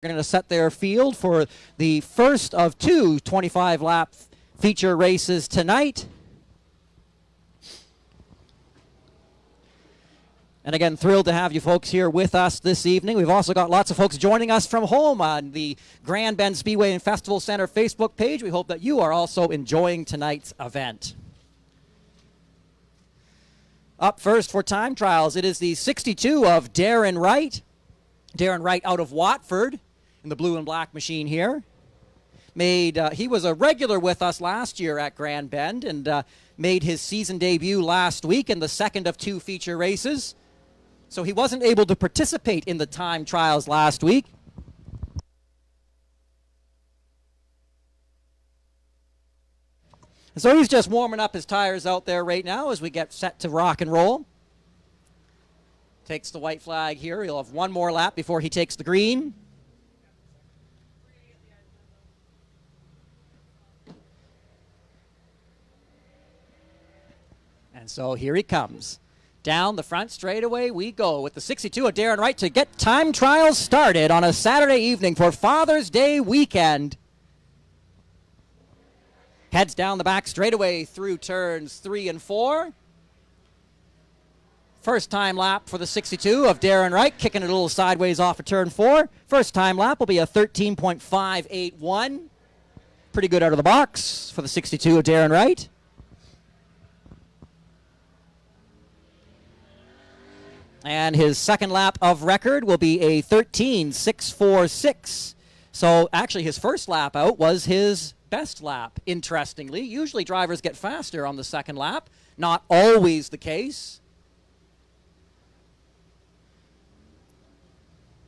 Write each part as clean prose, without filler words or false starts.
Going to set their field for the first of two 25-lap feature races tonight. And again, thrilled to have you folks here with us this evening. We've also got lots of folks joining us from home on the Grand Bend Speedway and Festival Center Facebook page. We hope that you are also enjoying tonight's event. Up first for time trials, it is the 62 of Darren Wright. Darren Wright out of Watford in the blue and black machine here. He was a regular with us last year at Grand Bend and made his season debut last week in the second of two feature races. So he wasn't able to participate in the time trials last week. So he's just warming up his tires out there right now as we get set to rock and roll. Takes the white flag here. He'll have one more lap before he takes the green. And so here he comes. Down the front straightaway we go with the 62 of Darren Wright to get time trials started on a Saturday evening for Father's Day weekend. Heads down the back straightaway through turns 3 and 4. First time lap for the 62 of Darren Wright, kicking it a little sideways off of turn 4. First time lap will be a 13.581. Pretty good out of the box for the 62 of Darren Wright. And his second lap of record will be a 13.646. So actually his first lap out was his best lap, interestingly. Usually drivers get faster on the second lap. Not always the case.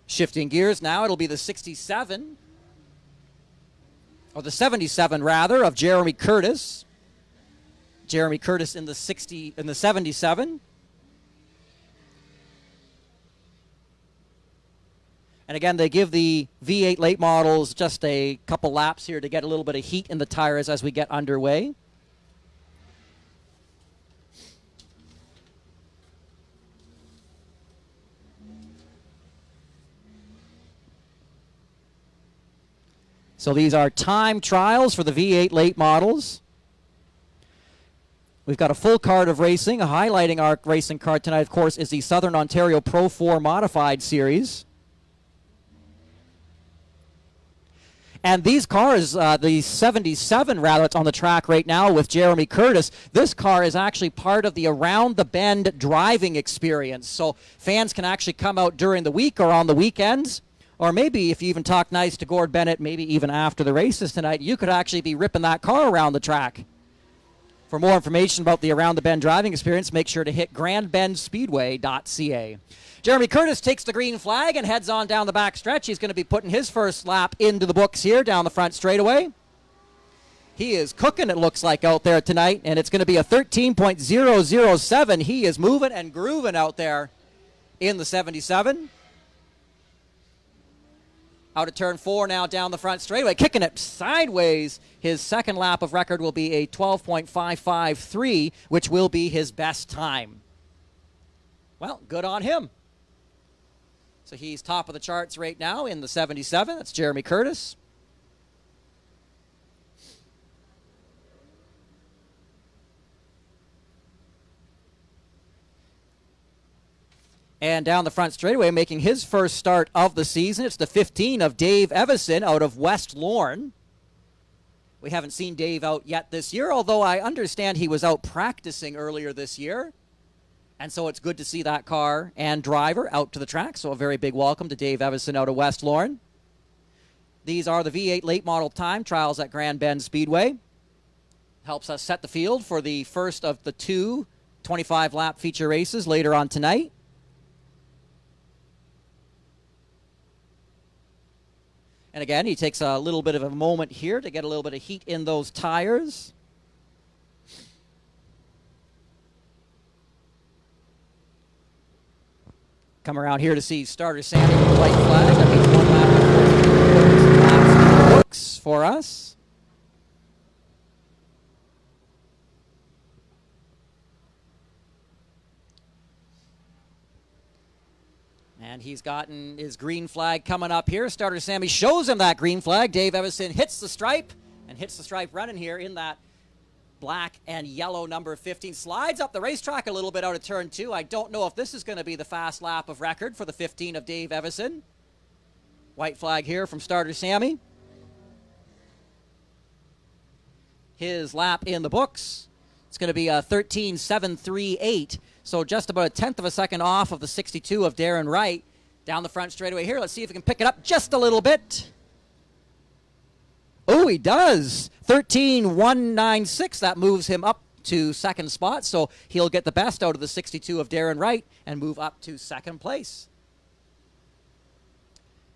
Shifting gears now, it'll be the 67, or the 77 rather, of Jeremy Curtis. Jeremy Curtis in the 77. And again, they give the V8 late models just a couple laps here to get a little bit of heat in the tires as we get underway. So these are time trials for the V8 late models. We've got a full card of racing. Highlighting our racing card tonight, of course, is the Southern Ontario Pro 4 Modified Series. And these cars, the 77 rather, it's on the track right now with Jeremy Curtis. This car is actually part of the Around the Bend driving experience. So fans can actually come out during the week or on the weekends. Or maybe if you even talk nice to Gord Bennett, maybe even after the races tonight, you could actually be ripping that car around the track. For more information about the Around the Bend driving experience, make sure to hit grandbendspeedway.ca. Jeremy Curtis takes the green flag and heads on down the back stretch. He's going to be putting his first lap into the books here down the front straightaway. He is cooking, it looks like, out there tonight, and it's going to be a 13.007. He is moving and grooving out there in the 77. Out of turn 4 now down the front straightaway, kicking it sideways. His second lap of record will be a 12.553, which will be his best time. Well, good on him. So he's top of the charts right now in the 77. That's Jeremy Curtis. And down the front straightaway, making his first start of the season, it's the 15 of Dave Evison out of West Lorne. We haven't seen Dave out yet this year, although I understand he was out practicing earlier this year. And so it's good to see that car and driver out to the track. So a very big welcome to Dave Evison out of West Lorne. These are the V8 late model time trials at Grand Bend Speedway. Helps us set the field for the first of the two 25-lap feature races later on tonight. And again, he takes a little bit of a moment here to get a little bit of heat in those tires. Come around here to see starter Sandy with the white flag. That means one lap books for us. And he's gotten his green flag coming up here. Starter Sammy shows him that green flag. Dave Evison hits the stripe and hits the stripe running here in that black and yellow number 15. Slides up the racetrack a little bit out of turn 2. I don't know if this is going to be the fast lap of record for the 15 of Dave Evison. White flag here from Starter Sammy. His lap in the books. It's going to be a 13.738. So just about a tenth of a second off of the 62 of Darren Wright. Down the front straightaway here. Let's see if he can pick it up just a little bit. Oh, he does. 13.196. That moves him up to second spot. So he'll get the best out of the 62 of Darren Wright and move up to second place.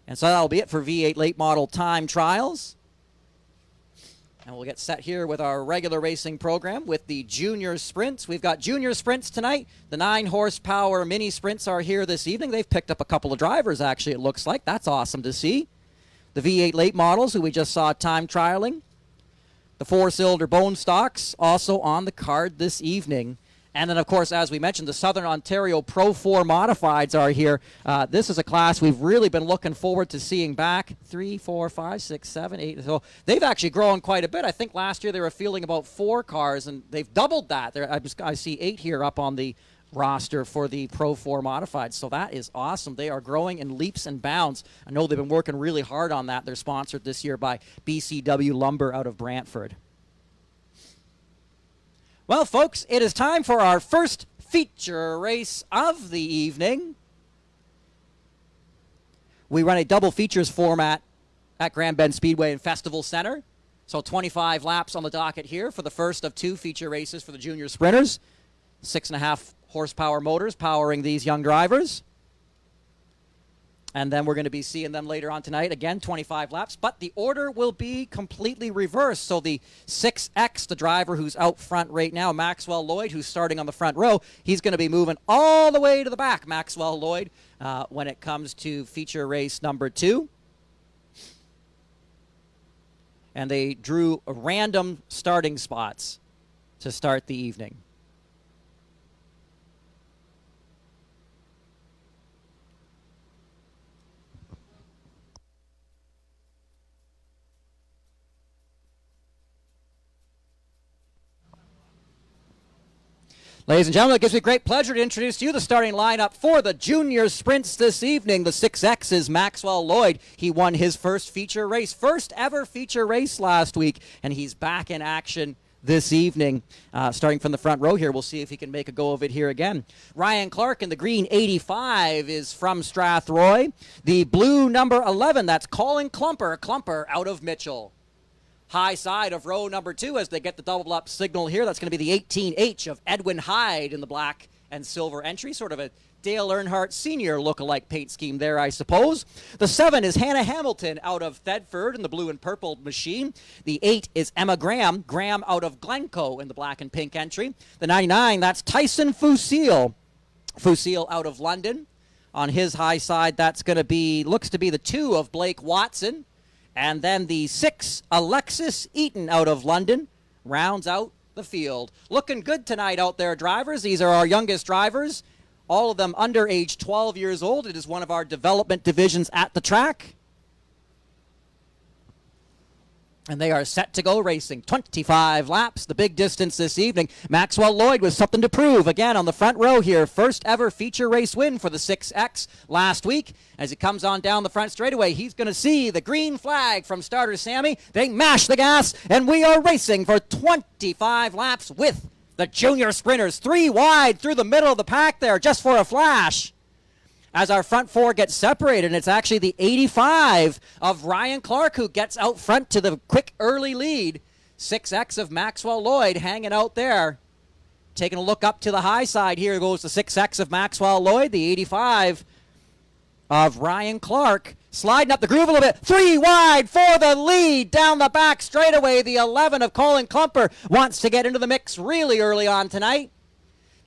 And so that'll be it for V8 late model time trials. And we'll get set here with our regular racing program with the junior sprints. We've got junior sprints tonight. The 9-horsepower mini sprints are here this evening. They've picked up a couple of drivers, actually, it looks like. That's awesome to see. The V8 late models, who we just saw time trialing. The 4-cylinder bone stocks also on the card this evening. And then, of course, as we mentioned, the Southern Ontario Pro 4 Modifieds are here. This is a class we've really been looking forward to seeing back. 3, 4, 5, 6, 7, 8. So they've actually grown quite a bit. I think last year they were fielding about 4 cars, and they've doubled that. I see 8 here up on the roster for the Pro 4 Modifieds. So that is awesome. They are growing in leaps and bounds. I know they've been working really hard on that. They're sponsored this year by BCW Lumber out of Brantford. Well, folks, it is time for our first feature race of the evening. We run a double features format at Grand Bend Speedway and Festival Center. So 25 laps on the docket here for the first of 2 feature races for the junior sprinters. 6.5 horsepower motors powering these young drivers. And then we're going to be seeing them later on tonight. Again, 25 laps. But the order will be completely reversed. So the 6X, the driver who's out front right now, Maxwell Lloyd, who's starting on the front row, he's going to be moving all the way to the back, Maxwell Lloyd, when it comes to feature race number 2. And they drew random starting spots to start the evening. Ladies and gentlemen, it gives me great pleasure to introduce to you the starting lineup for the junior sprints this evening. The 6X is Maxwell Lloyd. He won his first feature race, first ever feature race last week, and he's back in action this evening. Starting from the front row here, we'll see if he can make a go of it here again. Ryan Clark in the green 85 is from Strathroy. The blue number 11, that's Colin Klumper out of Mitchell. High side of row number 2 as they get the double up signal here. That's going to be the 18H of Edwin Hyde in the black and silver entry. Sort of a Dale Earnhardt Sr. look-alike paint scheme there, I suppose. The 7 is Hannah Hamilton out of Thetford in the blue and purple machine. The 8 is Emma Graham out of Glencoe in the black and pink entry. The 99, that's Tyson Fusil out of London. On his high side, that's going to be, looks to be the 2 of Blake Watson. And then the 6, Alexis Eaton out of London, rounds out the field. Looking good tonight out there, drivers. These are our youngest drivers, all of them under age 12 years old. It is one of our development divisions at the track. And they are set to go racing. 25 laps, the big distance this evening. Maxwell Lloyd with something to prove. Again, on the front row here, first ever feature race win for the 6X last week. As he comes on down the front straightaway, he's going to see the green flag from starter Sammy. They mash the gas, and we are racing for 25 laps with the junior sprinters. 3 wide through the middle of the pack there, just for a flash. As our front 4 gets separated, and it's actually the 85 of Ryan Clark who gets out front to the quick early lead. 6X of Maxwell Lloyd hanging out there. Taking a look up to the high side, here goes the 6X of Maxwell Lloyd, the 85 of Ryan Clark. Sliding up the groove a little bit. 3 wide for the lead. Down the back straightaway, the 11 of Colin Klumper wants to get into the mix really early on tonight.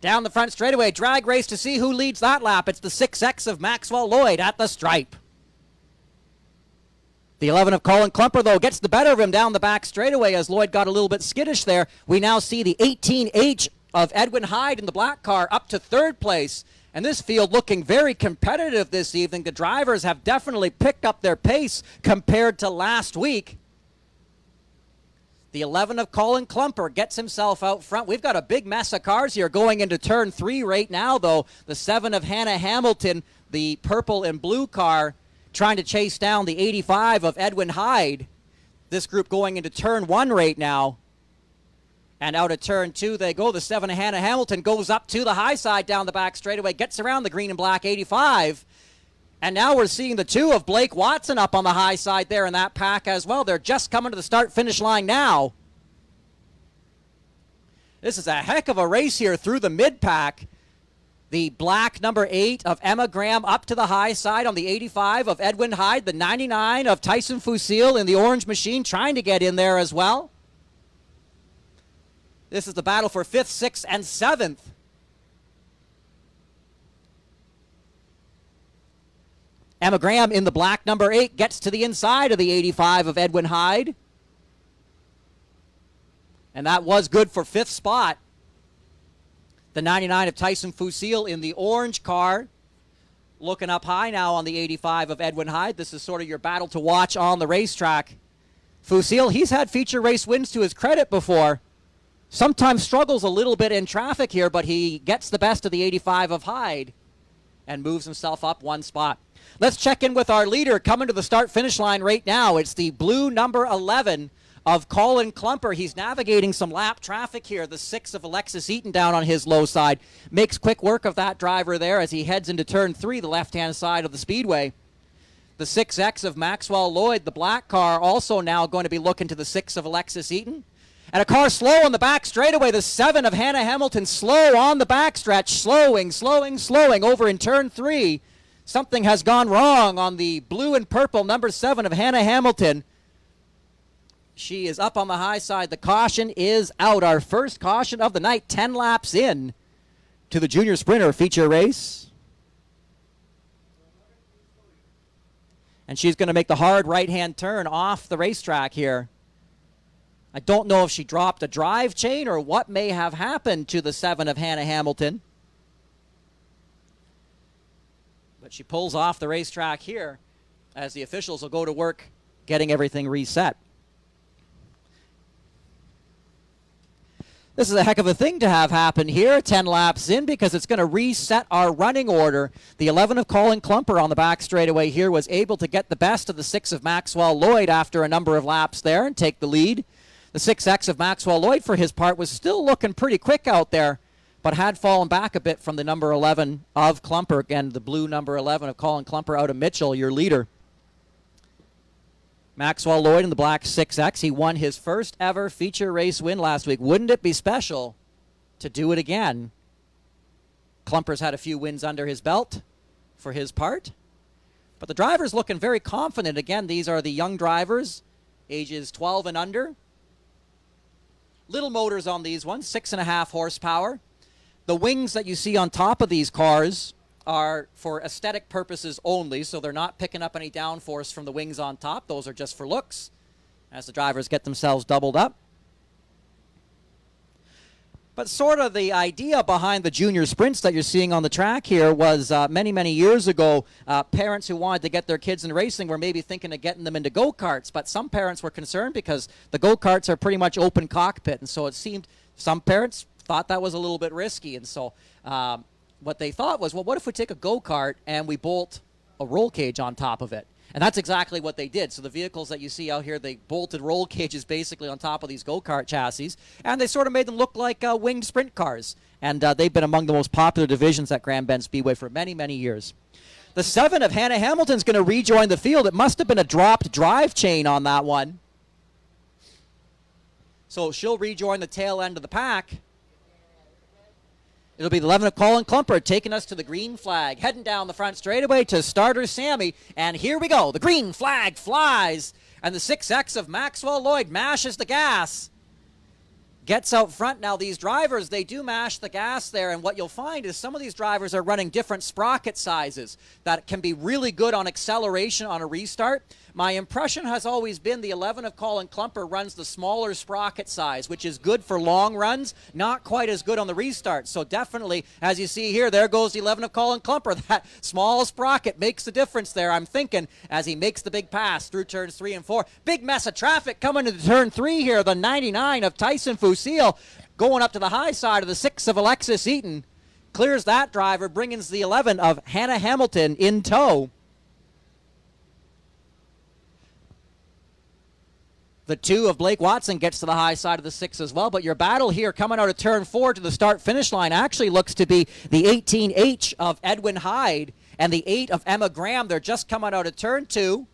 Down the front straightaway, drag race to see who leads that lap. It's the 6X of Maxwell Lloyd at the stripe. The 11 of Colin Klumper, though, gets the better of him down the back straightaway as Lloyd got a little bit skittish there. We now see the 18H of Edwin Hyde in the black car up to third place. And this field looking very competitive this evening. The drivers have definitely picked up their pace compared to last week. The 11 of Colin Klumper gets himself out front. We've got a big mess of cars here going into turn 3 right now, though. The 7 of Hannah Hamilton, the purple and blue car, trying to chase down the 85 of Edwin Hyde. This group going into turn 1 right now. And out of turn 2 they go. The 7 of Hannah Hamilton goes up to the high side down the back straightaway, gets around the green and black 85. And now we're seeing the 2 of Blake Watson up on the high side there in that pack as well. They're just coming to the start-finish line now. This is a heck of a race here through the mid-pack. The black number 8 of Emma Graham up to the high side on the 85 of Edwin Hyde. The 99 of Tyson Fusil in the orange machine trying to get in there as well. This is the battle for 5th, 6th, and 7th. Emma Graham in the black number 8 gets to the inside of the 85 of Edwin Hyde. And that was good for 5th spot. The 99 of Tyson Fusil in the orange car. Looking up high now on the 85 of Edwin Hyde. This is sort of your battle to watch on the racetrack. Fusil, he's had feature race wins to his credit before. Sometimes struggles a little bit in traffic here, but he gets the best of the 85 of Hyde and moves himself up 1 spot. Let's check in with our leader coming to the start-finish line right now. It's the blue number 11 of Colin Klumper. He's navigating some lap traffic here. The 6 of Alexis Eaton down on his low side. Makes quick work of that driver there as he heads into turn 3, the left-hand side of the Speedway. The 6X of Maxwell Lloyd, the black car, also now going to be looking to the 6 of Alexis Eaton. And a car slow on the back straightaway. The 7 of Hannah Hamilton slow on the backstretch. Slowing over in turn 3. Something has gone wrong on the blue and purple number 7 of Hannah Hamilton. She is up on the high side. The caution is out. Our first caution of the night, 10 laps in to the Junior Sprinter feature race. And she's going to make the hard right-hand turn off the racetrack here. I don't know if she dropped a drive chain or what may have happened to the 7 of Hannah Hamilton. But she pulls off the racetrack here as the officials will go to work getting everything reset. This is a heck of a thing to have happen here, 10 laps in, because it's going to reset our running order. The 11 of Colin Klumper on the back straightaway here was able to get the best of the 6 of Maxwell Lloyd after a number of laps there and take the lead. The 6X of Maxwell Lloyd, for his part, was still looking pretty quick out there, but had fallen back a bit from the number 11 of Klumper. Again, the blue number 11 of Colin Klumper out of Mitchell, your leader. Maxwell Lloyd in the black 6X. He won his first ever feature race win last week. Wouldn't it be special to do it again? Klumper's had a few wins under his belt for his part. But the driver's looking very confident. Again, these are the young drivers, ages 12 and under. Little motors on these ones, 6.5 horsepower. The wings that you see on top of these cars are for aesthetic purposes only, so they're not picking up any downforce from the wings on top. Those are just for looks as the drivers get themselves doubled up. But sort of the idea behind the junior sprints that you're seeing on the track here was many, many years ago, parents who wanted to get their kids in racing were maybe thinking of getting them into go-karts, but some parents were concerned because the go-karts are pretty much open cockpit, and so it seemed some parents thought that was a little bit risky, and so what they thought was, well, what if we take a go-kart and we bolt a roll cage on top of it? And that's exactly what they did. So the vehicles that you see out here, they bolted roll cages basically on top of these go-kart chassis, and they sort of made them look like winged sprint cars. And they've been among the most popular divisions at Grand Bend Speedway for many, many years. The 7 of Hannah Hamilton's going to rejoin the field. It must have been a dropped drive chain on that one. So she'll rejoin the tail end of the pack. It'll be the 11 of Colin Klumper taking us to the green flag, heading down the front straightaway to starter Sammy. And here we go. The green flag flies. And the 6X of Maxwell Lloyd mashes the gas. Gets out front. Now, these drivers, they do mash the gas there. And what you'll find is some of these drivers are running different sprocket sizes that can be really good on acceleration on a restart. My impression has always been the 11 of Colin Klumper runs the smaller sprocket size, which is good for long runs, not quite as good on the restart. So definitely, as you see here, there goes the 11 of Colin Klumper. That small sprocket makes a difference there, I'm thinking, as he makes the big pass through turns 3 and 4. Big mess of traffic coming to turn 3 here. The 99 of Tyson Fusil going up to the high side of the 6 of Alexis Eaton. Clears that driver, bringing the 11 of Hannah Hamilton in tow. The 2 of Blake Watson gets to the high side of the 6 as well. But your battle here coming out of turn 4 to the start-finish line actually looks to be the 18H of Edwin Hyde and the 8 of Emma Graham. They're just coming out of turn 2.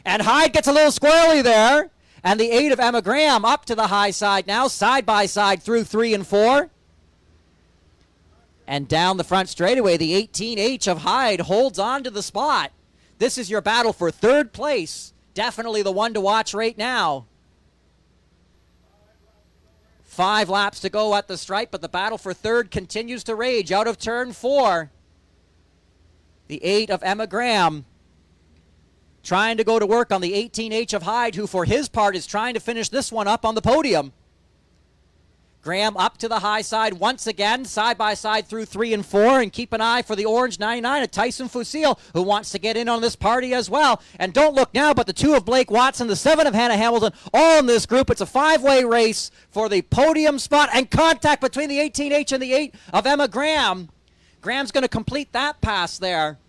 And Hyde gets a little squirrely there. And the 8 of Emma Graham up to the high side now, side by side through 3 and 4. And down the front straightaway, the 18H of Hyde holds on to the spot. This is your battle for third place. Definitely the one to watch right now. 5 laps to go at the stripe, but the battle for third continues to rage out of turn 4. The 8 of Emma Graham trying to go to work on the 18H of Hyde, who for his part is trying to finish this one up on the podium. Graham up to the high side once again, side by side through 3 and 4, and keep an eye for the orange 99 of Tyson Fusil, who wants to get in on this party as well. And don't look now, but the 2 of Blake Watson, the 7 of Hannah Hamilton, all in this group. It's a 5-way race for the podium spot, and contact between the 18H and the 8 of Emma Graham. Graham's going to complete that pass there.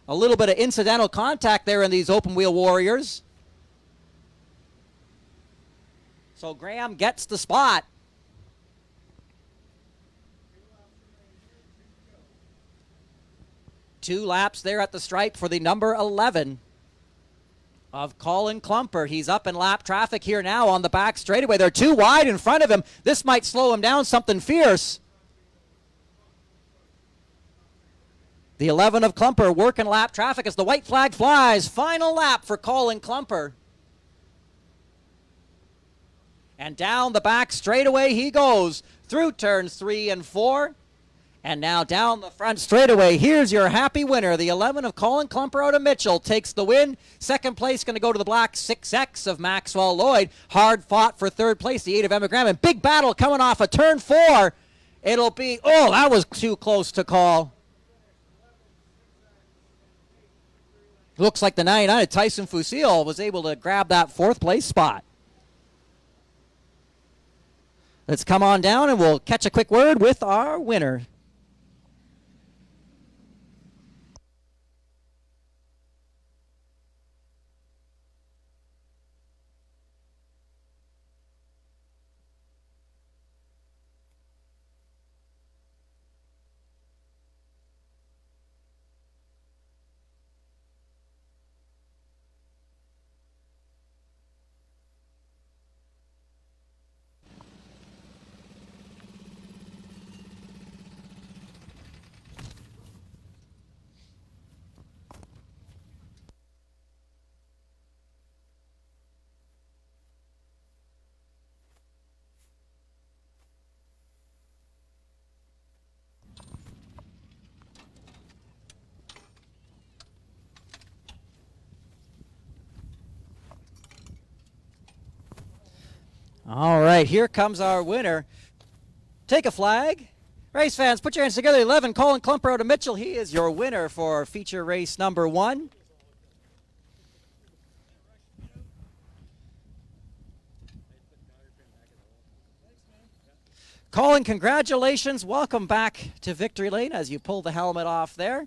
A little bit of incidental contact there in these open wheel warriors. So Graham gets the spot. 2 laps there at the stripe for the number 11 of Colin Klumper. He's up in lap traffic here now on the back straightaway. They're too wide in front of him. This might slow him down something fierce. The 11 of Klumper working lap traffic as the white flag flies. Final lap for Colin Klumper. And down the back straightaway he goes through turns 3 and 4. And now down the front straightaway, here's your happy winner. The 11 of Colin Klumper out of Mitchell takes the win. Second place going to go to the black 6X of Maxwell Lloyd. Hard fought for third place, the 8 of Emma Graham. And big battle coming off of turn 4. It'll be, oh, that was too close to call. Looks like the 99 of Tyson Fusil was able to grab that 4th place spot. Let's come on down and we'll catch a quick word with our winner. All right, here comes our winner. Take a flag. Race fans, put your hands together. 11, Colin Klumper out of Mitchell. He is your winner for feature race number 1. Colin, congratulations. Welcome back to Victory Lane as you pull the helmet off there.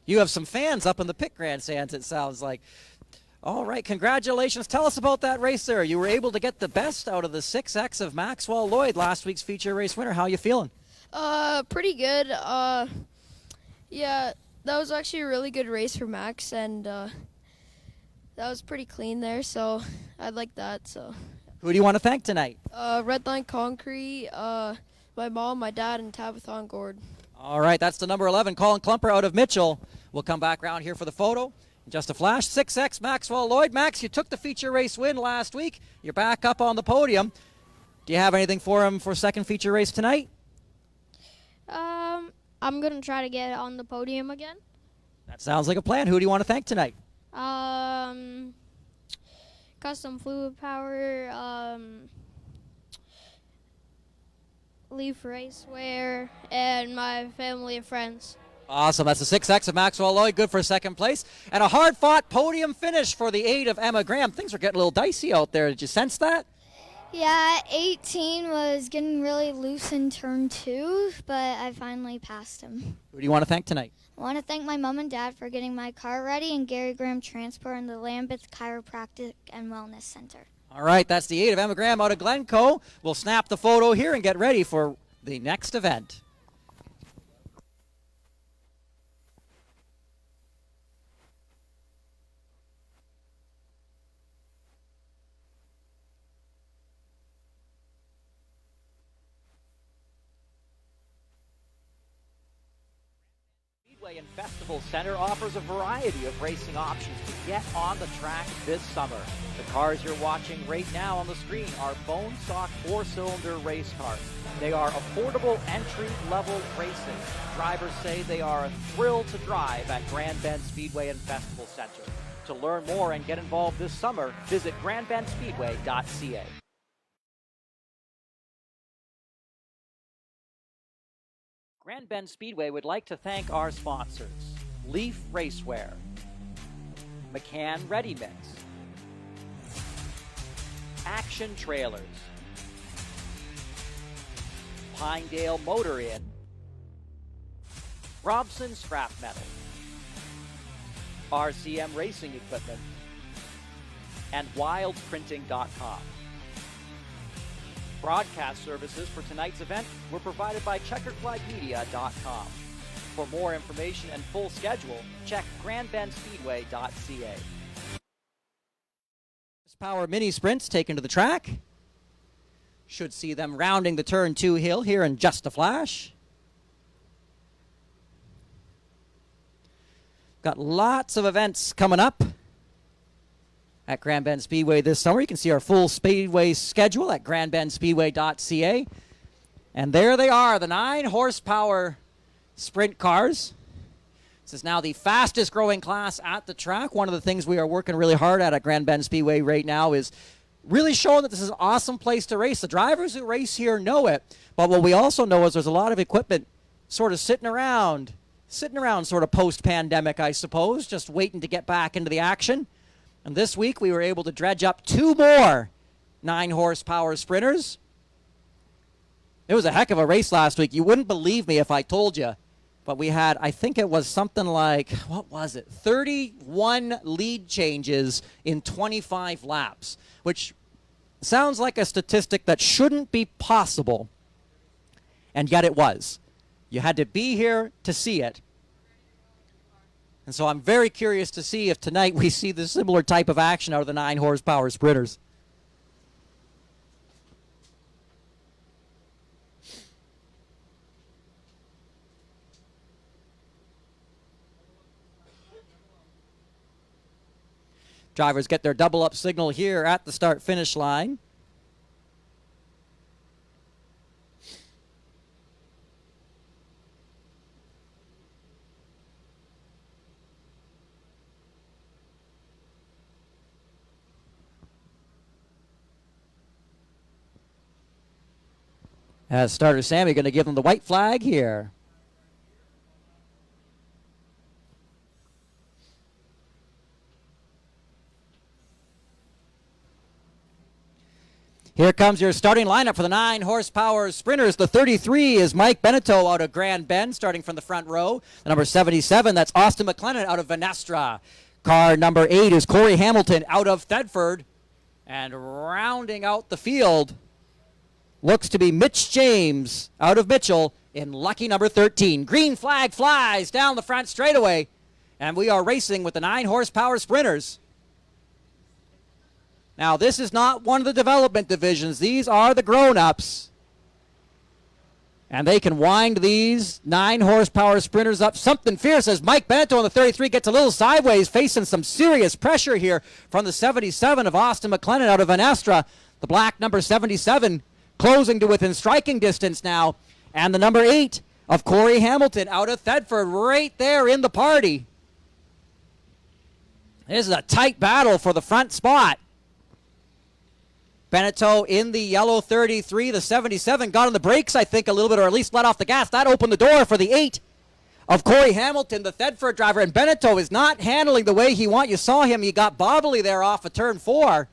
You have some fans up in the pit grandstands, it sounds like. All right, congratulations. Tell us about that race there. You were able to get the best out of the 6X of Maxwell Lloyd, last week's feature race winner. How you feeling? Pretty good. Yeah, that was actually a really good race for Max, and that was pretty clean there, so I like that. So. Who do you want to thank tonight? Redline Concrete, my mom, my dad, and Tabitha Gord. All right, that's the number 11, Colin Klumper out of Mitchell. We'll come back around here for the photo. In just a flash, 6X Maxwell Lloyd. Max, you took the feature race win last week. You're back up on the podium. Do you have anything for him for second feature race tonight? I'm going to try to get on the podium again. That sounds like a plan. Who do you want to thank tonight? Custom Fluid Power, Leaf Racewear, and my family and friends. Awesome. That's the 6X of Maxwell Lloyd. Good for second place. And a hard-fought podium finish for the 8 of Emma Graham. Things are getting a little dicey out there. Did you sense that? Yeah, 18 was getting really loose in turn 2, but I finally passed him. Who do you want to thank tonight? I want to thank my mom and dad for getting my car ready, and Gary Graham Transport and the Lambeth Chiropractic and Wellness Center. All right, that's the 8 of Emma Graham out of Glencoe. We'll snap the photo here and get ready for the next event. Speedway and Festival Center offers a variety of racing options to get on the track this summer. The cars you're watching right now on the screen are bone stock 4-cylinder race cars. They are affordable entry-level racing. Drivers say they are a thrill to drive at Grand Bend Speedway and Festival Center. To learn more and get involved this summer, visit grandbendspeedway.ca. Grand Bend Speedway would like to thank our sponsors: Leaf Racewear, McCann Ready Mix, Action Trailers, Pinedale Motor Inn, Robson Scrap Metal, RCM Racing Equipment, and WildPrinting.com. Broadcast services for tonight's event were provided by CheckerFlagMedia.com. For more information and full schedule, check grandbendspeedway.ca. Power mini sprints taken to the track. Should see them rounding the turn 2 hill here in just a flash. Got lots of events coming up at Grand Bend Speedway this summer. You can see our full Speedway schedule at grandbendspeedway.ca. And there they are, the 9-horsepower sprint cars. This is now the fastest growing class at the track. One of the things we are working really hard at Grand Bend Speedway right now is really showing that this is an awesome place to race. The drivers who race here know it, but what we also know is there's a lot of equipment sort of sitting around sort of post-pandemic, I suppose, just waiting to get back into the action. And this week, we were able to dredge up 2 more 9-horsepower sprinters. It was a heck of a race last week. You wouldn't believe me if I told you. But we had, I think it was something like, 31 lead changes in 25 laps, which sounds like a statistic that shouldn't be possible. And yet it was. You had to be here to see it. And so I'm very curious to see if tonight we see the similar type of action out of the 9-horsepower sprinters. Drivers get their double-up signal here at the start-finish line. As starter Sammy going to give them the white flag here. Here comes your starting lineup for the 9-horsepower sprinters. The 33 is Mike Beneteau out of Grand Bend, starting from the front row. The number 77, that's Austin McLennan out of Venestra. Car number 8 is Corey Hamilton out of Thedford. And rounding out the field looks to be Mitch James out of Mitchell in lucky number 13. Green flag flies down the front straightaway, and we are racing with the 9-horsepower sprinters. Now, this is not one of the development divisions. These are the grown-ups. And they can wind these 9-horsepower sprinters up something fierce as Mike Beneteau on the 33 gets a little sideways, facing some serious pressure here from the 77 of Austin McLennan out of Venestra. The black number 77 closing to within striking distance now. And the number 8 of Corey Hamilton out of Thetford, right there in the party. This is a tight battle for the front spot. Beneteau in the yellow 33, the 77 got on the brakes, I think, a little bit, or at least let off the gas. That opened the door for the 8 of Corey Hamilton, the Thetford driver. And Beneteau is not handling the way he wants. You saw him. He got bobbly there off of turn 4.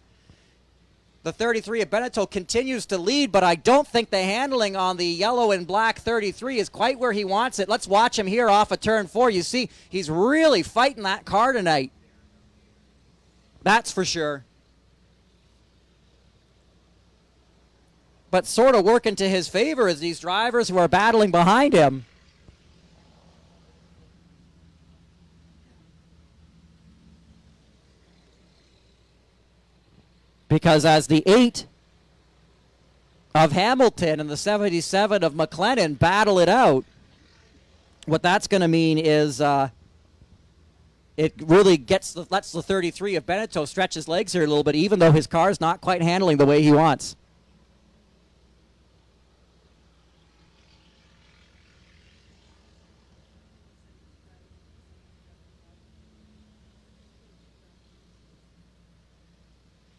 The 33 of Beneteau continues to lead, but I don't think the handling on the yellow and black 33 is quite where he wants it. Let's watch him here off of turn 4. You see, he's really fighting that car tonight. That's for sure. But sort of working to his favor is these drivers who are battling behind him. Because as the 8 of Hamilton and the 77 of McLennan battle it out, what that's going to mean is it really lets the 33 of Beneteau stretch his legs here a little bit, even though his car's not quite handling the way he wants.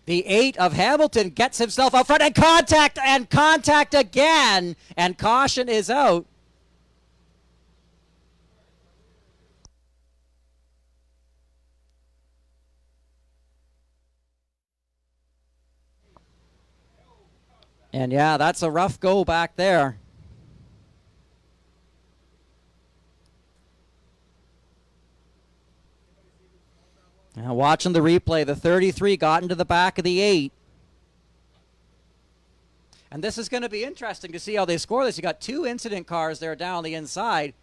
The 8 of Hamilton gets himself out front, and contact again, and caution is out. And yeah, that's a rough go back there. Now watching the replay, the 33 got into the back of the 8. And this is going to be interesting to see how they score this. You got 2 incident cars there down the inside.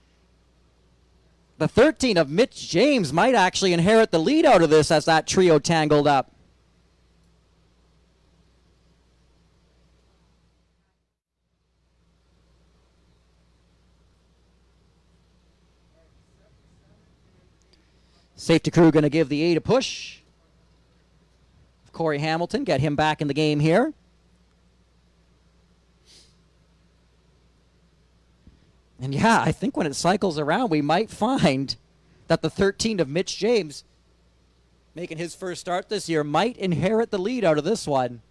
The 13 of Mitch James might actually inherit the lead out of this as that trio tangled up. Safety crew going to give the 8 a push. Corey Hamilton, get him back in the game here. And yeah, I think when it cycles around, we might find that the 13 of Mitch James, making his first start this year, might inherit the lead out of this one.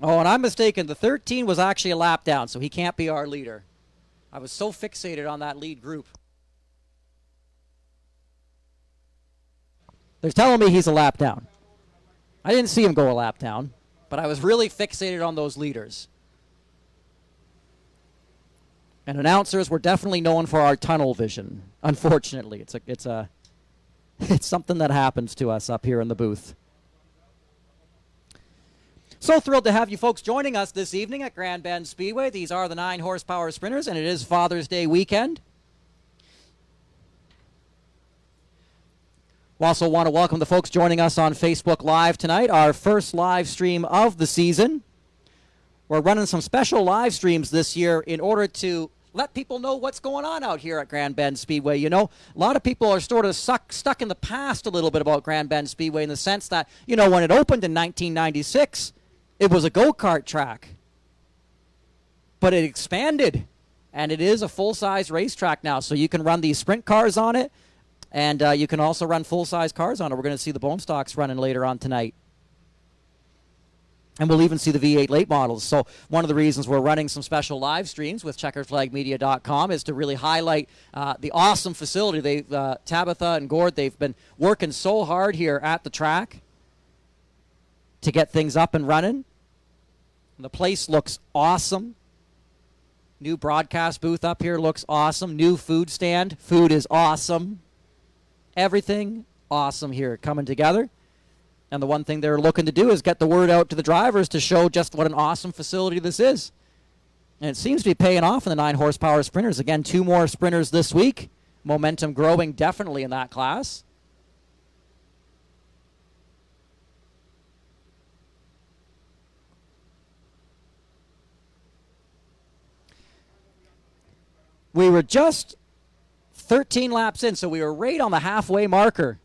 Oh, and I'm mistaken. The 13 was actually a lap down, so he can't be our leader. I was so fixated on that lead group. They're telling me he's a lap down. I didn't see him go a lap down, but I was really fixated on those leaders. And announcers were definitely known for our tunnel vision. Unfortunately, it's something that happens to us up here in the booth. So thrilled to have you folks joining us this evening at Grand Bend Speedway. These are the 9 horsepower sprinters, and it is Father's Day weekend. We also want to welcome the folks joining us on Facebook Live tonight, our first live stream of the season. We're running some special live streams this year in order to let people know what's going on out here at Grand Bend Speedway. You know, a lot of people are sort of stuck in the past a little bit about Grand Bend Speedway in the sense that, you know, when it opened in 1996, it was a go-kart track. But it expanded, and it is a full-size racetrack now, so you can run these sprint cars on it, and you can also run full-size cars on it. We're going to see the Bone Stocks running later on tonight. And we'll even see the V8 late models. So one of the reasons we're running some special live streams with checkerflagmedia.com is to really highlight the awesome facility. Tabitha and Gord, they've been working so hard here at the track to get things up and running. The place looks awesome. New broadcast booth up here looks awesome. New food stand. Food is awesome. Everything awesome here coming together. And the one thing they're looking to do is get the word out to the drivers to show just what an awesome facility this is. And it seems to be paying off in the 9 horsepower sprinters. Again, 2 more sprinters this week. Momentum growing definitely in that class. We were just 13 laps in, so we were right on the halfway marker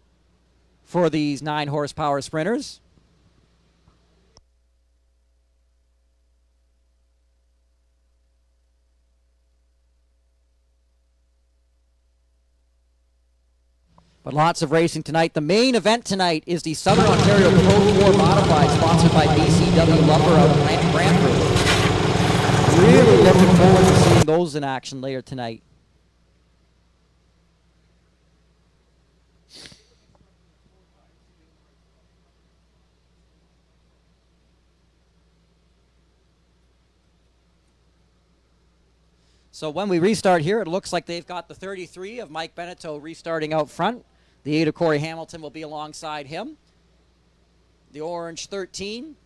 for these 9 horsepower sprinters. But lots of racing tonight. The main event tonight is the Southern Ontario Pro 4 Modified, sponsored by BCW Lumber out of Brantford. Really looking forward to seeing those in action later tonight. So when we restart here, it looks like they've got the 33 of Mike Beneteau restarting out front. The 8 of Corey Hamilton will be alongside him. The orange 13,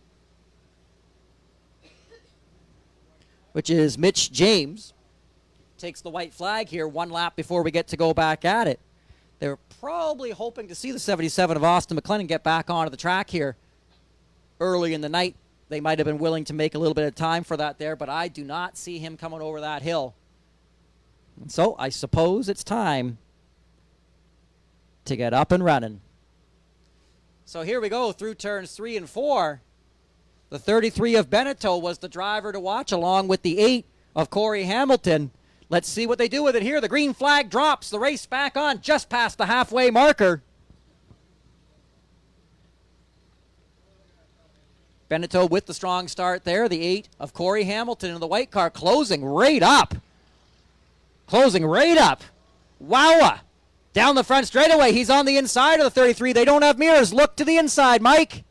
which is Mitch James, takes the white flag here 1 lap before we get to go back at it. They're probably hoping to see the 77 of Austin McLennan get back onto the track here early in the night. They might have been willing to make a little bit of time for that there, but I do not see him coming over that hill. And so I suppose it's time to get up and running. So here we go through turns 3 and 4. The 33 of Beneteau was the driver to watch, along with the 8 of Corey Hamilton. Let's see what they do with it here. The green flag drops. The race back on just past the halfway marker. Beneteau with the strong start there. The 8 of Corey Hamilton in the white car closing right up. Closing right up. Wowa. Down the front straightaway. He's on the inside of the 33. They don't have mirrors. Look to the inside, Mike.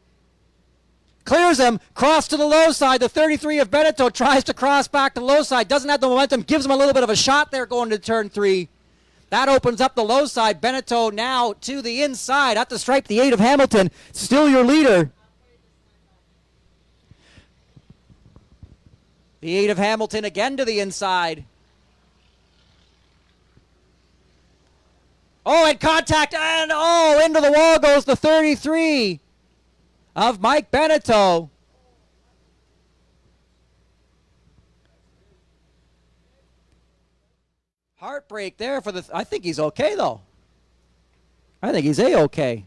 Clears him. Cross to the low side. The 33 of Beneteau tries to cross back to the low side. Doesn't have the momentum. Gives him a little bit of a shot there going to turn 3. That opens up the low side. Beneteau now to the inside. At the stripe, the 8 of Hamilton. Still your leader. The 8 of Hamilton again to the inside. Oh, and contact, and into the wall goes the 33 of Mike Beneteau. Heartbreak there for I think he's okay, though. I think he's A-okay.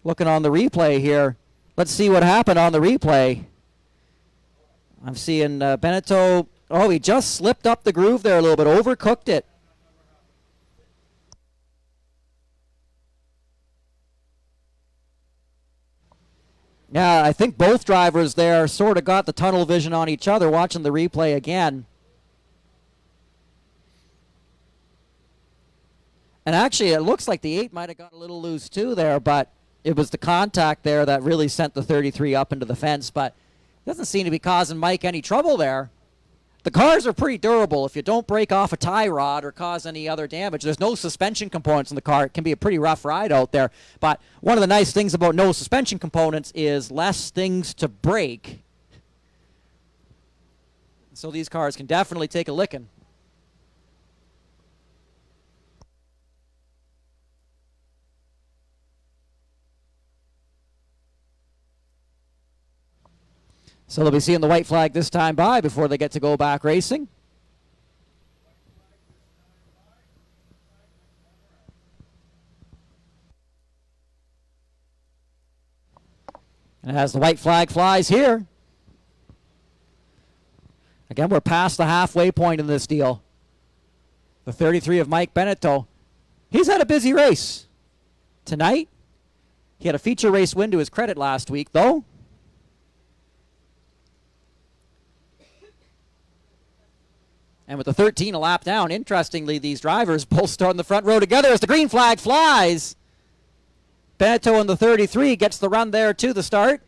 Looking on the replay here. Let's see what happened on the replay. I'm seeing Beneteau. Oh, he just slipped up the groove there a little bit, overcooked it. Yeah, I think both drivers there sort of got the tunnel vision on each other watching the replay again. And actually, it looks like the 8 might have got a little loose too there, but it was the contact there that really sent the 33 up into the fence. But it doesn't seem to be causing Mike any trouble there. The cars are pretty durable. If you don't break off a tie rod or cause any other damage, there's no suspension components in the car. It can be a pretty rough ride out there. But one of the nice things about no suspension components is less things to break. So these cars can definitely take a licking. So they'll be seeing the white flag this time by before they get to go back racing. And as the white flag flies here, again, we're past the halfway point in this deal. The 33 of Mike Beneteau. He's had a busy race tonight. He had a feature race win to his credit last week, though. And with the 13 a lap down, interestingly, these drivers both start in the front row together as the green flag flies. Beneteau in the 33 gets the run there to the start.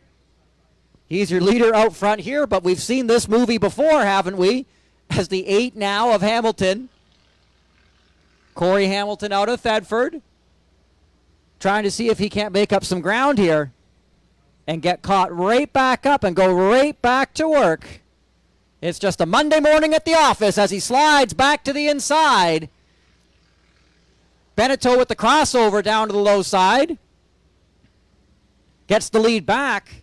He's your leader out front here, but we've seen this movie before, haven't we? As the 8 now of Hamilton. Corey Hamilton out of Thedford. Trying to see if he can't make up some ground here. And get caught right back up and go right back to work. It's just a Monday morning at the office as he slides back to the inside. Beneteau with the crossover down to the low side. Gets the lead back.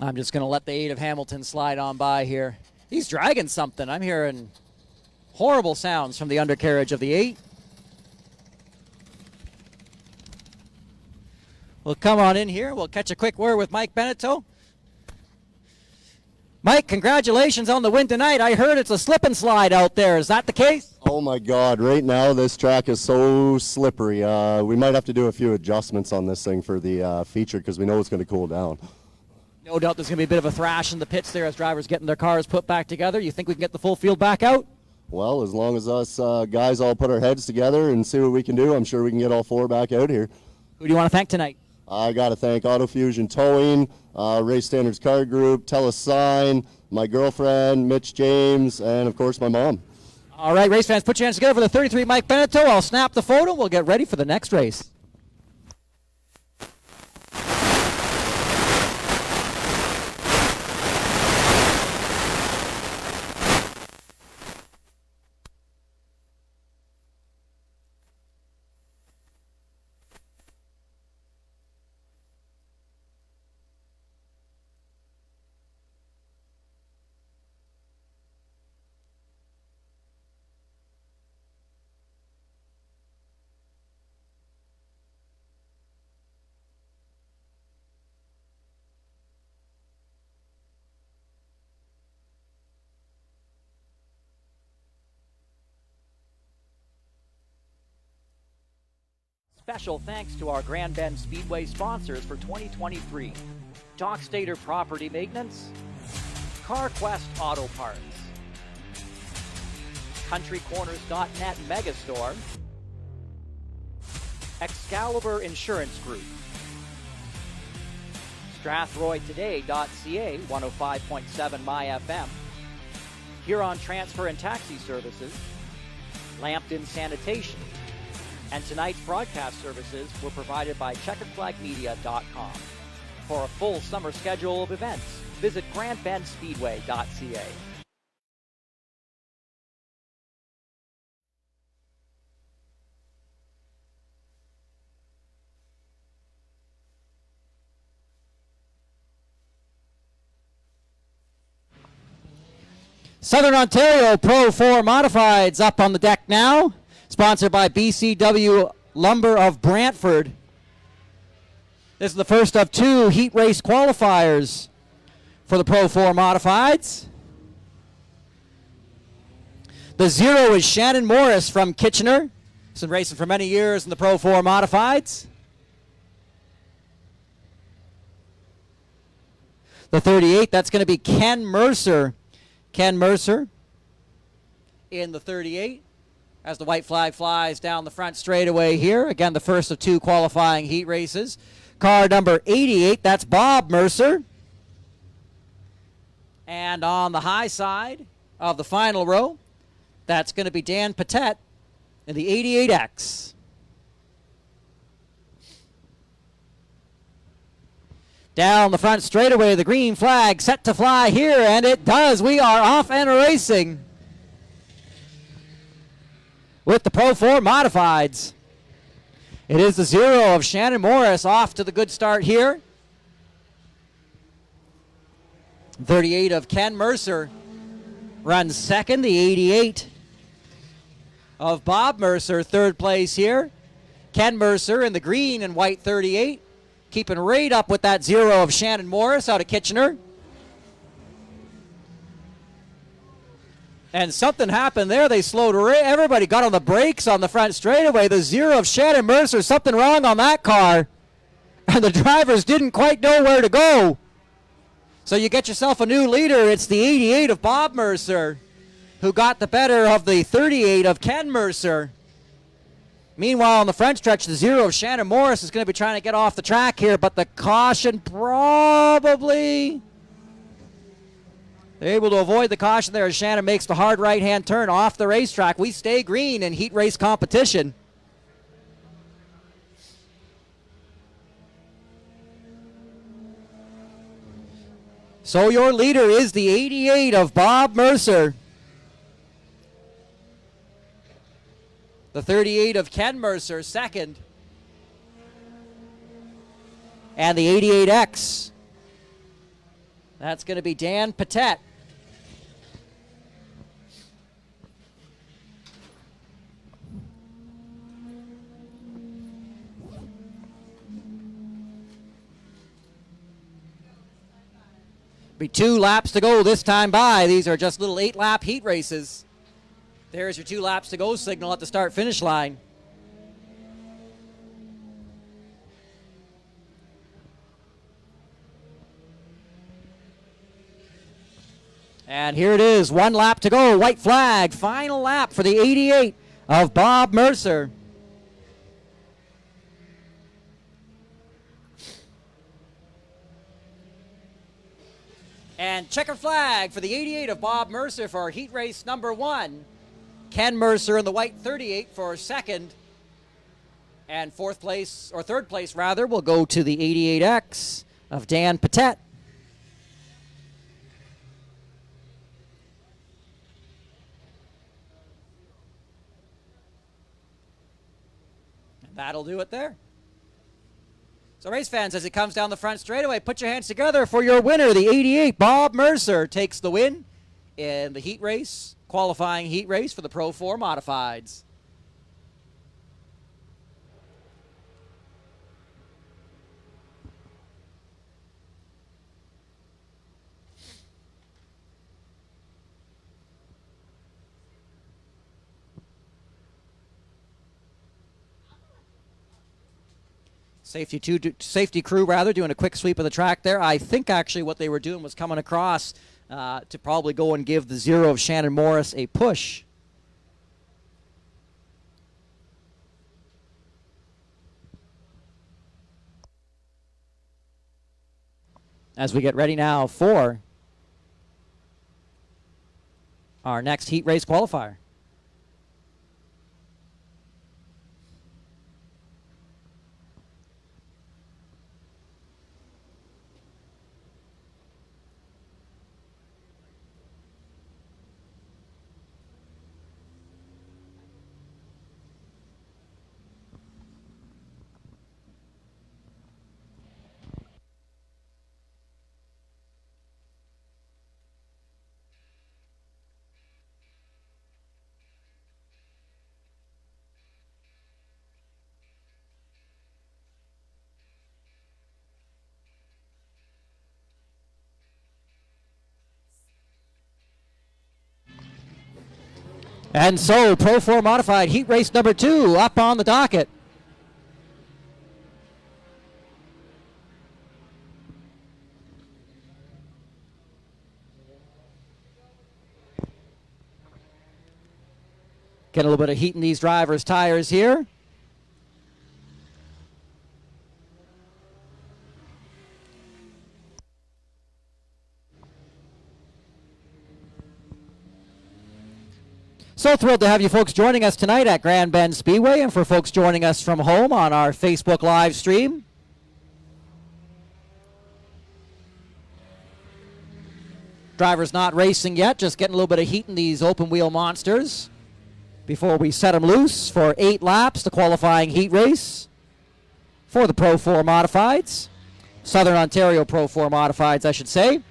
I'm just going to let the 8 of Hamilton slide on by here. He's dragging something. I'm hearing horrible sounds from the undercarriage of the 8. We'll come on in here. We'll catch a quick word with Mike Beneteau. Mike, congratulations on the win tonight. I heard it's a slip and slide out there. Is that the case? Oh my God, right now this track is so slippery. We might have to do a few adjustments on this thing for the feature because we know it's going to cool down. No doubt there's going to be a bit of a thrash in the pits there as drivers getting their cars put back together. You think we can get the full field back out? Well, as long as us guys all put our heads together and see what we can do, I'm sure we can get all 4 back out here. Who do you want to thank tonight? I got to thank Auto Fusion Towing, Race Standards Car Group, Telesign, my girlfriend, Mitch James, and of course my mom. All right, race fans, put your hands together for the 33 Mike Beneteau. I'll snap the photo. We'll get ready for the next race. Special thanks to our Grand Bend Speedway sponsors for 2023. Dock Stater Property Maintenance, CarQuest Auto Parts, CountryCorners.net Megastore, Excalibur Insurance Group, StrathroyToday.ca 105.7 MyFM, Huron Transfer and Taxi Services, Lambton Sanitation, and tonight's broadcast services were provided by checkeredflagmedia.com. For a full summer schedule of events, visit grandbendspeedway.ca. Southern Ontario Pro 4 Modifieds up on the deck now. Sponsored by BCW Lumber of Brantford. This is the first of 2 heat race qualifiers for the Pro 4 Modifieds. The 0 is Shannon Morris from Kitchener. He's been racing for many years in the Pro 4 Modifieds. The 38, that's going to be Ken Mercer. Ken Mercer in the 38. As the white flag flies down the front straightaway here. Again, the first of 2 qualifying heat races. Car number 88, that's Bob Mercer. And on the high side of the final row, that's going to be Dan Patet in the 88X. Down the front straightaway, the green flag set to fly here, and it does. We are off and racing with the Pro 4 Modifieds. It is the 0 of Shannon Morris off to the good start here. 38 of Ken Mercer runs second. The 88 of Bob Mercer, third place here. Ken Mercer in the green and white 38, keeping right up with that 0 of Shannon Morris out of Kitchener. And something happened there. They slowed. Everybody got on the brakes on the front straightaway. The 0 of Shannon Mercer, something wrong on that car. And the drivers didn't quite know where to go. So you get yourself a new leader. It's the 88 of Bob Mercer, who got the better of the 38 of Ken Mercer. Meanwhile, on the front stretch, the 0 of Shannon Morris is going to be trying to get off the track here, but the caution probably... They're able to avoid the caution there as Shannon makes the hard right-hand turn off the racetrack. We stay green in heat race competition. So your leader is the 88 of Bob Mercer. The 38 of Ken Mercer, second. And the 88X That's going to be Dan Patet. Be 2 laps to go this time by. These are just little 8-lap heat races. There's your 2 laps to go signal at the start-finish line. And here it is, 1 lap to go, white flag, final lap for the 88 of Bob Mercer. And checker flag for the 88 of Bob Mercer for heat race number 1. Ken Mercer in the white 38 for second. And third place will go to the 88X of Dan Patet. And that'll do it there. So race fans, as it comes down the front straightaway, put your hands together for your winner. The 88, Bob Mercer, takes the win in the heat race, qualifying heat race for the Pro 4 Modifieds. Safety crew doing a quick sweep of the track there. I think actually what they were doing was coming across to probably go and give the 0 of Shannon Morris a push. As we get ready now for our next heat race qualifier. And so, Pro 4 Modified heat race number 2 up on the docket. Get a little bit of heat in these drivers' tires here. So thrilled to have you folks joining us tonight at Grand Bend Speedway, and for folks joining us from home on our Facebook live stream. Drivers not racing yet, just getting a little bit of heat in these open wheel monsters before we set them loose for 8 laps, the qualifying heat race for the Pro 4 Modifieds. Southern Ontario Pro 4 Modifieds, I should say.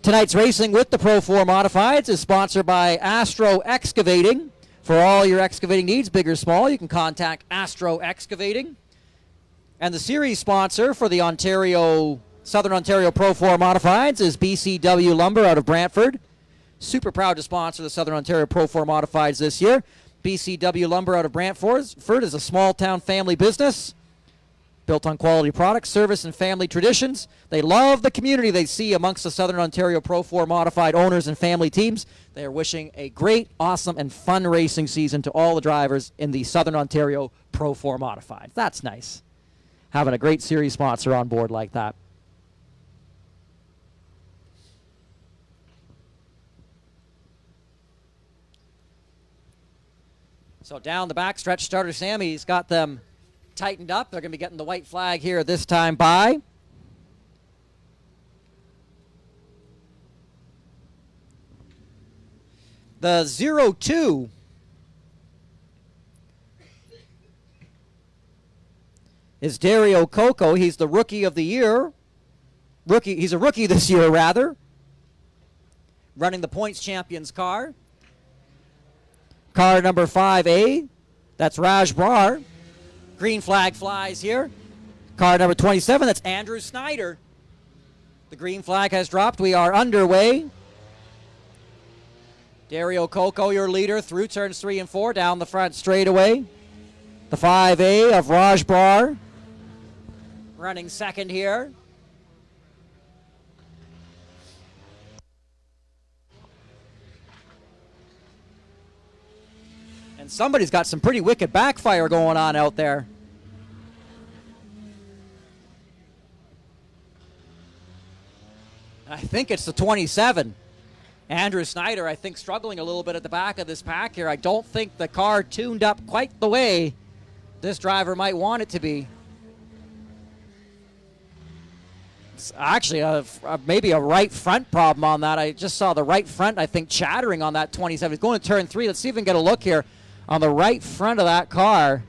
Tonight's racing with the Pro 4 Modifieds is sponsored by Astro Excavating. For all your excavating needs, big or small, you can contact Astro Excavating. And the series sponsor for the Southern Ontario Pro 4 Modifieds is BCW Lumber out of Brantford. Super proud to sponsor the Southern Ontario Pro 4 Modifieds this year. BCW Lumber out of Brantford is a small-town family business built on quality products, service, and family traditions. They love the community they see amongst the Southern Ontario Pro 4 Modified owners and family teams. They are wishing a great, awesome, and fun racing season to all the drivers in the Southern Ontario Pro 4 Modified. That's nice, having a great series sponsor on board like that. So down the backstretch, starter Sammy's got them tightened up. They're going to be getting the white flag here this time by. The 0-2 is Dario Coco. He's the Rookie of the Year rookie. He's a rookie this year, rather. Running the points champions car. Car number 5A. That's Raj Brar. Green flag flies here. Car number 27. That's Andrew Snyder. The green flag has dropped. We are underway. Dario Coco, your leader, through turns 3 and 4, down the front straightaway. The 5A of Raj Brar running second here. And somebody's got some pretty wicked backfire going on out there. I think it's the 27. Andrew Snyder, I think, struggling a little bit at the back of this pack here. I don't think the car tuned up quite the way this driver might want it to be. It's actually maybe a right front problem on that. I just saw the right front, I think, chattering on that 27. He's going to turn 3. Let's see if we can get a look here on the right front of that car.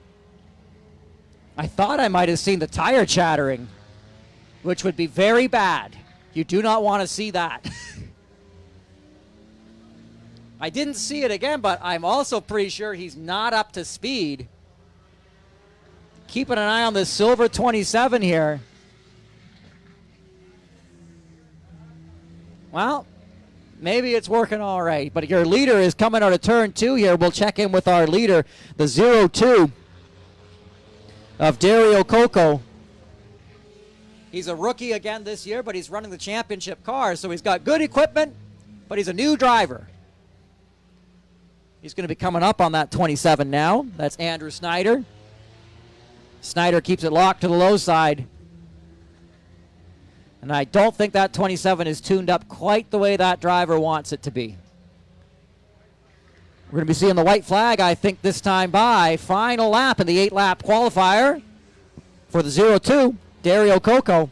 I thought I might have seen the tire chattering, which would be very bad. You do not want to see that. I didn't see it again, but I'm also pretty sure he's not up to speed. Keeping an eye on this silver 27 here. Well, maybe it's working all right, but your leader is coming out of turn 2 here. We'll check in with our leader, the 02 of Dario Coco. He's a rookie again this year, but he's running the championship car, so he's got good equipment, but he's a new driver. He's going to be coming up on that 27 now. That's Andrew Snyder. Snyder keeps it locked to the low side. And I don't think that 27 is tuned up quite the way that driver wants it to be. We're going to be seeing the white flag, I think, this time by. Final lap in the 8-lap qualifier for the 02, Dario Coco.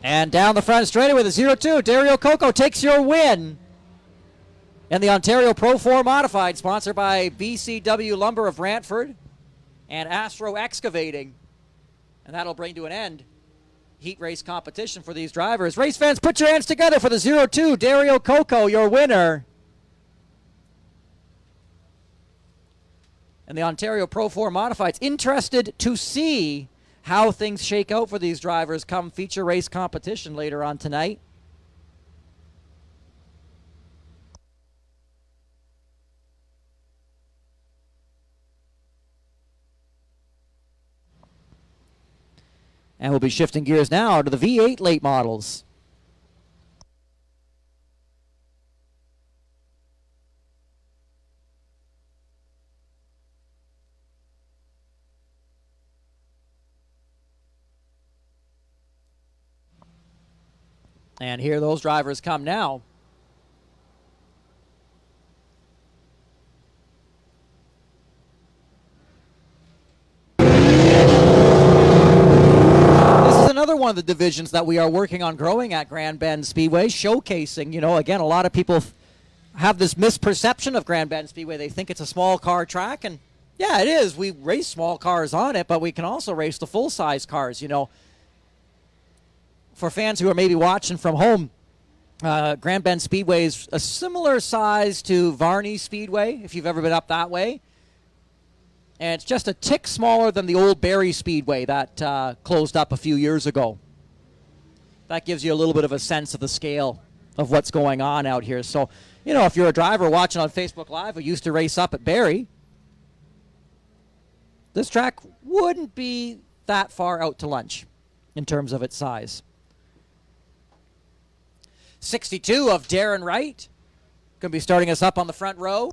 And down the front straightaway, the 02, Dario Coco takes your win. And the Ontario Pro 4 Modified, sponsored by BCW Lumber of Brantford and Astro Excavating. And that'll bring to an end heat race competition for these drivers. Race fans, put your hands together for the 02, Dario Coco, your winner. And the Ontario Pro 4 Modifieds, interested to see how things shake out for these drivers come feature race competition later on tonight. And we'll be shifting gears now to the V8 late models. And here those drivers come now. Another one of the divisions that we are working on growing at Grand Bend Speedway, showcasing, again, a lot of people have this misperception of Grand Bend Speedway. They think it's a small car track, and yeah, it is. We race small cars on it, but we can also race the full-size cars, For fans who are maybe watching from home, Grand Bend Speedway is a similar size to Varney Speedway, if you've ever been up that way. And it's just a tick smaller than the old Barrie Speedway that closed up a few years ago. That gives you a little bit of a sense of the scale of what's going on out here. So, if you're a driver watching on Facebook Live who used to race up at Barrie, this track wouldn't be that far out to lunch in terms of its size. 62 of Darren Wright going to be starting us up on the front row.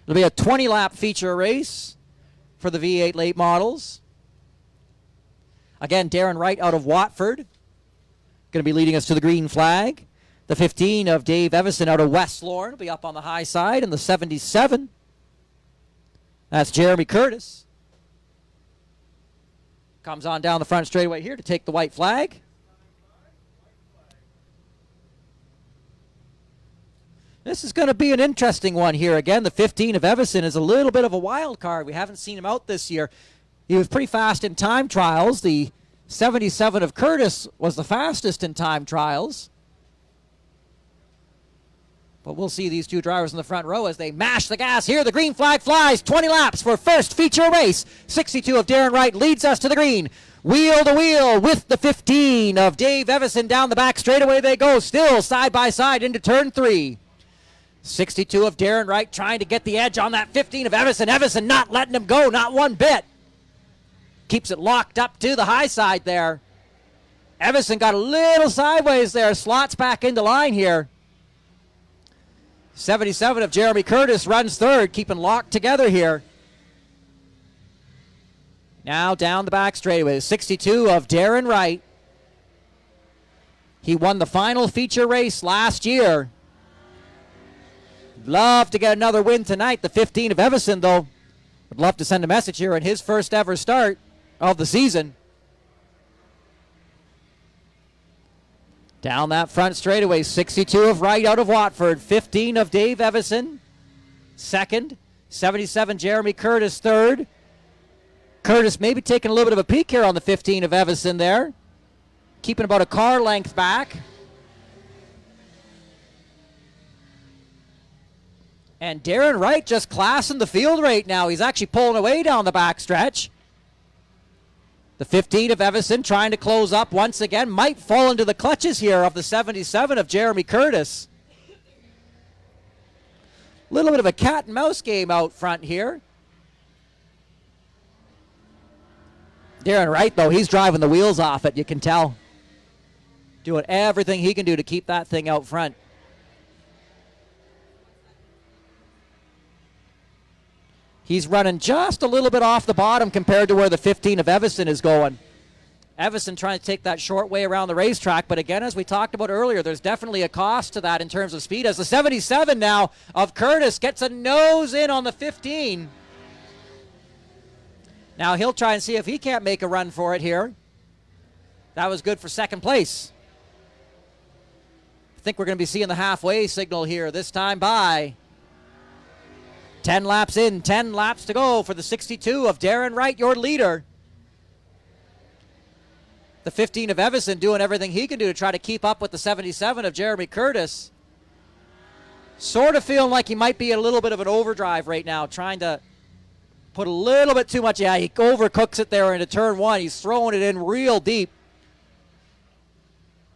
It'll be a 20-lap feature race for the V8 late models. Again, Darren Wright out of Watford. Going to be leading us to the green flag. The 15 of Dave Evison out of West Lorne will be up on the high side. And the 77, that's Jeremy Curtis. Comes on down the front straightaway here to take the white flag. This is going to be an interesting one here. Again, the 15 of Evison is a little bit of a wild card. We haven't seen him out this year. He was pretty fast in time trials. The 77 of Curtis was the fastest in time trials. But we'll see these two drivers in the front row as they mash the gas here. The green flag flies. 20 laps for first feature race. 62 of Darren Wright leads us to the green. Wheel to wheel with the 15 of Dave Evison down the back straightaway they go. Still side by side into turn 3. 62 of Darren Wright trying to get the edge on that 15 of Evison. Evison not letting him go, not one bit. Keeps it locked up to the high side there. Evison got a little sideways there, slots back into line here. 77 of Jeremy Curtis runs third, keeping locked together here. Now down the back straightaway, 62 of Darren Wright. He won the final feature race last year. Love to get another win tonight. The 15 of Evison, though, would love to send a message here in his first ever start of the season. Down that front straightaway, 62 of Wright out of Watford, 15 of Dave Evison, second, 77 Jeremy Curtis, third. Curtis maybe taking a little bit of a peek here on the 15 of Evison there, keeping about a car length back. And Darren Wright just classing the field right now. He's actually pulling away down the backstretch. The 15 of Evison trying to close up once again. Might fall into the clutches here of the 77 of Jeremy Curtis. A little bit of a cat and mouse game out front here. Darren Wright, though, he's driving the wheels off it, you can tell. Doing everything he can do to keep that thing out front. He's running just a little bit off the bottom compared to where the 15 of Evison is going. Evison trying to take that short way around the racetrack, but again, as we talked about earlier, there's definitely a cost to that in terms of speed. As the 77 now of Curtis gets a nose in on the 15. Now he'll try and see if he can't make a run for it here. That was good for second place. I think we're going to be seeing the halfway signal here this time by 10 laps in, 10 laps to go for the 62 of Darren Wright, your leader. The 15 of Evison doing everything he can do to try to keep up with the 77 of Jeremy Curtis. Sort of feeling like he might be a little bit of an overdrive right now, trying to put a little bit too much. Yeah, he overcooks it there into turn 1. He's throwing it in real deep.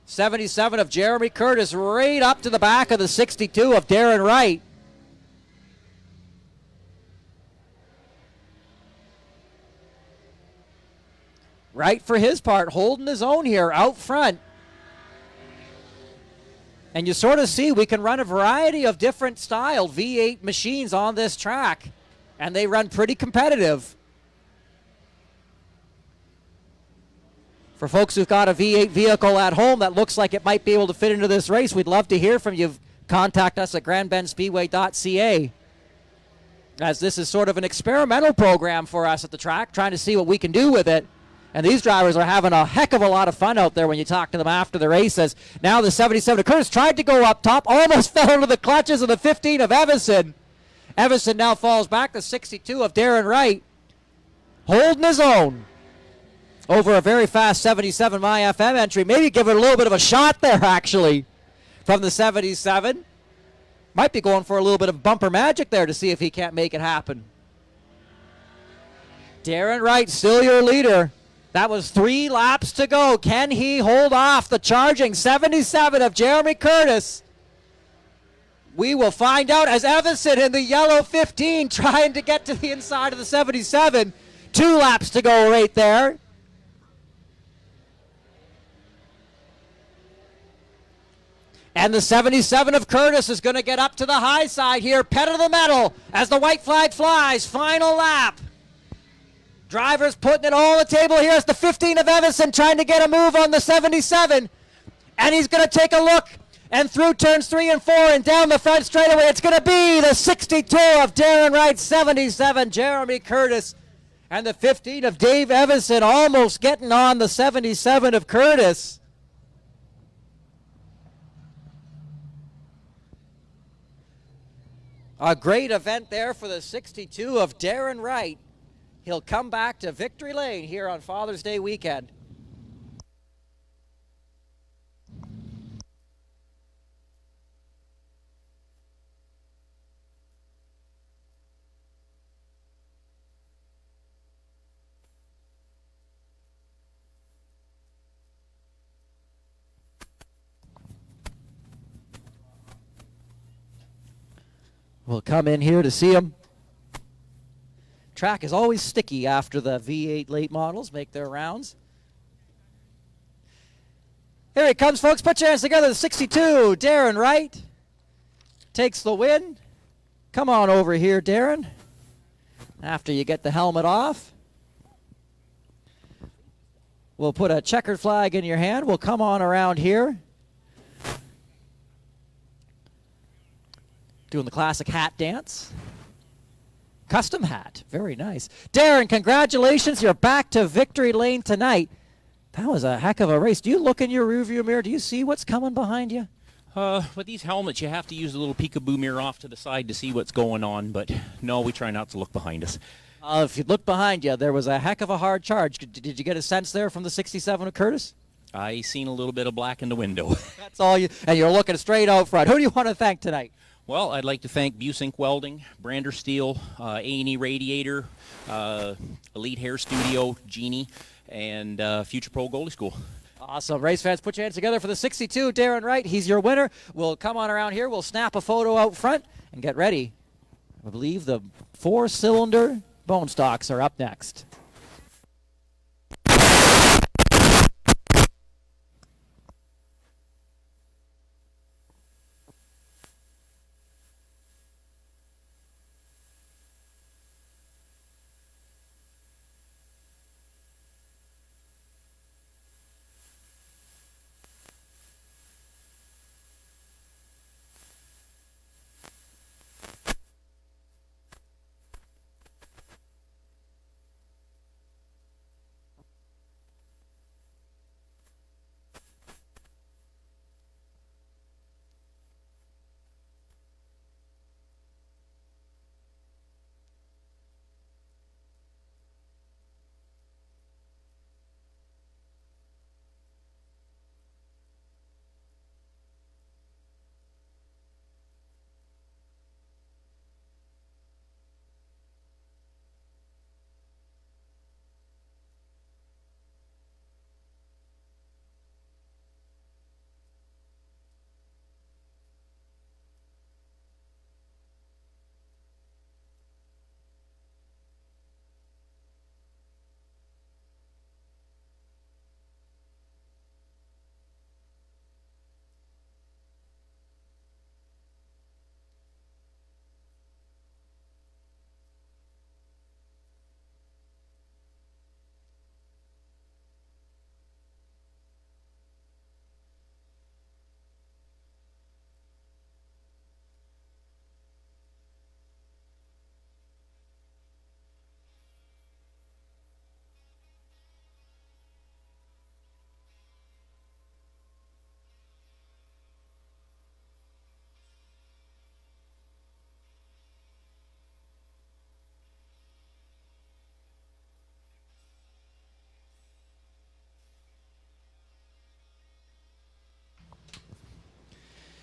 77 of Jeremy Curtis right up to the back of the 62 of Darren Wright. Wright, for his part, holding his own here out front. And you sort of see we can run a variety of different style V8 machines on this track, and they run pretty competitive. For folks who've got a V8 vehicle at home that looks like it might be able to fit into this race, we'd love to hear from you. Contact us at grandbendspeedway.ca. As this is sort of an experimental program for us at the track, trying to see what we can do with it. And these drivers are having a heck of a lot of fun out there when you talk to them after the races. Now the 77 of Curtis tried to go up top, almost fell into the clutches of the 15 of Evison. Evison now falls back. The 62 of Darren Wright holding his own over a very fast 77 MyFM entry. Maybe give it a little bit of a shot there, actually, from the 77. Might be going for a little bit of bumper magic there to see if he can't make it happen. Darren Wright, still your leader. That was 3 laps to go. Can he hold off the charging 77 of Jeremy Curtis? We will find out as Evison in the yellow 15 trying to get to the inside of the 77. 2 laps to go right there. And the 77 of Curtis is going to get up to the high side here. Pedal to the metal as the white flag flies. Final lap. Drivers putting it all on the table here. It's the 15 of Evison trying to get a move on the 77. And he's going to take a look. And through turns 3 and 4 and down the front straightaway, it's going to be the 62 of Darren Wright, 77 Jeremy Curtis. And the 15 of Dave Evison almost getting on the 77 of Curtis. A great event there for the 62 of Darren Wright. He'll come back to Victory Lane here on Father's Day weekend. We'll come in here to see him. Track is always sticky after the V8 late models make their rounds. Here he comes, folks. Put your hands together. The 62, Darren Wright, takes the win. Come on over here, Darren, after you get the helmet off. We'll put a checkered flag in your hand. We'll come on around here. Doing the classic hat dance. Custom hat. Very nice. Darren, congratulations. You're back to Victory Lane tonight. That was a heck of a race. Do you look in your rearview mirror? Do you see what's coming behind you? With these helmets, you have to use a little peekaboo mirror off to the side to see what's going on, but no, we try not to look behind us. If you look behind you, there was a heck of a hard charge. Did you get a sense there from the 67 of Curtis? I seen a little bit of black in the window. That's all you, and you're looking straight out front. Who do you want to thank tonight? Well, I'd like to thank Busink Welding, Brander Steel, A&E Radiator, Elite Hair Studio, Genie, and Future Pro Goalie School. Awesome. Race fans, put your hands together for the 62, Darren Wright. He's your winner. We'll come on around here. We'll snap a photo out front and get ready. I believe the 4-cylinder bone stocks are up next.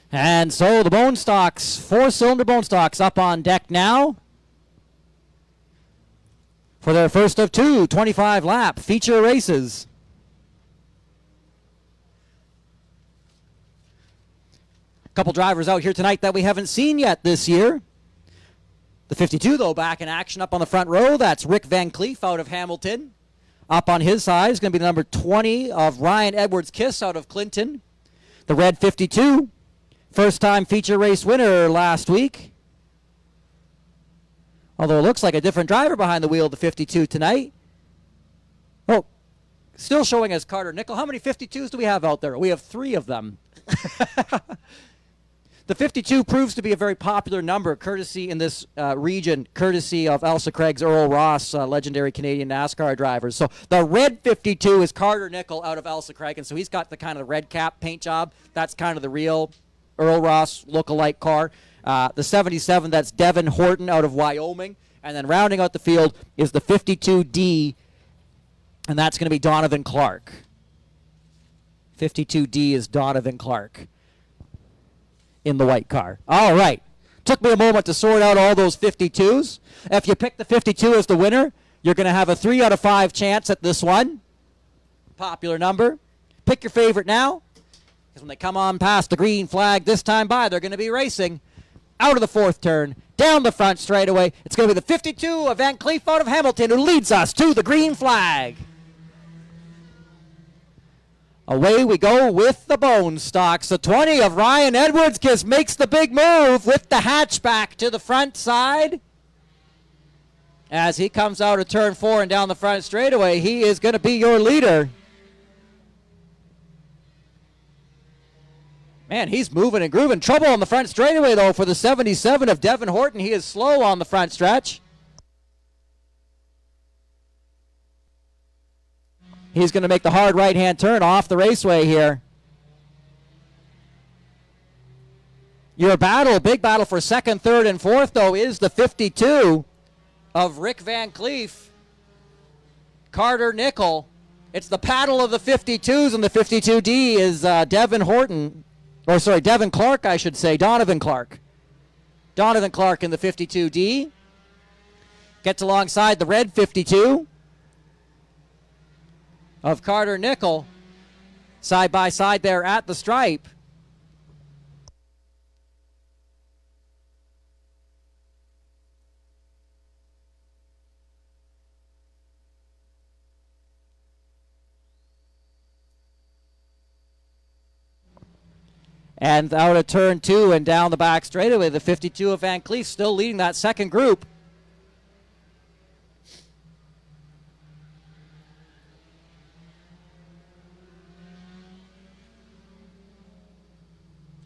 And so the bone stocks, 4-cylinder bone stocks up on deck now for their first of two 25-lap feature races. A couple drivers out here tonight that we haven't seen yet this year. The 52, though, back in action up on the front row. That's Rick Van Cleef out of Hamilton. Up on his side is going to be the number 20 of Ryan Edwards-Kiss out of Clinton. The red 52. First-time feature race winner last week. Although it looks like a different driver behind the wheel of the 52 tonight. Oh, still showing as Carter Nickel. How many 52s do we have out there? We have 3 of them. The 52 proves to be a very popular number, courtesy in this region, courtesy of Elsa Craig's Earl Ross, legendary Canadian NASCAR drivers. So the red 52 is Carter Nickel out of Elsa Craig, and so he's got the kind of red cap paint job. That's kind of the real Earl Ross look-alike car. The 77, that's Devin Horton out of Wyoming. And then rounding out the field is the 52D, and that's going to be Donovan Clark. 52D is Donovan Clark in the white car. All right. Took me a moment to sort out all those 52s. If you pick the 52 as the winner, you're going to have a 3 out of 5 chance at this one. Popular number. Pick your favorite now, because when they come on past the green flag this time by, they're going to be racing out of the 4th turn, down the front straightaway. It's going to be the 52 of Van Cleef out of Hamilton who leads us to the green flag. Away we go with the bone stocks. The 20 of Ryan Edwards makes the big move with the hatchback to the front side. As he comes out of turn 4 and down the front straightaway, he is going to be your leader. Man, he's moving and grooving. Trouble on the front straightaway, though, for the 77 of Devin Horton. He is slow on the front stretch. He's going to make the hard right-hand turn off the raceway here. Your battle, big battle for 2nd, 3rd, and 4th, though, is the 52 of Rick Van Cleef, Carter Nickel. It's the battle of the 52s, and the 52D is Devin Clark, I should say, Donovan Clark. Donovan Clark in the 52D. Gets alongside the red 52 of Carter Nickel. Side by side there at the stripe. And out of turn 2 and down the back straightaway, the 52 of Van Cleef still leading that second group.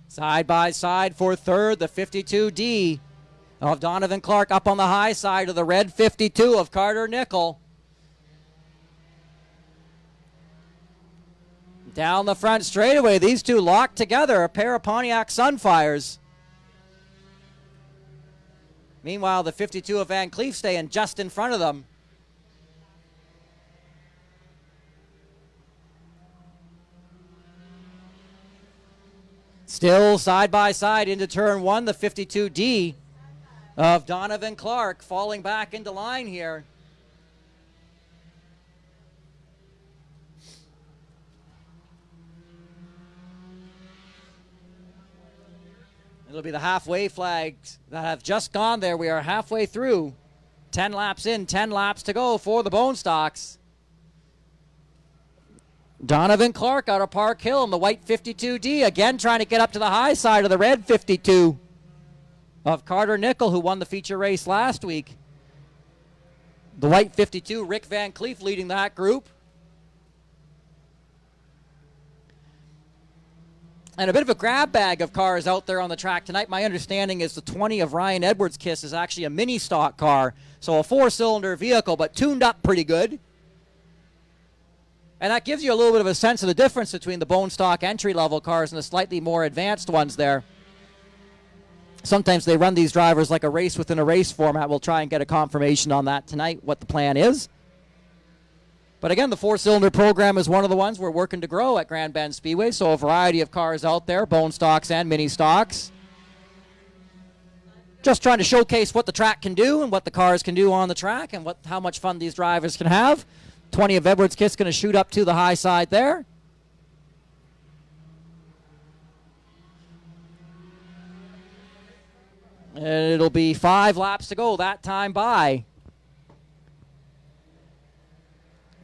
Side by side for 3rd, the 52D of Donovan Clark up on the high side of the red 52 of Carter Nickel. Down the front straightaway, these two locked together, a pair of Pontiac Sunfires. Meanwhile, the 52 of Van Cleef staying just in front of them. Still side by side into turn 1, the 52D of Donovan Clark falling back into line here. It'll be the halfway flags that have just gone there. We are halfway through. 10 laps in, 10 laps to go for the Bone Stocks. Donovan Clark out of Park Hill in the white 52D. Again trying to get up to the high side of the red 52 of Carter Nickel, who won the feature race last week. The white 52, Rick Van Cleef leading that group. And a bit of a grab bag of cars out there on the track tonight. My understanding is the 20 of Ryan Edwards' Kiss is actually a mini stock car. So a 4-cylinder vehicle, but tuned up pretty good. And that gives you a little bit of a sense of the difference between the bone stock entry-level cars and the slightly more advanced ones there. Sometimes they run these drivers like a race within a race format. We'll try and get a confirmation on that tonight, what the plan is. But again, the 4-cylinder program is one of the ones we're working to grow at Grand Bend Speedway. So a variety of cars out there, bone stocks and mini stocks. Just trying to showcase what the track can do and what the cars can do on the track and how much fun these drivers can have. 20 of Edwards Kiss going to shoot up to the high side there. And it'll be 5 laps to go that time by.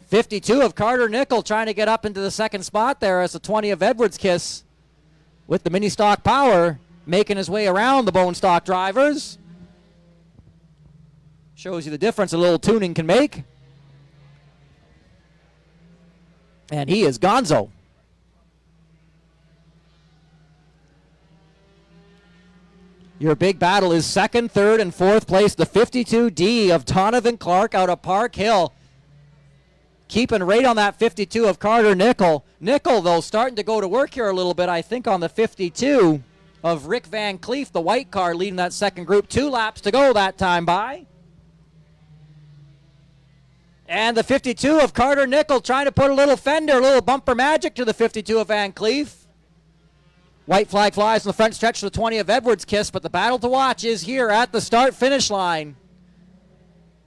52 of Carter Nickel trying to get up into the second spot there as the 20 of Edwards Kiss with the mini stock power making his way around the bone stock drivers. Shows you the difference a little tuning can make. And he is gonzo. Your big battle is 2nd, 3rd, and 4th place. The 52D of Donovan Clark out of Park Hill. Keeping right on that 52 of Carter Nickel. Nickel, though, starting to go to work here a little bit, I think, on the 52 of Rick Van Cleef, the white car, leading that second group. 2 laps to go that time by. And the 52 of Carter Nickel trying to put a little fender, a little bumper magic to the 52 of Van Cleef. White flag flies in the front stretch to the 20 of Edwards Kiss, but the battle to watch is here at the start-finish line.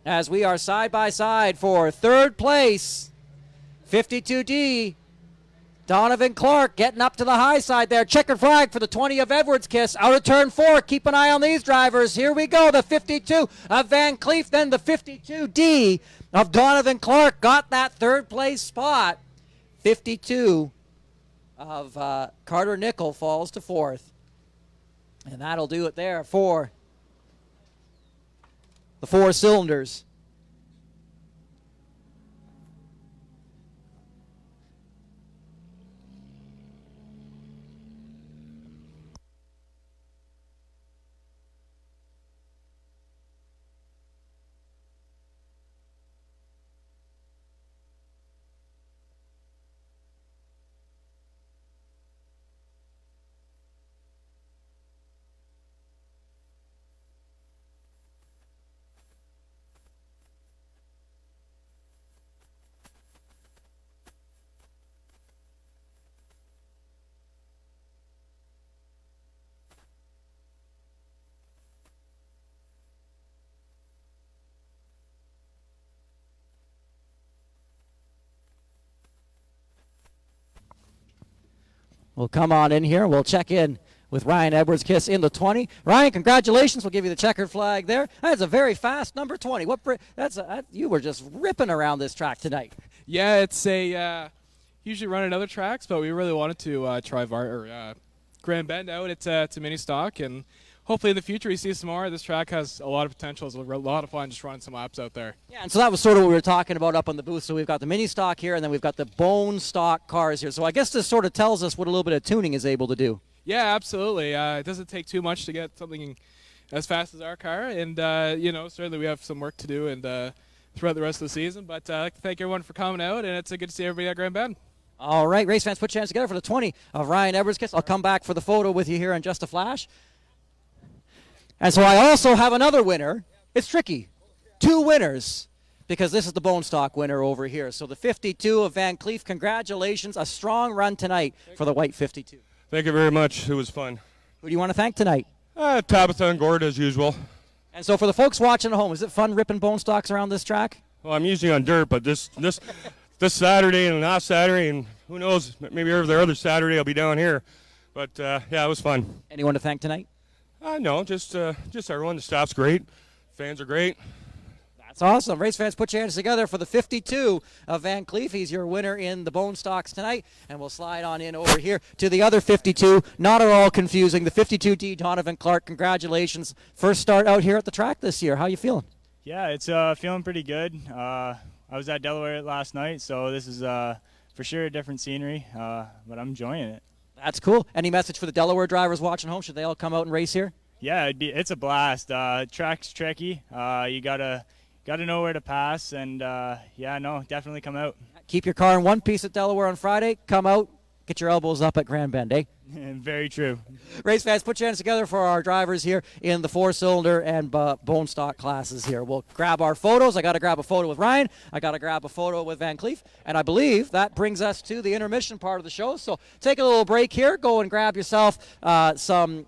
As we are side by side for third place, 52D, Donovan Clark getting up to the high side there. Checkered flag for the 20 of Edwards Kiss. Out of turn 4. Keep an eye on these drivers. Here we go. The 52 of Van Cleef, then the 52D of Donovan Clark got that third place spot. 52 of Carter Nickel falls to 4th. And that'll do it there for the 4 cylinders. We'll come on in here. We'll check in with Ryan Edwards Kiss in the 20. Ryan, congratulations. We'll give you the checkered flag there. That's a very fast number 20. You were just ripping around this track tonight. Yeah, it's usually run at other tracks, but we really wanted to try Grand Bend out. It's a mini stock, and hopefully in the future we see some more. This track has a lot of potential. It's a lot of fun just running some laps out there. Yeah, and so that was sort of what we were talking about up on the booth. So we've got the mini stock here, and then we've got the bone stock cars here. So I guess this sort of tells us what a little bit of tuning is able to do. Yeah, absolutely. It doesn't take too much to get something as fast as our car, and certainly we have some work to do and throughout the rest of the season. But I'd like to thank everyone for coming out, and it's good to see everybody at Grand Bend. All right, race fans, put your hands together for the 20 of Ryan Edwards Kiss. I'll come back for the photo with you here in just a flash. And so I also have another winner. It's tricky. 2 winners, because this is the bone stock winner over here. So the 52 of Van Cleef, congratulations. A strong run tonight for the white 52. Thank you very much. It was fun. Who do you want to thank tonight? Tabitha and Gord, as usual. And so for the folks watching at home, is it fun ripping bone stocks around this track? Well, I'm usually on dirt, but this Saturday and last Saturday, and who knows, maybe every other Saturday I'll be down here. But, yeah, it was fun. Anyone to thank tonight? No, just everyone. The staff's great. Fans are great. That's awesome. Race fans, put your hands together for the 52 of Van Cleef. He's your winner in the bone stocks tonight. And we'll slide on in over here to the other 52. Not at all confusing. The 52D, Donovan Clark. Congratulations. First start out here at the track this year. How you feeling? Yeah, it's feeling pretty good. I was at Delaware last night, so this is for sure a different scenery, but I'm enjoying it. That's cool. Any message for the Delaware drivers watching home? Should they all come out and race here? Yeah, it's a blast. Track's tricky. You gotta know where to pass, and definitely come out. Keep your car in one piece at Delaware on Friday. Come out, get your elbows up at Grand Bend, eh? Very true. Race fans, put your hands together for our drivers here in the 4-cylinder and bone stock classes here. We'll grab our photos. I got to grab a photo with Ryan. I got to grab a photo with Van Cleef. And I believe that brings us to the intermission part of the show. So take a little break here. Go and grab yourself some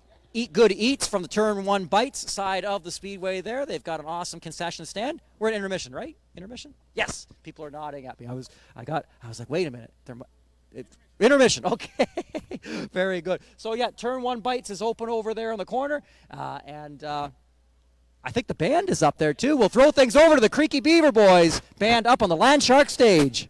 good eats from the Turn 1 Bites side of the Speedway there. They've got an awesome concession stand. We're at intermission, right? Intermission? Yes. People are nodding at me. I was like, wait a minute. Intermission. Okay. Very good. So, yeah, Turn 1 Bites is open over there in the corner. And I think the band is up there, too. We'll throw things over to the Creaky Beaver Boys band up on the Land Shark stage.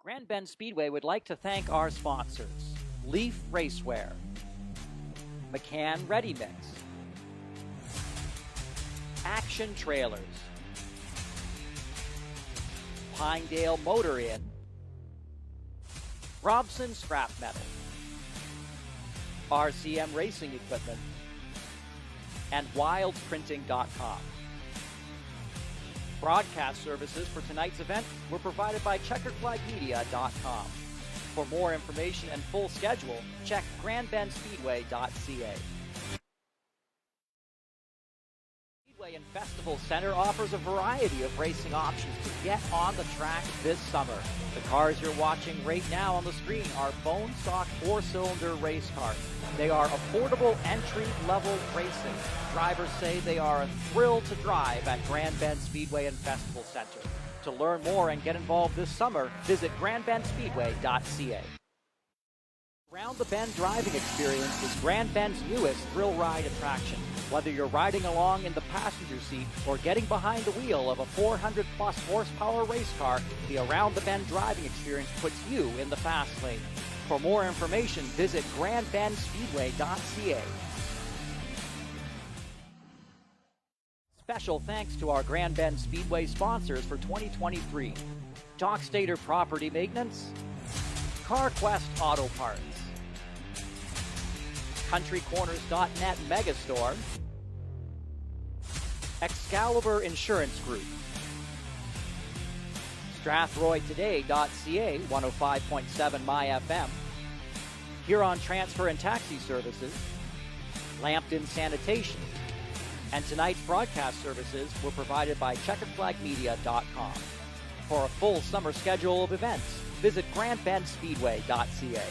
Grand Bend Speedway would like to thank our sponsors: Leaf Racewear, McCann Ready Mix, Action Trailers, Pinedale Motor Inn, Robson Scrap Metal, RCM Racing Equipment, and WildPrinting.com. Broadcast services for tonight's event were provided by CheckeredFlagMedia.com. For more information and full schedule, check grandbendspeedway.ca. Speedway and Festival Center offers a variety of racing options to get on the track this summer. The cars you're watching right now on the screen are bone stock 4-cylinder race cars. They are affordable entry-level racing. Drivers say they are a thrill to drive at Grand Bend Speedway and Festival Center. To learn more and get involved this summer, visit grandbendspeedway.ca. Round the Bend driving experience is Grand Bend's newest thrill ride attraction. Whether you're riding along in the passenger seat or getting behind the wheel of a 400-plus horsepower race car, the Around the Bend driving experience puts you in the fast lane. For more information, visit grandbendspeedway.ca. Special thanks to our Grand Bend Speedway sponsors for 2023. Dockstader Property Maintenance, CarQuest Auto Parts, CountryCorners.net Megastore, Excalibur Insurance Group, StrathroyToday.ca, 105.7 MyFM, Huron Transfer and Taxi Services, Lambton Sanitation, and tonight's broadcast services were provided by CheckeredFlagMedia.com. For a full summer schedule of events, visit grandbendspeedway.ca.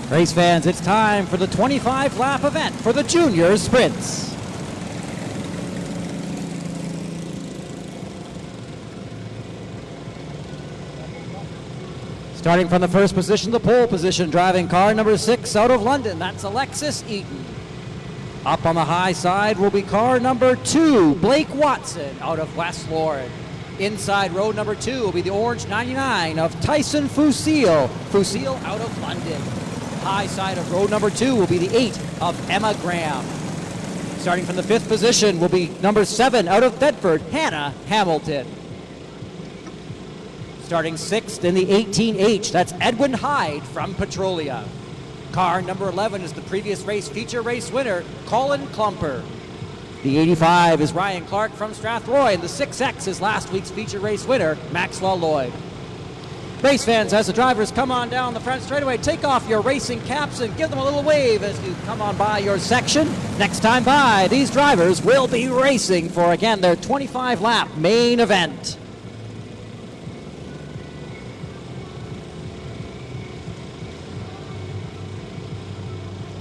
Race fans, it's time for the 25-lap event for the junior sprints. Starting from the first position, the pole position, driving car number 6 out of London. That's Alexis Eaton. Up on the high side will be car number 2, Blake Watson out of West Lord. Inside row number 2 will be the orange 99 of Tyson Fusil. Fusil out of London. High side of row number 2 will be the 8 of Emma Graham. Starting from the 5th position will be number 7 out of Bedford, Hannah Hamilton. Starting 6th in the 18H, that's Edwin Hyde from Petrolia. Car number 11 is the previous race feature race winner, Colin Klumper. The 85 is Ryan Clark from Strathroy, and the 6X is last week's feature race winner, Maxwell Lloyd. Race fans, as the drivers come on down the front straightaway, take off your racing caps and give them a little wave as you come on by your section. Next time by, these drivers will be racing for, again, their 25-lap main event.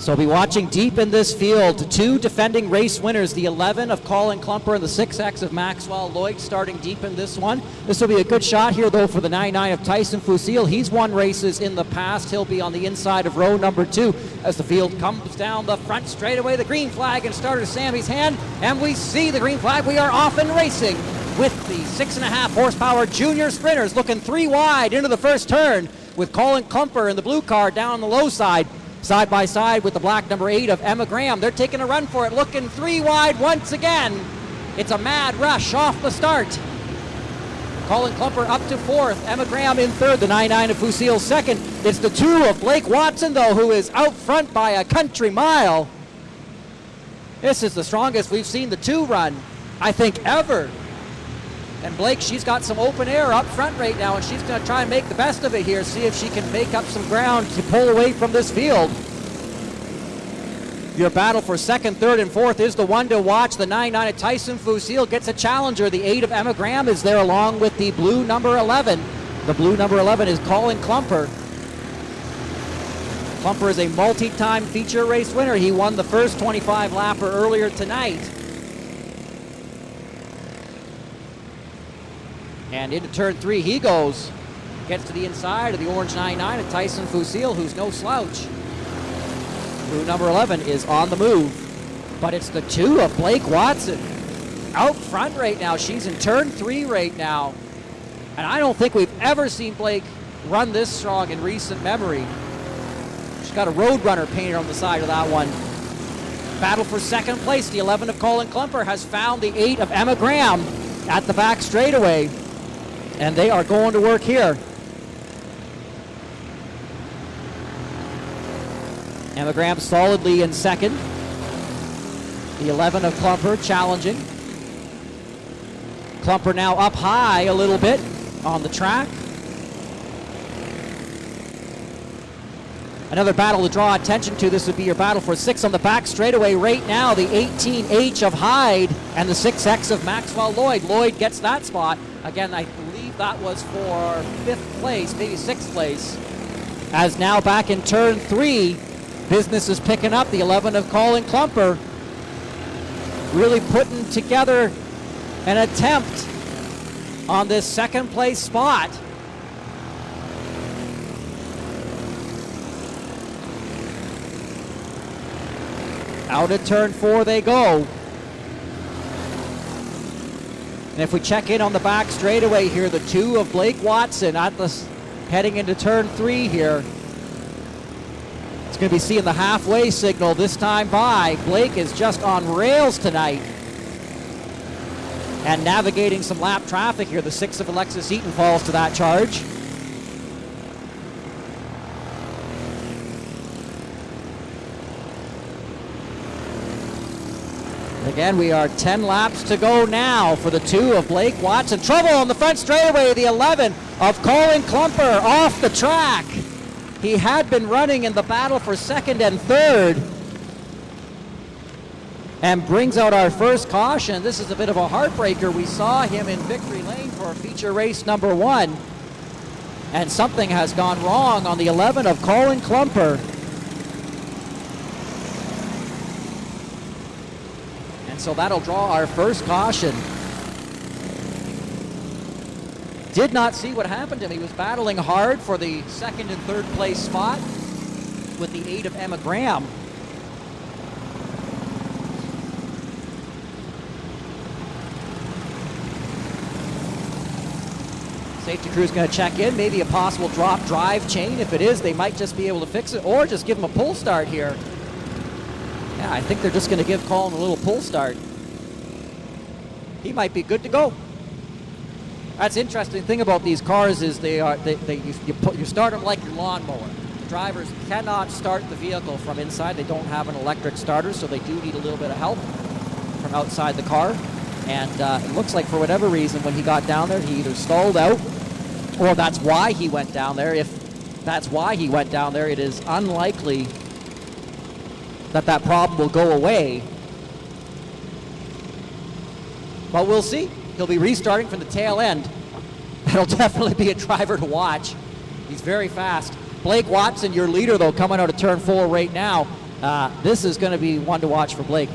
So we'll be watching deep in this field. Two defending race winners, the 11 of Colin Klumper and the 6X of Maxwell Lloyd, starting deep in this one. This will be a good shot here, though, for the 9-9 of Tyson Fusil. He's won races in the past. He'll be on the inside of row number 2 as the field comes down the front straightaway. The green flag in starter Sammy's hand, and we see the green flag. We are off and racing with the 6.5 horsepower junior sprinters looking 3 wide into the first turn, with Colin Klumper in the blue car down on the low side. Side by side with the black number 8 of Emma Graham. They're taking a run for it, looking 3 wide once again. It's a mad rush off the start. Colin Klumper up to 4th, Emma Graham in 3rd, the 9-9 of Fusil 2nd. It's the 2 of Blake Watson, though, who is out front by a country mile. This is the strongest we've seen the 2 run, I think, ever. And Blake, she's got some open air up front right now, and she's going to try and make the best of it here, see if she can make up some ground to pull away from this field. Your battle for 2nd, 3rd, and 4th is the one to watch. The 9-9 of Tyson Fusil gets a challenger. The 8 of Emma Graham is there along with the blue number 11. The blue number 11 is Colin Klumper. Klumper is a multi-time feature race winner. He won the first 25-lapper earlier tonight. And into turn 3 he goes. Gets to the inside of the orange 9-9 of Tyson Fusil, who's no slouch. Blue number 11 is on the move. But it's the 2 of Blake Watson. Out front right now. She's in turn 3 right now. And I don't think we've ever seen Blake run this strong in recent memory. She's got a Roadrunner painted on the side of that one. Battle for 2nd place. The 11 of Colin Klumper has found the 8 of Emma Graham at the back straightaway. And they are going to work here. Emma Graham solidly in 2nd. The 11 of Klumper challenging. Klumper now up high a little bit on the track. Another battle to draw attention to. This would be your battle for 6 on the back straightaway right now. The 18H of Hyde and the 6X of Maxwell Lloyd. Lloyd gets that spot. Again, I believe that was for 5th place, maybe 6th place. As now back in turn 3, business is picking up. The 11 of Colin Klumper really putting together an attempt on this 2nd place spot. Out at turn 4 they go. And if we check in on the back straightaway here, the 2 of Blake Watson heading into turn 3 here. It's going to be seeing the halfway signal this time by. Blake is just on rails tonight. And navigating some lap traffic here. The 6 of Alexis Eaton falls to that charge. Again, we are 10 laps to go now for the 2 of Blake Watson. Trouble on the front straightaway, the 11 of Colin Klumper off the track. He had been running in the battle for 2nd and 3rd. And brings out our first caution. This is a bit of a heartbreaker. We saw him in victory lane for feature race number 1. And something has gone wrong on the 11 of Colin Klumper. So that'll draw our first caution. Did not see what happened to him. He was battling hard for the 2nd and 3rd place spot with the 8 of Emma Graham. Safety crew's going to check in. Maybe a possible drop drive chain. If it is, they might just be able to fix it, or just give him a pull start here. Yeah, I think they're just going to give Colin a little pull start. He might be good to go. That's the interesting thing about these cars is you start them like your lawnmower. Drivers cannot start the vehicle from inside. They don't have an electric starter, so they do need a little bit of help from outside the car. And it looks like for whatever reason when he got down there, he either stalled out or that's why he went down there. If that's why he went down there, it is unlikely that problem will go away. But we'll see. He'll be restarting from the tail end. That'll definitely be a driver to watch. He's very fast. Blake Watson, your leader, though, coming out of turn 4 right now. This is going to be one to watch for Blake.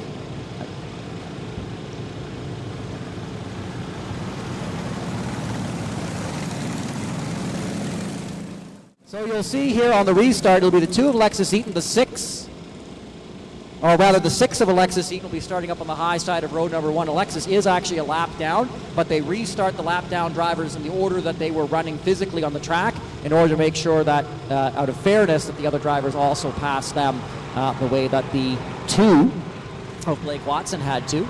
So you'll see here on the restart, it'll be the 2 of Alexis Eaton, the 6, or rather the 6 of Alexis Eaton will be starting up on the high side of road number 1. Alexis is actually a lap down, but they restart the lap down drivers in the order that they were running physically on the track in order to make sure that, out of fairness, that the other drivers also pass them the way that the 2 of Blake Watson had to.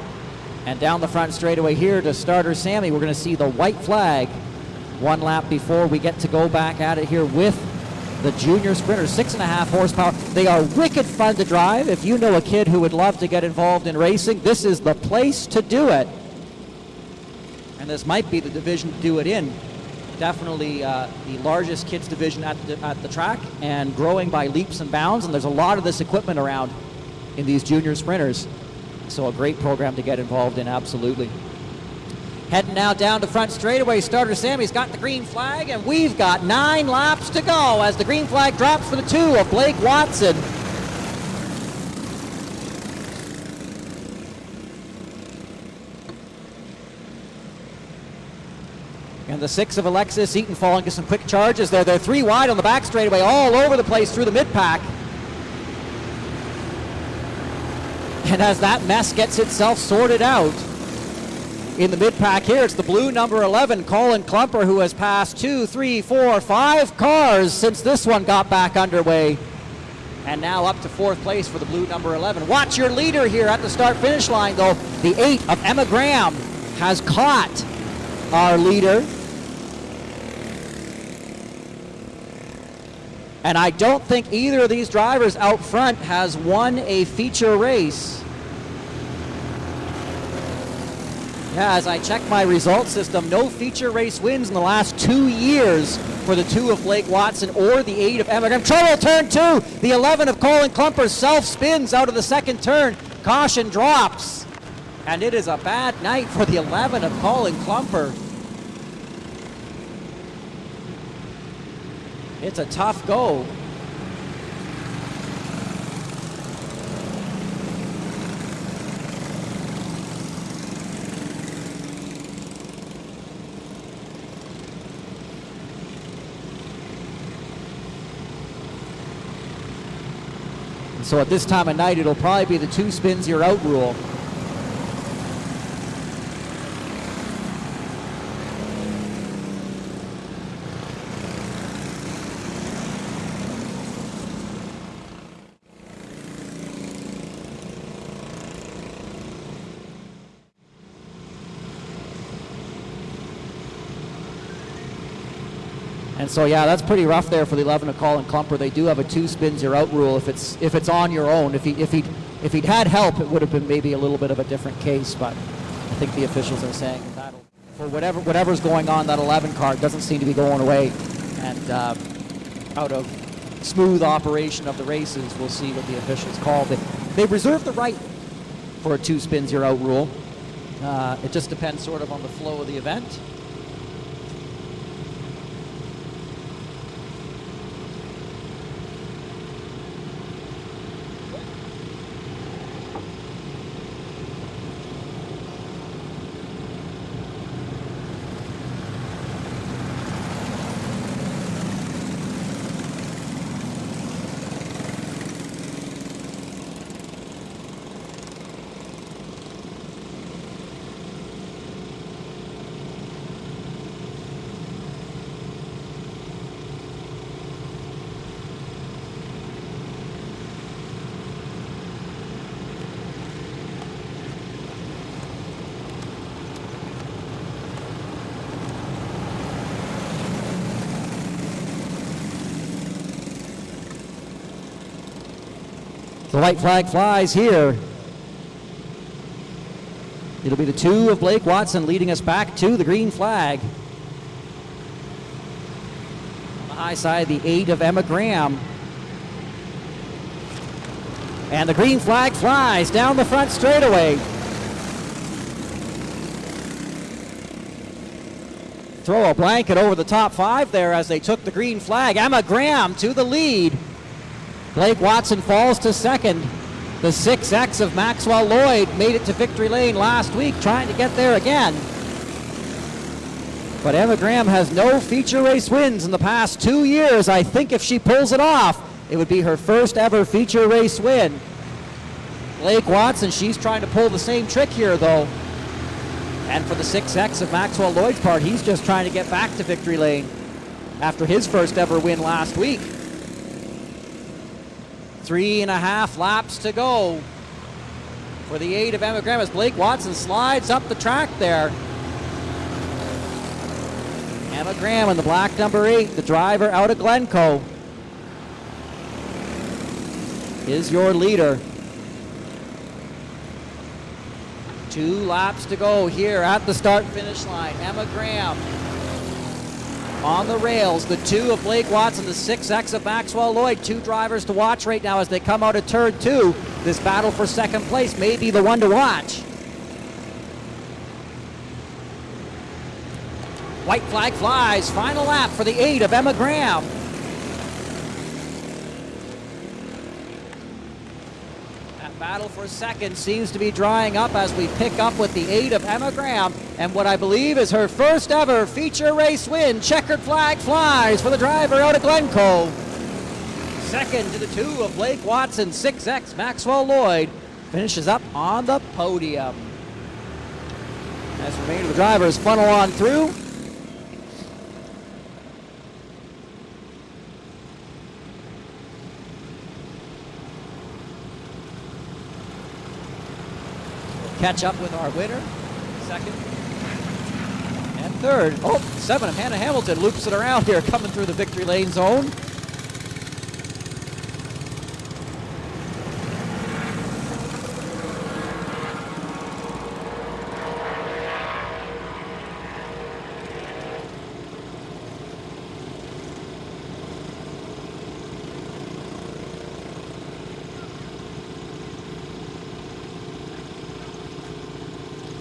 And down the front straightaway here to starter Sammy, we're going to see the white flag 1 lap before we get to go back at it here with the junior sprinters. 6.5 horsepower. They are wicked fun to drive. If you know a kid who would love to get involved in racing, this is the place to do it. And this might be the division to do it in. Definitely the largest kids division at the track, and growing by leaps and bounds. And there's a lot of this equipment around in these junior sprinters. So a great program to get involved in, absolutely. Heading now down to front straightaway, starter Sammy's got the green flag, and we've got 9 laps to go as the green flag drops for the 2 of Blake Watson. And the 6 of Alexis Eaton falling to some quick charges there. They're 3 wide on the back straightaway, all over the place through the mid-pack. And as that mess gets itself sorted out, in the mid-pack here, it's the blue number 11, Colin Klumper, who has passed 2, 3, 4, 5 cars since this one got back underway. And now up to 4th place for the blue number 11. Watch your leader here at the start-finish line, though. The 8 of Emma Graham has caught our leader. And I don't think either of these drivers out front has won a feature race. Yeah, as I check my results system, no feature race wins in the last 2 years for the 2 of Blake Watson or the 8 of Emma Graham. Trouble turn 2. The 11 of Colin Klumper self-spins out of the second turn. Caution drops. And it is a bad night for the 11 of Colin Klumper. It's a tough go. So at this time of night, it'll probably be the 2 spins you're out rule. And so, yeah, that's pretty rough there for the 11 of Colin Klumper. They do have a 2 spins you're out rule if it's on your own. If he'd had help, it would have been maybe a little bit of a different case. But I think the officials are saying that for whatever's going on, that 11 car doesn't seem to be going away. And out of smooth operation of the races, we'll see what the officials call. They reserve the right for a 2 spins you're out rule. It just depends sort of on the flow of the event. The white flag flies here. It'll be the 2 of Blake Watson leading us back to the green flag. On the high side, the 8 of Emma Graham. And the green flag flies down the front straightaway. Throw a blanket over the top 5 there as they took the green flag. Emma Graham to the lead. Blake Watson falls to second. The 6X of Maxwell Lloyd made it to victory lane last week, trying to get there again. But Emma Graham has no feature race wins in the past 2 years. I think if she pulls it off, it would be her first ever feature race win. Blake Watson, she's trying to pull the same trick here, though. And for the 6X of Maxwell Lloyd's part, he's just trying to get back to victory lane after his first ever win last week. 3.5 laps to go for the 8 of Emma Graham as Blake Watson slides up the track there. Emma Graham in the black number 8, the driver out of Glencoe, is your leader. 2 laps to go here at the start-finish line. Emma Graham on the rails. The 2 of Blake Watson, the 6X of Maxwell Lloyd. 2 drivers to watch right now as they come out of turn 2. This battle for second place may be the one to watch. White flag flies. Final lap for the 8 of Emma Graham. That battle for second seems to be drying up as we pick up with the 8 of Emma Graham and what I believe is her first ever feature race win. Checkered flag flies for the driver out of Glencoe. Second to the 2 of Blake Watson. 6X Maxwell Lloyd finishes up on the podium. As the remainder of the drivers funnel on through. Catch up with our winner, second and third. Oh, 7 of Hannah Hamilton loops it around here, coming through the victory lane zone.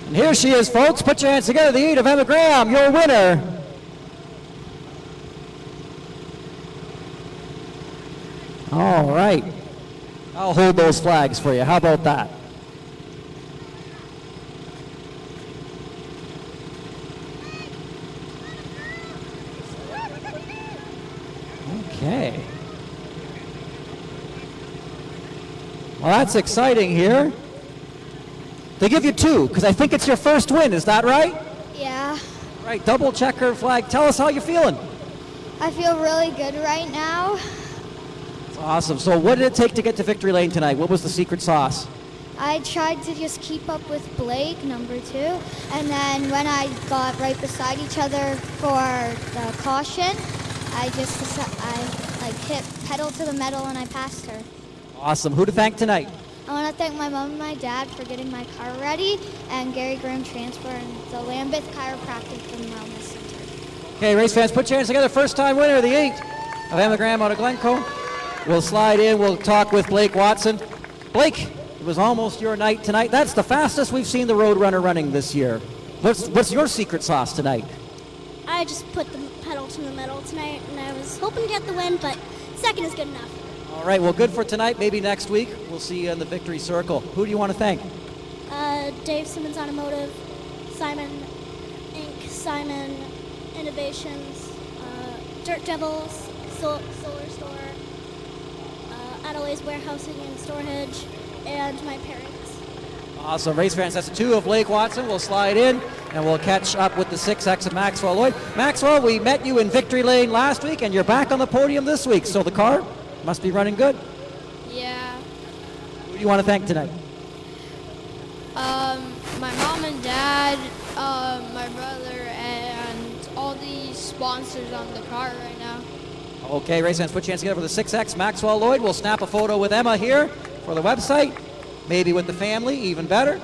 And here she is, folks. Put your hands together. The 8 of Emma Graham, your winner. All right. I'll hold those flags for you. How about that? Okay. Well, that's exciting here. They give you 2, because I think it's your first win, is that right? Yeah. Right, double checker flag. Tell us how you're feeling. I feel really good right now. That's awesome. So what did it take to get to victory lane tonight? What was the secret sauce? I tried to just keep up with Blake, number 2, and then when I got right beside each other for the caution, I hit pedal to the metal and I passed her. Awesome. Who to thank tonight? I want to thank my mom and my dad for getting my car ready, and Gary Graham Transfer and the Lambeth Chiropractic from the Wellness Center. Okay, race fans, put your hands together. First time winner, the 8 of Emma Graham out of Glencoe. We'll slide in. We'll talk with Blake Watson. Blake, it was almost your night tonight. That's the fastest we've seen the Roadrunner running this year. What's your secret sauce tonight? I just put the pedal to the metal tonight, and I was hoping to get the win, but second is good enough. All right, well, good for tonight. Maybe next week we'll see you in the victory circle. Who do you want to thank? Dave Simmons Automotive, Simon Inc., Simon Innovations, Dirt Devils, Solar Store, Adelaide's Warehousing in Storehedge, and my parents. Awesome. Race fans, that's the 2 of Blake Watson. We'll slide in, and we'll catch up with the 6X of Maxwell Lloyd. Maxwell, we met you in victory lane last week, and you're back on the podium this week. So the car must be running good. Yeah. Who do you want to thank tonight? My mom and dad, my brother, and all the sponsors on the car right now. Okay, race fans, put your hands together for the 6X Maxwell Lloyd. We'll snap a photo with Emma here for the website. Maybe with the family, even better.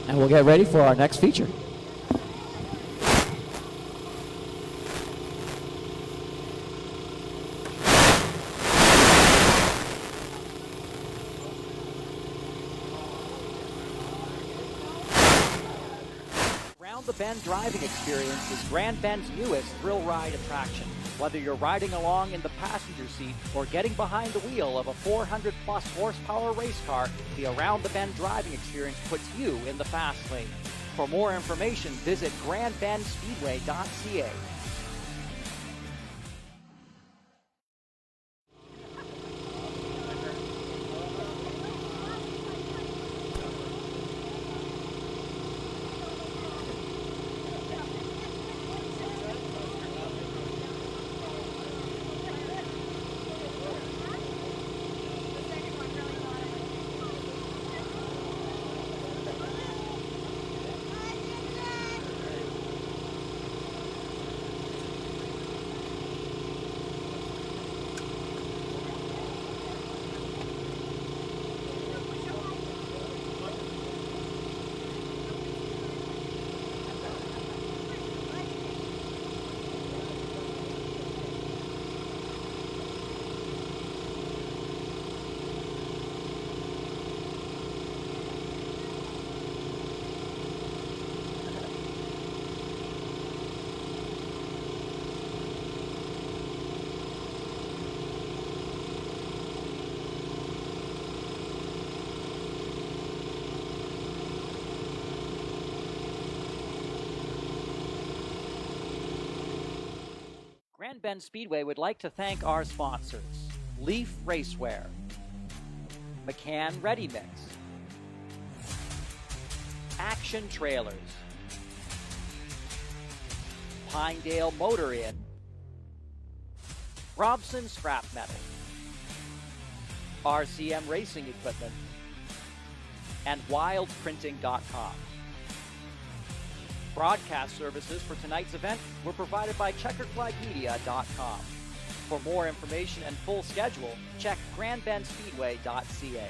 And we'll get ready for our next feature. Around the Bend driving experience is Grand Bend's newest thrill ride attraction. Whether you're riding along in the passenger seat or getting behind the wheel of a 400-plus horsepower race car, the Around the Bend driving experience puts you in the fast lane. For more information, visit grandbendspeedway.ca. Grand Bend Speedway would like to thank our sponsors: Leaf Racewear, McCann Ready Mix, Action Trailers, Pinedale Motor Inn, Robson Scrap Metal, RCM Racing Equipment, and WildPrinting.com. Broadcast services for tonight's event were provided by CheckerFlagMedia.com. For more information and full schedule, check grandbendspeedway.ca.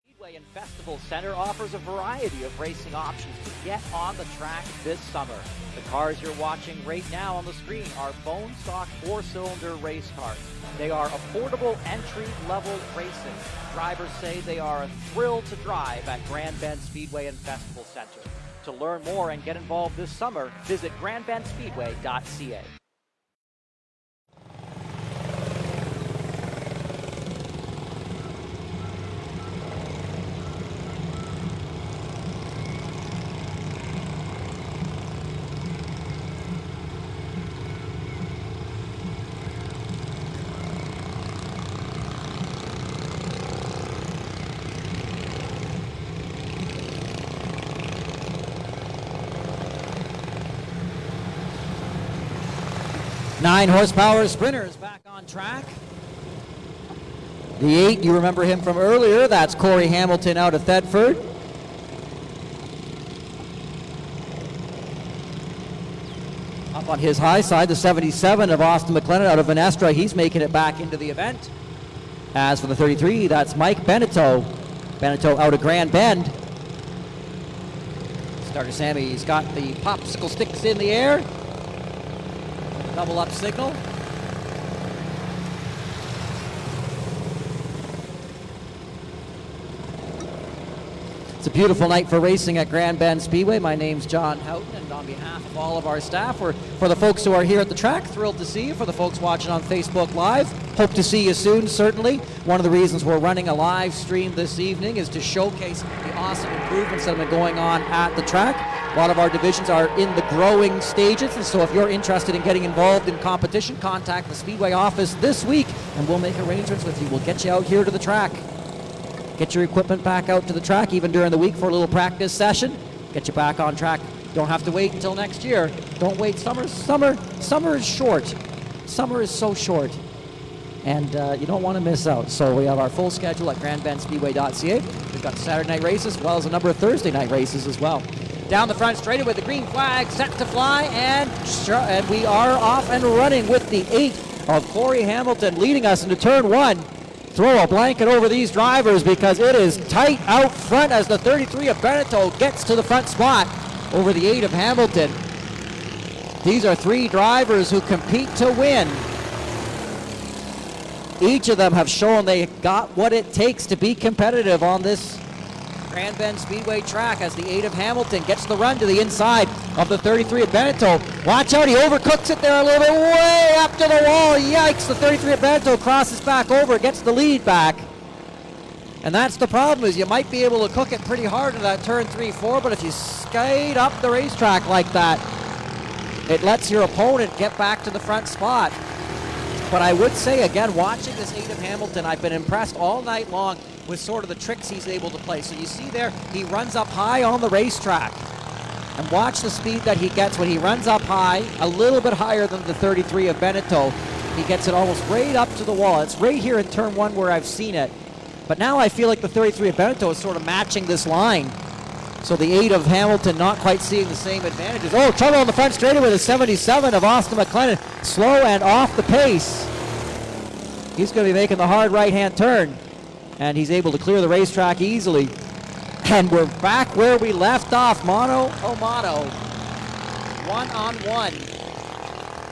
Speedway and Festival Center offers a variety of racing options to get on the track this summer. The cars you're watching right now on the screen are bone stock 4-cylinder race cars. They are affordable entry-level racing. Drivers say they are a thrill to drive at Grand Bend Speedway and Festival Center. To learn more and get involved this summer, visit grandbendspeedway.ca. Nine horsepower Sprinter is back on track. The 8, you remember him from earlier, that's Corey Hamilton out of Thetford. Up on his high side, the 77 of Austin McLennan out of Venestra, he's making it back into the event. As for the 33, that's Mike Benito. Benito out of Grand Bend. Starter Sammy's got the popsicle sticks in the air. Double up signal. It's a beautiful night for racing at Grand Bend Speedway. My name's John Houghton, and on behalf of all of our staff, for the folks who are here at the track, thrilled to see you. For the folks watching on Facebook Live, hope to see you soon, certainly. One of the reasons we're running a live stream this evening is to showcase the awesome improvements that have been going on at the track. A lot of our divisions are in the growing stages, and so if you're interested in getting involved in competition, contact the Speedway office this week, and we'll make arrangements with you. We'll get you out here to the track. Get your equipment back out to the track, even during the week for a little practice session. Get you back on track. Don't have to wait until next year. Don't wait. Summer is short. Summer is so short, and you don't want to miss out. So we have our full schedule at grandbendspeedway.ca. We've got Saturday night races, as well as a number of Thursday night races as well. Down the front straightaway with the green flag set to fly, and we are off and running with the 8 of Corey Hamilton leading us into turn 1. Throw a blanket over these drivers because it is tight out front as the 33 of Benito gets to the front spot over the 8 of Hamilton. These are 3 drivers who compete to win. Each of them have shown they got what it takes to be competitive on this Grand Bend Speedway track as the 8 of Hamilton gets the run to the inside of the 33 of Beneteau. Watch out, he overcooks it there a little bit, way up to the wall. Yikes, the 33 of Beneteau crosses back over, gets the lead back. And that's the problem, is you might be able to cook it pretty hard in that turn 3-4, but if you skate up the racetrack like that, it lets your opponent get back to the front spot. But I would say, again, watching this 8 of Hamilton, I've been impressed all night long with sort of the tricks he's able to play. So you see there, he runs up high on the racetrack. And watch the speed that he gets when he runs up high, a little bit higher than the 33 of Beneteau. He gets it almost right up to the wall. It's right here in turn 1 where I've seen it. But now I feel like the 33 of Beneteau is sort of matching this line. So the 8 of Hamilton not quite seeing the same advantages. Oh, trouble on the front straightaway, the 77 of Austin McLennan. Slow and off the pace. He's going to be making the hard right-hand turn. And he's able to clear the racetrack easily. And we're back where we left off. Mono a mono. 1-on-1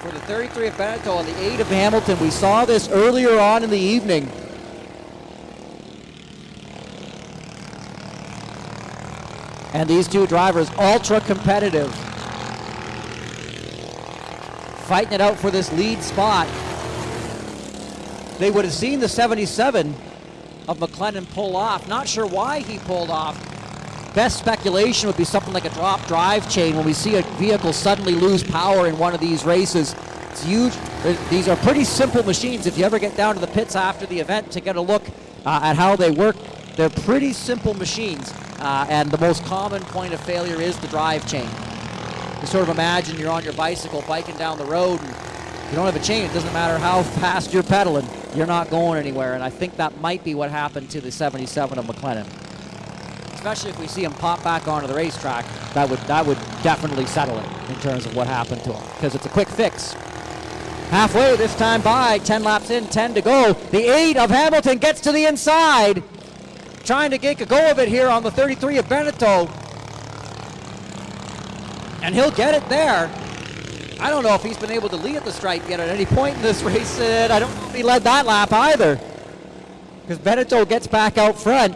for the 33 of Beneteau and the 8 of Hamilton. We saw this earlier on in the evening. And these two drivers, ultra competitive. Fighting it out for this lead spot. They would have seen the 77 of McLennan pull off. Not sure why he pulled off. Best speculation would be something like a drop drive chain when we see a vehicle suddenly lose power in one of these races. It's huge. These are pretty simple machines. If you ever get down to the pits after the event to get a look at how they work, they're pretty simple machines. And the most common point of failure is the drive chain. You sort of imagine you're on your bicycle biking down the road and you don't have a chain. It doesn't matter how fast you're pedaling. You're not going anywhere. And I think that might be what happened to the 77 of McLennan. Especially if we see him pop back onto the racetrack, that would definitely settle it in terms of what happened to him, because it's a quick fix. Halfway this time by, 10 laps in, 10 to go. The 8 of Hamilton gets to the inside. Trying to get a go of it here on the 33 of Beneteau. And he'll get it there. I don't know if he's been able to lead at the stripe yet at any point in this race. I don't know if he led that lap either, because Beneteau gets back out front.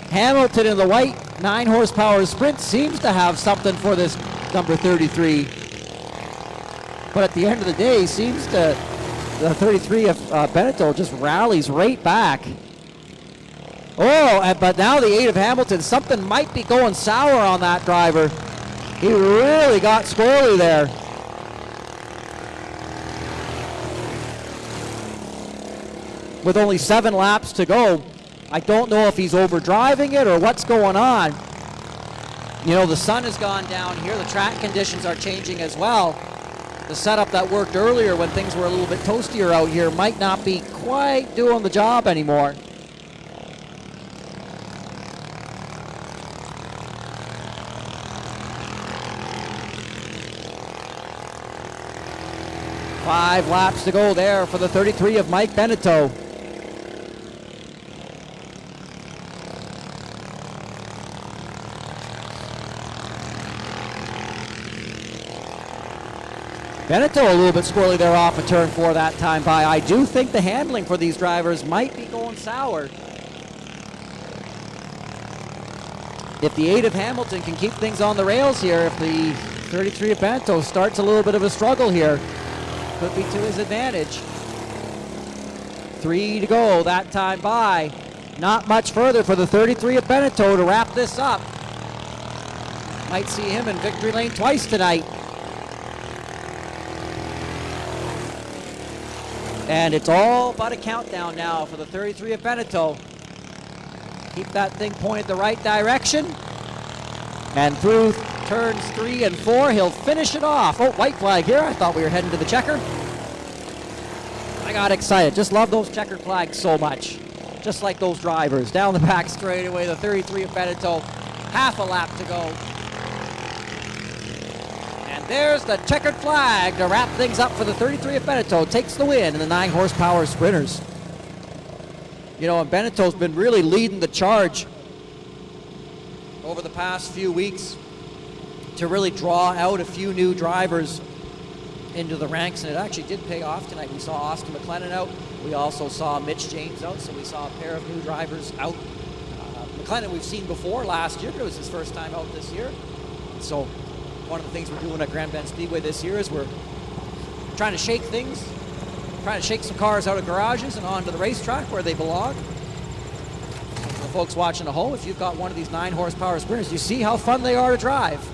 Hamilton in the white 9 horsepower sprint seems to have something for this number 33. But at the end of the day, seems to, the 33 of Beneteau just rallies right back. Oh, but now the 8 of Hamilton, something might be going sour on that driver. He really got squirrely there. With only 7 laps to go, I don't know if he's overdriving it or what's going on. You know, the sun has gone down here. The track conditions are changing as well. The setup that worked earlier when things were a little bit toastier out here might not be quite doing the job anymore. Five laps to go there for the 33 of Mike Beneteau. Beneteau a little bit squirrely there off of turn 4 that time by. I do think the handling for these drivers might be going sour. If the 8 of Hamilton can keep things on the rails here, if the 33 of Beneteau starts a little bit of a struggle here, could be to his advantage. 3 to go that time by. Not much further for the 33 of Beneteau to wrap this up. Might see him in victory lane twice tonight. And it's all but a countdown now for the 33 of Beneteau. Keep that thing pointed the right direction. And through turns 3 and 4, he'll finish it off. Oh, white flag here. I thought we were heading to the checker. I got excited. Just love those checkered flags so much. Just like those drivers. Down the back straightaway, the 33 of Beneteau. Half a lap to go. And there's the checkered flag to wrap things up for the 33 of Beneteau. Takes the win in the 9 horsepower sprinters. You know, and Beneteau's been really leading the charge over the past few weeks to really draw out a few new drivers into the ranks, and it actually did pay off tonight. We saw Austin McLennan out. We also saw Mitch James out, so we saw a pair of new drivers out. McLennan we've seen before last year, but it was his first time out this year. So one of the things we're doing at Grand Bend Speedway this year is we're trying to shake things, trying to shake some cars out of garages and onto the racetrack where they belong. For the folks watching at home, if you've got one of these 9 horsepower sprinters, you see how fun they are to drive.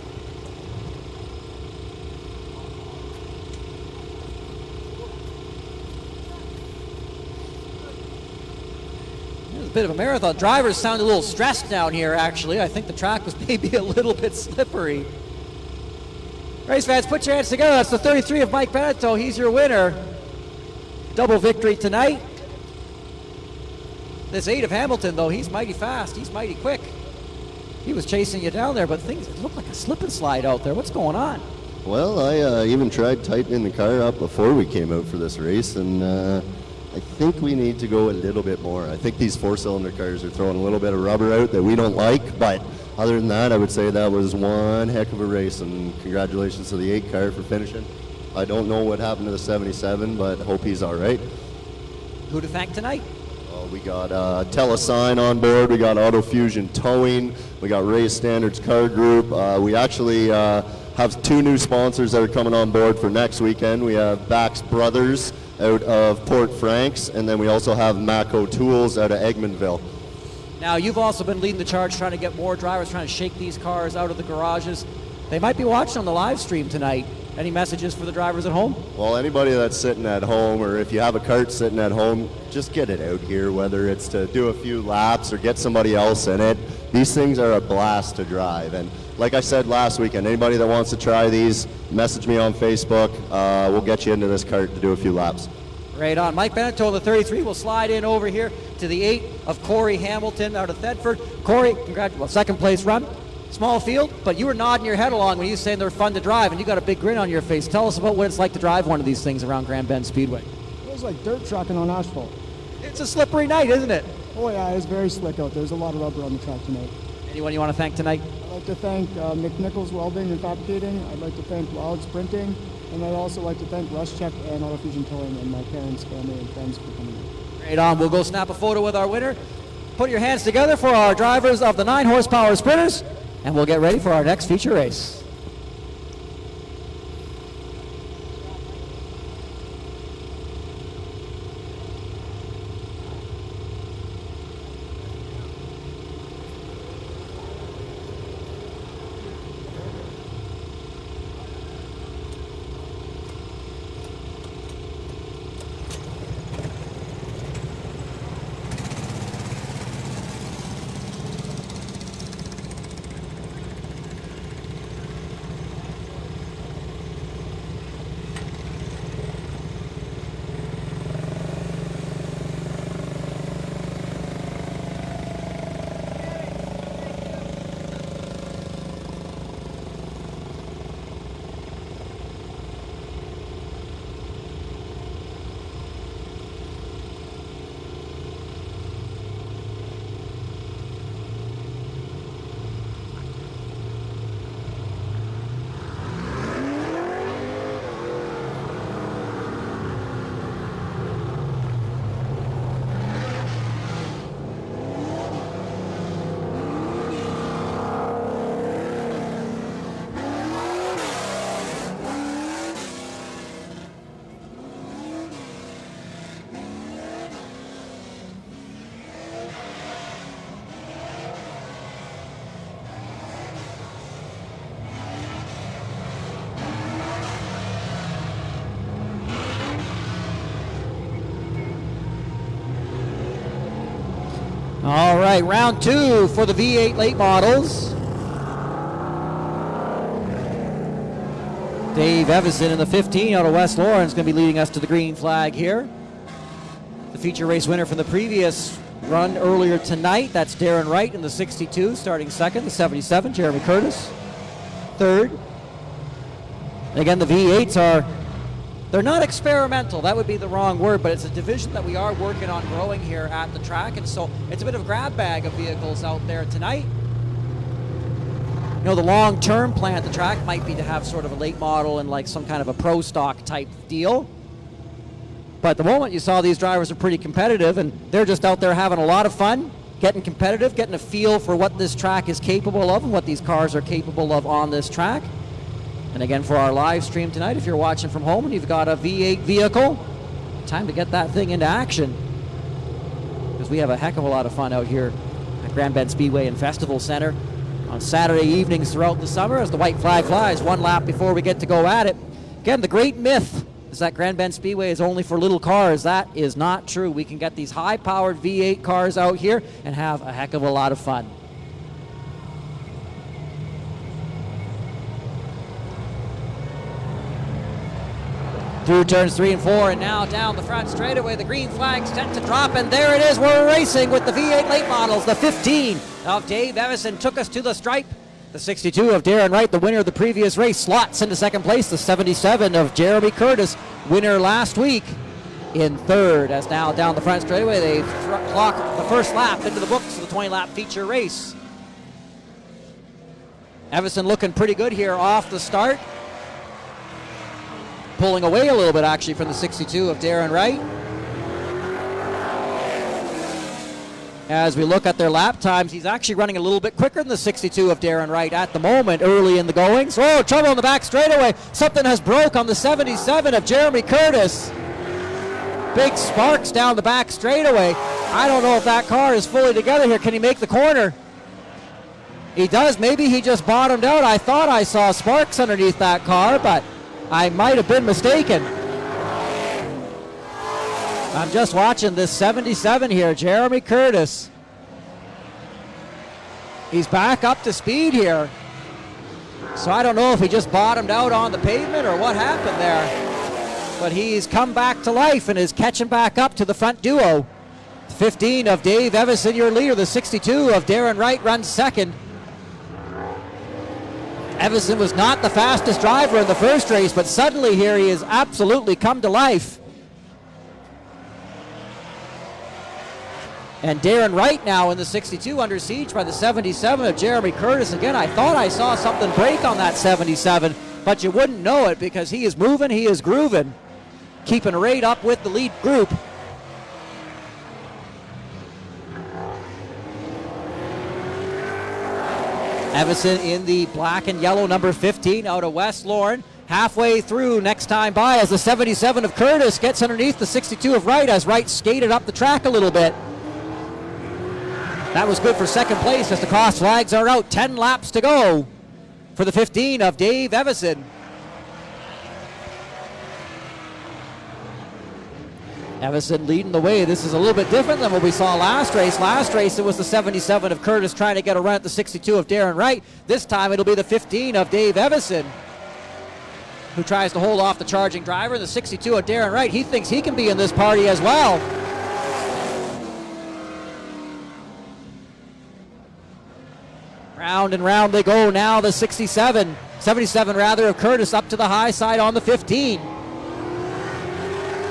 A bit of a marathon. Drivers sound a little stressed down here, actually. I think the track was maybe a little bit slippery. Race fans, put your hands together. That's the 33 of Mike Beneteau. He's your winner. Double victory tonight. This 8 of Hamilton, though, he's mighty fast. He's mighty quick. He was chasing you down there, but things look like a slip and slide out there. What's going on? Well, I even tried tightening the car up before we came out for this race, and I think we need to go a little bit more. I think these 4-cylinder cars are throwing a little bit of rubber out that we don't like, but other than that, I would say that was one heck of a race, and congratulations to the 8 car for finishing. I don't know what happened to the 77, but hope he's all right. Who to thank tonight? We got Telesign on board, we got Auto Fusion Towing, we got Race Standards Car Group. We actually have 2 new sponsors that are coming on board for next weekend. We have Bax Brothers out of Port Franks, and then we also have Mako Tools out of Egmontville. Now, you've also been leading the charge trying to get more drivers, trying to shake these cars out of the garages. They might be watching on the live stream tonight. Any messages for the drivers at home? Well, anybody that's sitting at home, or if you have a cart sitting at home, just get it out here, whether it's to do a few laps or get somebody else in it. These things are a blast to drive, and like I said last weekend, anybody that wants to try these, message me on Facebook. We'll get you into this cart to do a few laps. Right on. Mike Beneteau, the 33, will slide in over here to the 8 of Corey Hamilton out of Thetford. Corey, congratulations. Second place run. Small field, but you were nodding your head along when you were saying they're fun to drive, and you got a big grin on your face. Tell us about what it's like to drive one of these things around Grand Bend Speedway. It was like dirt tracking on asphalt. It's a slippery night, isn't it? Oh yeah, it's very slick out there. There's a lot of rubber on the track tonight. Anyone you want to thank tonight? I'd like to thank Mick Nichols Welding and Fabricating. I'd like to thank Wild Sprinting. And I'd also like to thank RushCheck and Auto Fusion Towing and my parents, family, and friends for coming in. Right on. We'll go snap a photo with our winner. Put your hands together for our drivers of the 9 horsepower sprinters, and we'll get ready for our next feature race. All right, round 2 for the V8 late models. Dave Evison in the 15 out of West Lawrence going to be leading us to the green flag here. The feature race winner from the previous run earlier tonight, that's Darren Wright in the 62, starting second. The 77, Jeremy Curtis, third. Again, the V8s they're not experimental, that would be the wrong word, but it's a division that we are working on growing here at the track, and so it's a bit of a grab bag of vehicles out there tonight. You know, the long-term plan at the track might be to have sort of a late model and like some kind of a pro stock type deal. But at the moment you saw these drivers are pretty competitive, and they're just out there having a lot of fun. getting competitive, getting a feel for what this track is capable of and what these cars are capable of on this track. And again, for our live stream tonight, if you're watching from home and you've got a V8 vehicle, time to get that thing into action, because we have a heck of a lot of fun out here at Grand Bend Speedway and Festival Center on Saturday evenings throughout the summer as the white flag flies one lap before we get to go at it. Again, the great myth is that Grand Bend Speedway is only for little cars. That is not true. We can get these high-powered V8 cars out here and have a heck of a lot of fun. Through turns 3 and 4, and now down the front straightaway, the green flags tend to drop, and there it is. We're racing with the V8 late models. The 15 of Dave Evison took us to the stripe. The 62 of Darren Wright, the winner of the previous race, slots into second place. The 77 of Jeremy Curtis, winner last week, in third. As now down the front straightaway, they clock the first lap into the books of the 20-lap feature race. Evison looking pretty good here off the start. Pulling away a little bit, actually, from the 62 of Darren Wright. As we look at their lap times, he's actually running a little bit quicker than the 62 of Darren Wright at the moment, early in the goings. Oh, trouble on the back straightaway. Something has broke on the 77 of Jeremy Curtis. Big sparks down the back straightaway. I don't know if that car is fully together here. Can he make the corner? He does. Maybe he just bottomed out. I thought I saw sparks underneath that car, but I might have been mistaken. I'm just watching this 77 here, Jeremy Curtis. He's back up to speed here. So I don't know if he just bottomed out on the pavement or what happened there. But he's come back to life and is catching back up to the front duo. 15 of Dave Evison, your leader. The 62 of Darren Wright runs second. Evison was not the fastest driver in the first race, but suddenly here he has absolutely come to life. And Darren Wright now in the 62 under siege by the 77 of Jeremy Curtis. Again, I thought I saw something break on that 77, but you wouldn't know it because he is moving, he is grooving, keeping right up with the lead group. Evison in the black and yellow number 15 out of West Lorne. Halfway through, next time by, as the 77 of Curtis gets underneath the 62 of Wright as Wright skated up the track a little bit. That was good for second place as the cross flags are out. 10 laps to go for the 15 of Dave Evison. Evison leading the way. This is a little bit different than what we saw last race. Last race it was the 77 of Curtis trying to get a run at the 62 of Darren Wright. This time it'll be the 15 of Dave Evison who tries to hold off the charging driver. The 62 of Darren Wright, he thinks he can be in this party as well. Round and round they go now. The 77 of Curtis up to the high side on the 15.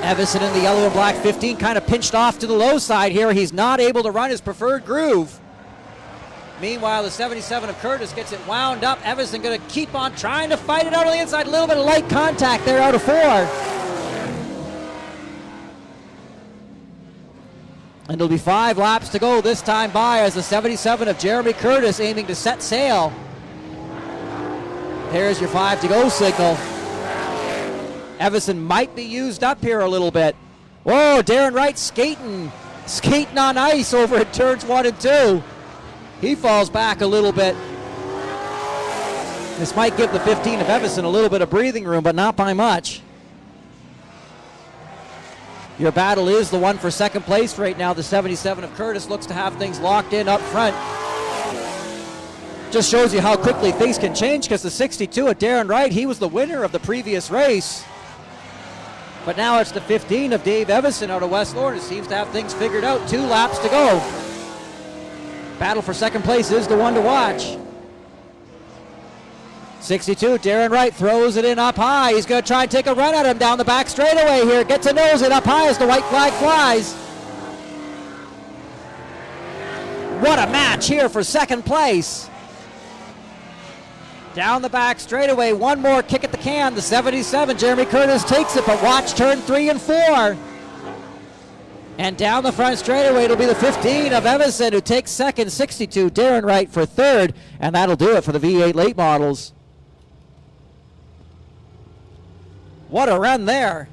Evison in the yellow and black 15 kind of pinched off to the low side here. He's not able to run his preferred groove. Meanwhile, the 77 of Curtis gets it wound up. Evison going to keep on trying to fight it out on the inside. A little bit of light contact there out of 4. And it'll be 5 laps to go this time by as the 77 of Jeremy Curtis aiming to set sail. There's your 5 to go signal. Evison might be used up here a little bit. Whoa, Darren Wright skating on ice over at turns 1 and 2. He falls back a little bit. This might give the 15 of Evison a little bit of breathing room, but not by much. Your battle is the one for second place right now. The 77 of Curtis looks to have things locked in up front. Just shows you how quickly things can change because the 62 of Darren Wright, he was the winner of the previous race. But now it's the 15 of Dave Evison out of West Lorne. It seems to have things figured out. 2 laps to go. Battle for second place is the one to watch. 62, Darren Wright throws it in up high. He's going to try and take a run at him down the back straightaway here. Gets a nose it up high as the white flag flies. What a match here for second place. Down the back straightaway, one more kick at the can. The 77, Jeremy Curtis takes it, but watch turn 3 and 4. And down the front straightaway, it'll be the 15 of Evison who takes second, 62. Darren Wright for third, and that'll do it for the V8 late models. What a run there.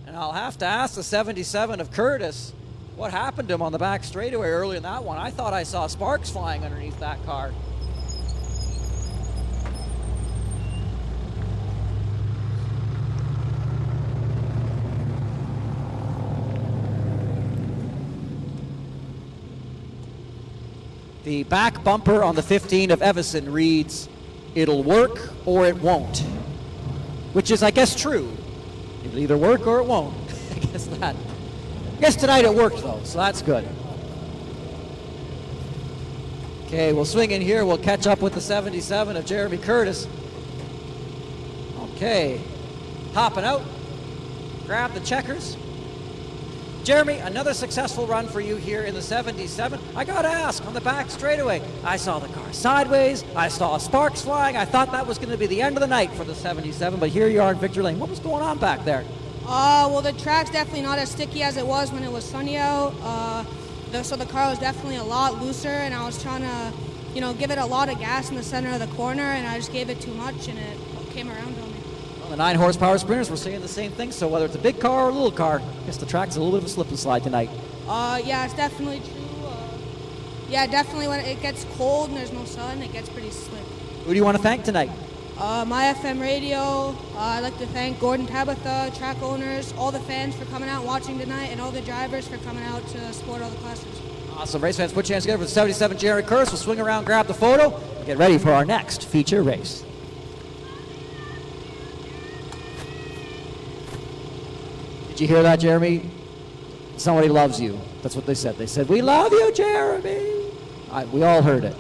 And I'll have to ask the 77 of Curtis, what happened to him on the back straightaway early in that one? I thought I saw sparks flying underneath that car. The back bumper on the 15 of Evison reads, "It'll work or it won't," which is, I guess, true. It'll either work or it won't. I guess tonight it worked, though, so that's good. Okay, we'll swing in here. We'll catch up with the 77 of Jeremy Curtis. Okay, hopping out. Grab the checkers. Jeremy, another successful run for you here in the 77. I got to ask, on the back straightaway, I saw the car sideways. I saw sparks flying. I thought that was going to be the end of the night for the 77, but here you are in Victory Lane. What was going on back there? Well, the track's definitely not as sticky as it was when it was sunny out. So the car was definitely a lot looser, and I was trying to, give it a lot of gas in the center of the corner, and I just gave it too much, and it came around on me. Well, the 9 horsepower sprinters were saying the same thing, so whether it's a big car or a little car, I guess the track's a little bit of a slip and slide tonight. Yeah, it's definitely true. Definitely when it gets cold and there's no sun, it gets pretty slick. Who do you want to thank tonight? My FM radio. I'd like to thank Gordon Tabitha, track owners, all the fans for coming out and watching tonight, and all the drivers for coming out to support all the classes. Awesome. Race fans, put your hands together for the 77 Jerry Curtis. We'll swing around, grab the photo, and get ready for our next feature race. Did you hear that, Jeremy? Somebody loves you. That's what they said. They said, "We love you, Jeremy." We all heard it.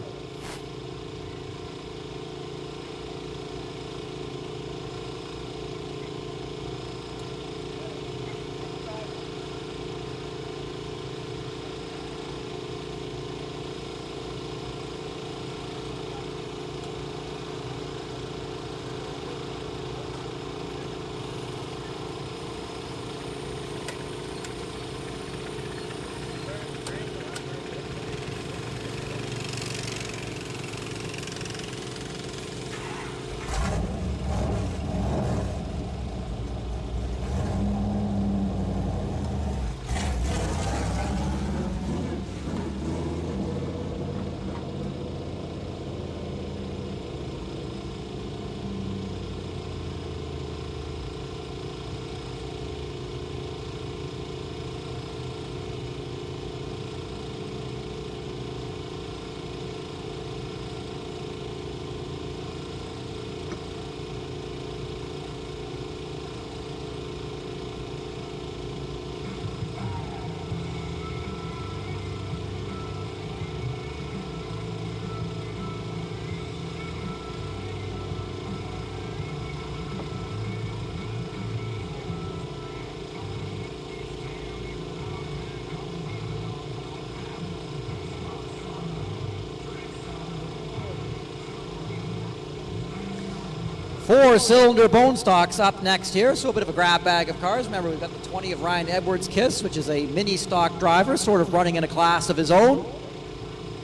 Four-cylinder bone stocks up next here, so a bit of a grab bag of cars. Remember, we've got the 20 of Ryan Edwards-Kiss, which is a mini stock driver, sort of running in a class of his own.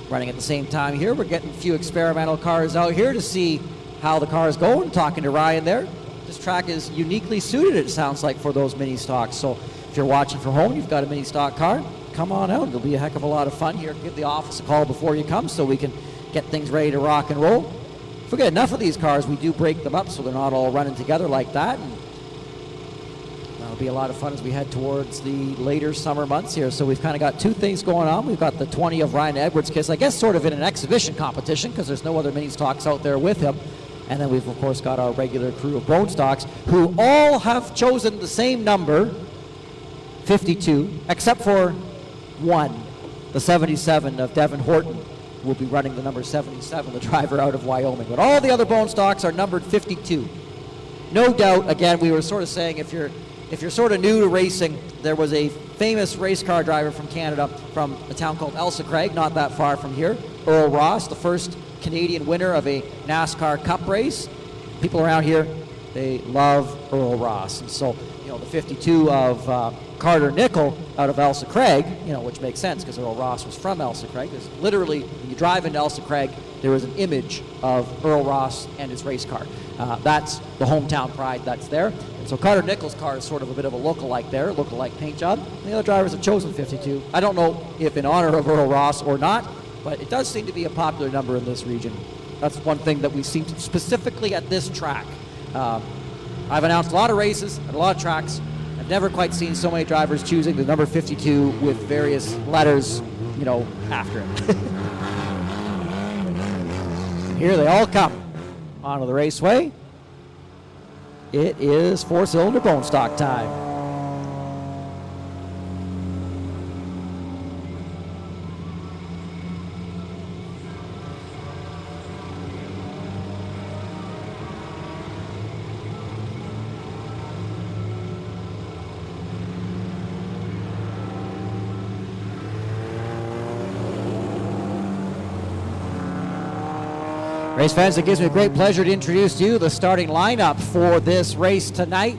Running at the same time here, we're getting a few experimental cars out here to see how the car is going. Talking to Ryan there. This track is uniquely suited, it sounds like, for those mini stocks. So if you're watching from home, you've got a mini stock car, come on out. It'll be a heck of a lot of fun here. Give the office a call before you come so we can get things ready to rock and roll. If we get enough of these cars, we do break them up so they're not all running together like that. And that'll be a lot of fun as we head towards the later summer months here. So we've kind of got two things going on. We've got the 20 of Ryan Edwards-Kiss, I guess sort of in an exhibition competition because there's no other mini stocks out there with him. And then we've, of course, got our regular crew of bone stocks who all have chosen the same number, 52, except for one, the 77 of Devin Horton. Will be running the number 77, the driver out of Wyoming. But all the other bone stocks are numbered 52. No doubt, again, we were sort of saying if you're sort of new to racing, there was a famous race car driver from Canada from a town called Elsa Craig, not that far from here, Earl Ross, the first Canadian winner of a NASCAR Cup race. People around here They love Earl Ross. And so, the 52 of Carter Nickel out of Elsa Craig, which makes sense because Earl Ross was from Elsa Craig. There's literally, when you drive into Elsa Craig, there is an image of Earl Ross and his race car. That's the hometown pride that's there. And so Carter Nickel's car is sort of a bit of a lookalike there, lookalike paint job. The other drivers have chosen 52. I don't know if in honor of Earl Ross or not, but it does seem to be a popular number in this region. That's one thing that we seem to, specifically at this track. I've announced a lot of races at a lot of tracks. I've never quite seen so many drivers choosing the number 52 with various letters, after it. Here they all come onto the raceway. It is 4-cylinder bone stock time. Race fans, it gives me great pleasure to introduce to you the starting lineup for this race tonight.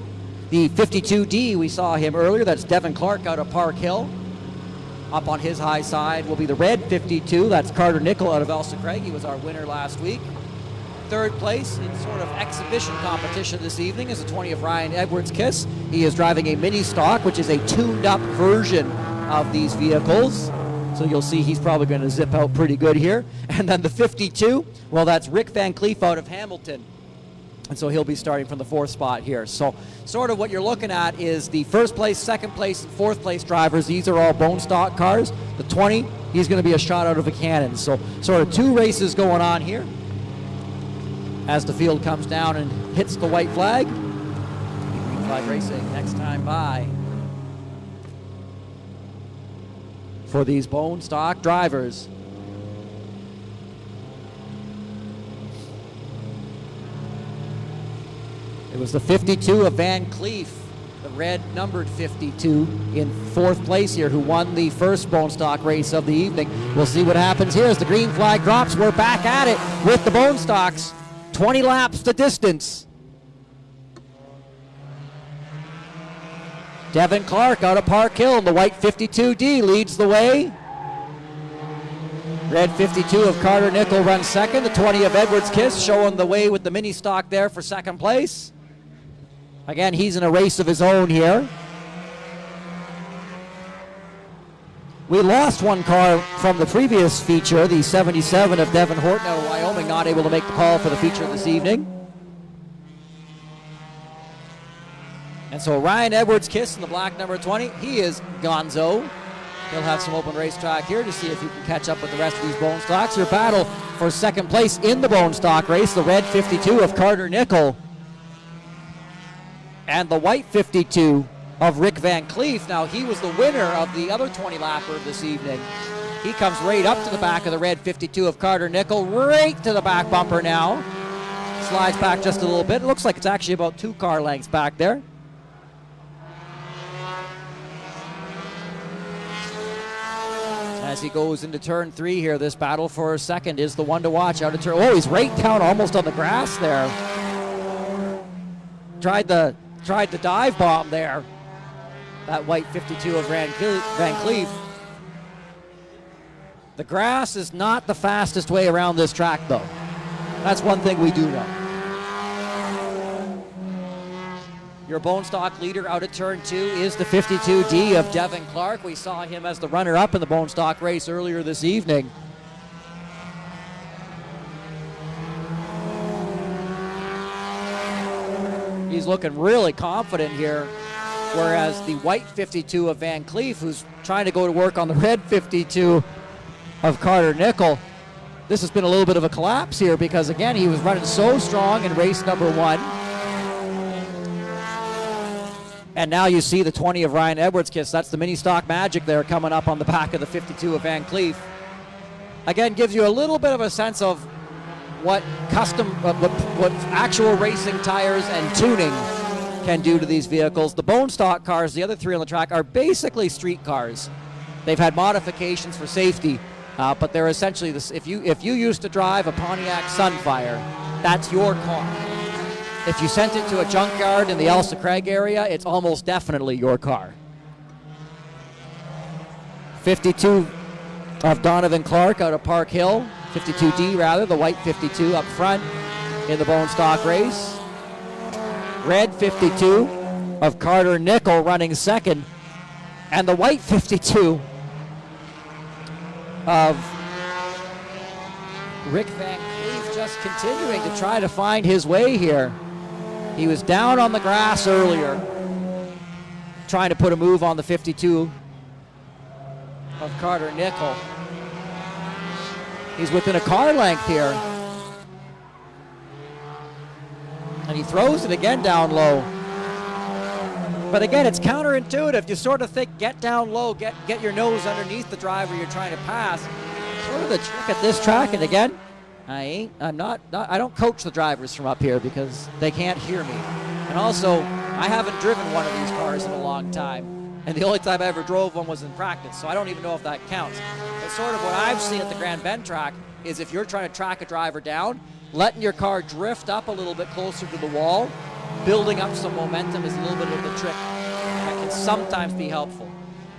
The 52D, we saw him earlier, that's Devin Clark out of Park Hill. Up on his high side will be the red 52, that's Carter Nickel out of Elsa Craig. He was our winner last week. Third place in sort of exhibition competition this evening is the 20 of Ryan Edwards Kiss. He is driving a mini stock, which is a tuned up version of these vehicles. So you'll see he's probably going to zip out pretty good here. And then the 52, well, that's Rick Van Cleef out of Hamilton. And so he'll be starting from the fourth spot here. So sort of what you're looking at is the first place, second place, and fourth place drivers. These are all bone stock cars. The 20, he's going to be a shot out of a cannon. So sort of two races going on here as the field comes down and hits the white flag. Green flag racing next time by for these bone stock drivers. It was the 52 of Van Cleef, the red numbered 52 in fourth place here, who won the first bone stock race of the evening. We'll see what happens here as the green flag drops. We're back at it with the bone stocks. 20 laps the distance. Devin Clark out of Park Hill in the white 52D leads the way. Red 52 of Carter Nickel runs second. The 20 of Edwards Kiss showing the way with the mini stock there for second place. Again, he's in a race of his own here. We lost one car from the previous feature, the 77 of Devin Horton out of Wyoming, not able to make the call for the feature this evening. And so Ryan Edwards Kiss in the black number 20, he is gonzo. He'll have some open racetrack here to see if he can catch up with the rest of these bone stocks. Your battle for second place in the bone stock race, the red 52 of Carter Nickel and the white 52 of Rick Van Cleef. Now, he was the winner of the other 20-lapper this evening. He comes right up to the back of the red 52 of Carter Nickel, right to the back bumper now. Slides back just a little bit. It looks like it's actually about 2 car lengths back there. As he goes into turn 3 here, this battle for second is the one to watch out of turn. Oh, he's right down almost on the grass there. Tried the dive bomb there. That white 52 of Van Cleef. The grass is not the fastest way around this track, though. That's one thing we do know. Your bone stock leader out of turn 2 is the 52D of Devin Clark. We saw him as the runner-up in the bone stock race earlier this evening. He's looking really confident here, whereas the white 52 of Van Cleef, who's trying to go to work on the red 52 of Carter Nickel, this has been a little bit of a collapse here because, again, he was running so strong in race number 1. And now you see the 20 of Ryan Edwards Kiss. That's the mini stock magic there coming up on the back of the 52 of Van Cleef. Again, gives you a little bit of a sense of what what actual racing tires and tuning can do to these vehicles. The bone stock cars, the other 3 on the track, are basically street cars. They've had modifications for safety, but they're essentially this. If you used to drive a Pontiac Sunfire, that's your car. If you sent it to a junkyard in the Elsa Craig area, it's almost definitely your car. 52 of Donovan Clark out of Park Hill, 52D rather, the white 52 up front in the bone stock race. Red 52 of Carter Nickel running second, and the white 52 of Rick Van Cleef just continuing to try to find his way here. He was down on the grass earlier, trying to put a move on the 52 of Carter Nickel. He's within a car length here. And he throws it again down low. But again, it's counterintuitive. You sort of think, get down low, get your nose underneath the driver you're trying to pass. Sort of the trick at this track. And again, I don't coach the drivers from up here because they can't hear me. And also, I haven't driven one of these cars in a long time. And the only time I ever drove one was in practice, so I don't even know if that counts. But sort of what I've seen at the Grand Bend track is if you're trying to track a driver down, letting your car drift up a little bit closer to the wall, building up some momentum is a little bit of the trick that can sometimes be helpful.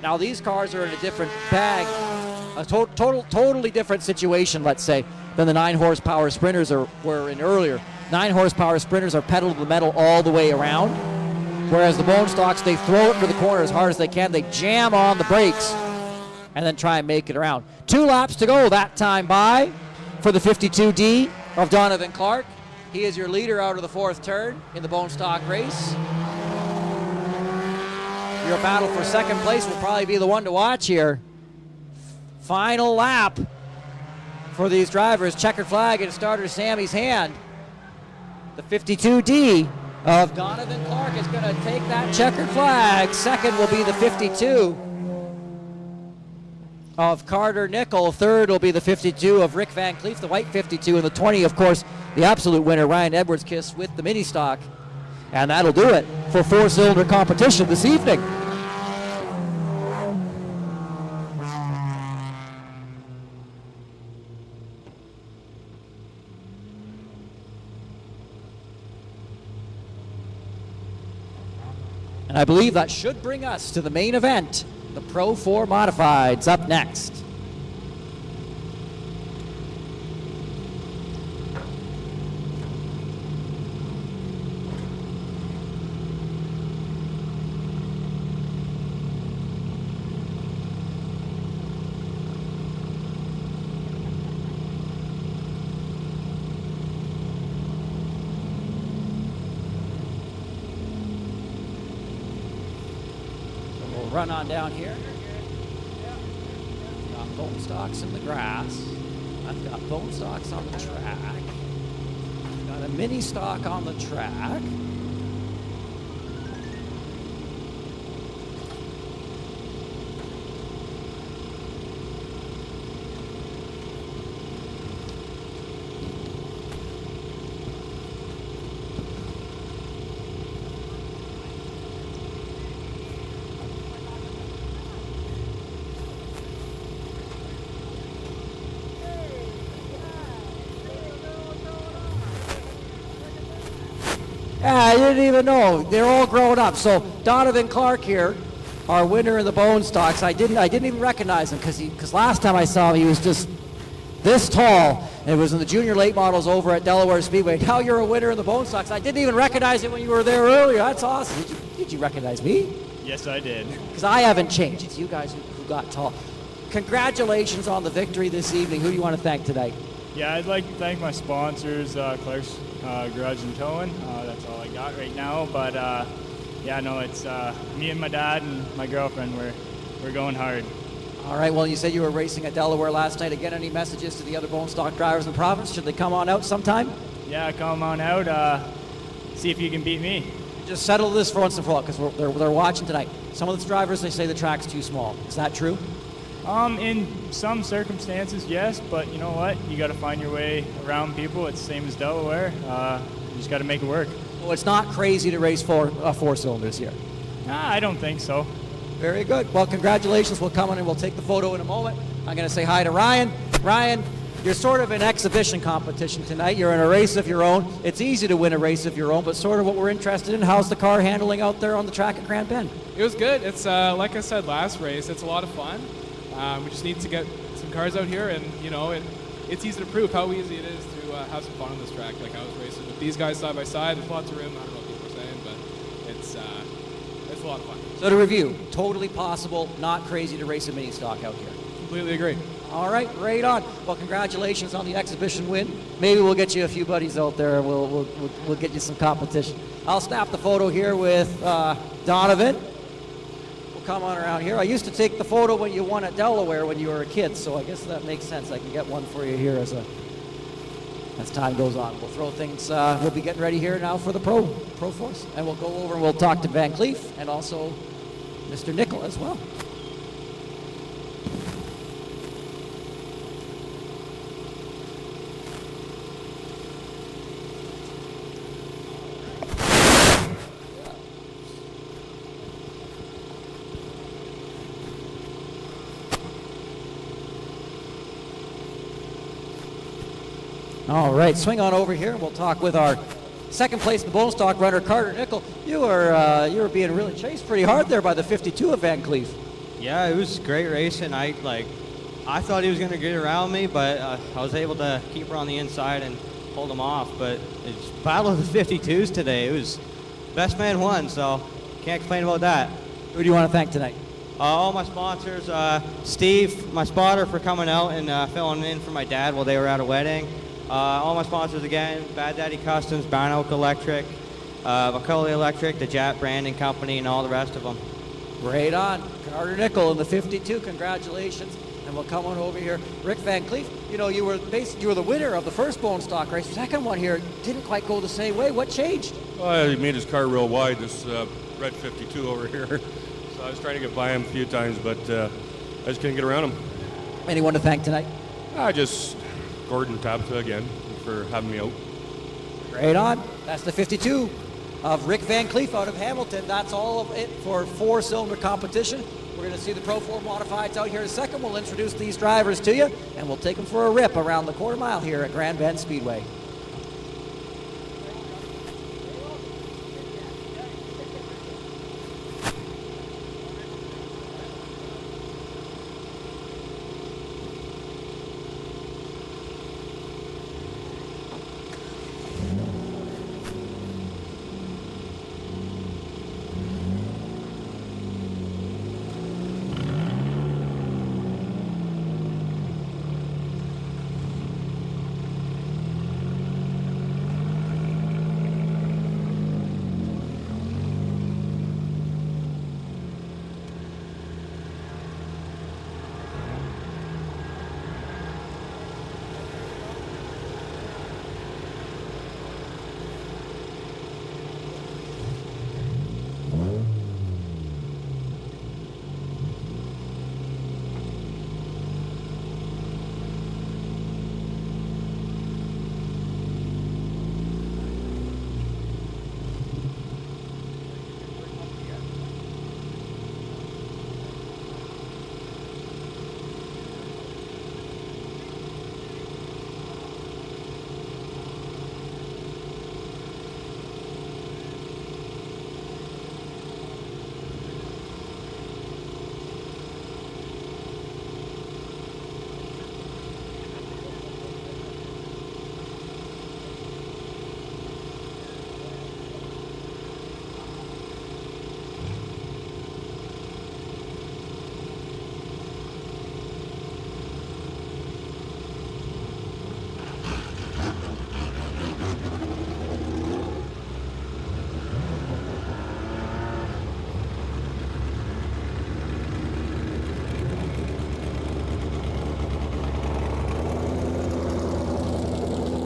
Now these cars are in a different bag, a totally different situation, let's say, than the 9 horsepower sprinters were in earlier. 9 horsepower sprinters are pedal to the metal all the way around, whereas the bone stocks, they throw it to the corner as hard as they can. They jam on the brakes and then try and make it around. 2 laps to go that time by for the 52D of Donovan Clark. He is your leader out of the 4th turn in the bone stock race. Your battle for second place will probably be the one to watch here. Final lap for these drivers. Checkered flag in starter Sammy's hand. The 52D of Donovan Clark is going to take that checkered flag. Second will be the 52 of Carter Nickel. Third will be the 52 of Rick Van Cleef, the white 52. And the 20, of course, the absolute winner, Ryan Edwards-Kiss with the mini stock. And that'll do it for 4-cylinder competition this evening. And I believe that should bring us to the main event, the Pro 4 Modifieds, up next. Run on down here. Got bone stocks in the grass. I've got bone stocks on the track. Got a mini stock on the track. Yeah, I didn't even know. They're all grown up. So Donovan Clark here, our winner in the bone stocks. I didn't even recognize him because last time I saw him he was just this tall. And it was in the junior late models over at Delaware Speedway. Now you're a winner in the bone stocks. I didn't even recognize it when you were there earlier. That's awesome. Did you recognize me? Yes, I did. Because I haven't changed. It's you guys who got tall. Congratulations on the victory this evening. Who do you want to thank today? Yeah, I'd like to thank my sponsors, Clark's Garage and Towing. That's all I got right now. But yeah, no, it's me and my dad and my girlfriend. We're going hard. All right. Well, you said you were racing at Delaware last night. Again, any messages to the other bone stock drivers in the province? Should they come on out sometime? Yeah, come on out. See if you can beat me. Just settle this for once and for all, because they're watching tonight. Some of the drivers, they say the track's too small. Is that true? In some circumstances, yes, but you know what? You got to find your way around people. It's the same as Delaware. You just got to make it work. Well, it's not crazy to race four cylinders here. Nah, I don't think so. Very good. Well, congratulations. We'll come in and we'll take the photo in a moment. I'm going to say hi to Ryan. Ryan, You're sort of in exhibition competition tonight. You're in a race of your own. It's easy to win a race of your own, but sort of what we're interested in, how's the car handling out there on the track at Grand Bend? It was good. It's like I said last race, it's a lot of fun. We just need to get some cars out here, and it's easy to prove how easy it is to have some fun on this track. Like I was racing with these guys side by side. There's lots of room. I don't know what people are saying, but it's a lot of fun. So to review, totally possible, not crazy to race a mini stock out here. Completely agree. All right, right on. Well, congratulations on the exhibition win. Maybe we'll get you a few buddies out there, and we'll get you some competition. I'll snap the photo here with Donovan. We'll come on around here. I used to take the photo when you won at Delaware when you were a kid, so I guess that makes sense. I can get one for you here as time goes on. We'll throw things. We'll be getting ready here now for the Pro Force, and we'll go over and we'll talk to Van Cleef and also Mr. Nickel as well. All right, swing on over here. We'll talk with our second place in the bone stock runner, Carter Nickel. You were being really chased pretty hard there by the 52 of Van Cleef. Yeah, it was great racing. I thought he was going to get around me, but I was able to keep her on the inside and hold him off. But it's battle of the 52s today. It was best man won, so can't complain about that. Who do you want to thank tonight? All my sponsors, Steve, my spotter, for coming out and filling in for my dad while they were at a wedding. All my sponsors again, Bad Daddy Customs, Barn Oak Electric, Macaulay Electric, the Jat Branding Company, and all the rest of them. Right on. Carter Nickel in the 52, congratulations. And we'll come on over here. Rick Van Cleef, you were the winner of the first bone stock race. The second one here didn't quite go the same way. What changed? Well, he made his car real wide, this red 52 over here. So I was trying to get by him a few times, but I just couldn't get around him. Anyone to thank tonight? Just Gordon Tabitha again for having me out. Right on. That's the 52 of Rick Van Cleef out of Hamilton. That's all of it for four-cylinder competition. We're going to see the Pro 4 Modifieds out here in a second. We'll introduce these drivers to you, and we'll take them for a rip around the quarter mile here at Grand Bend Speedway.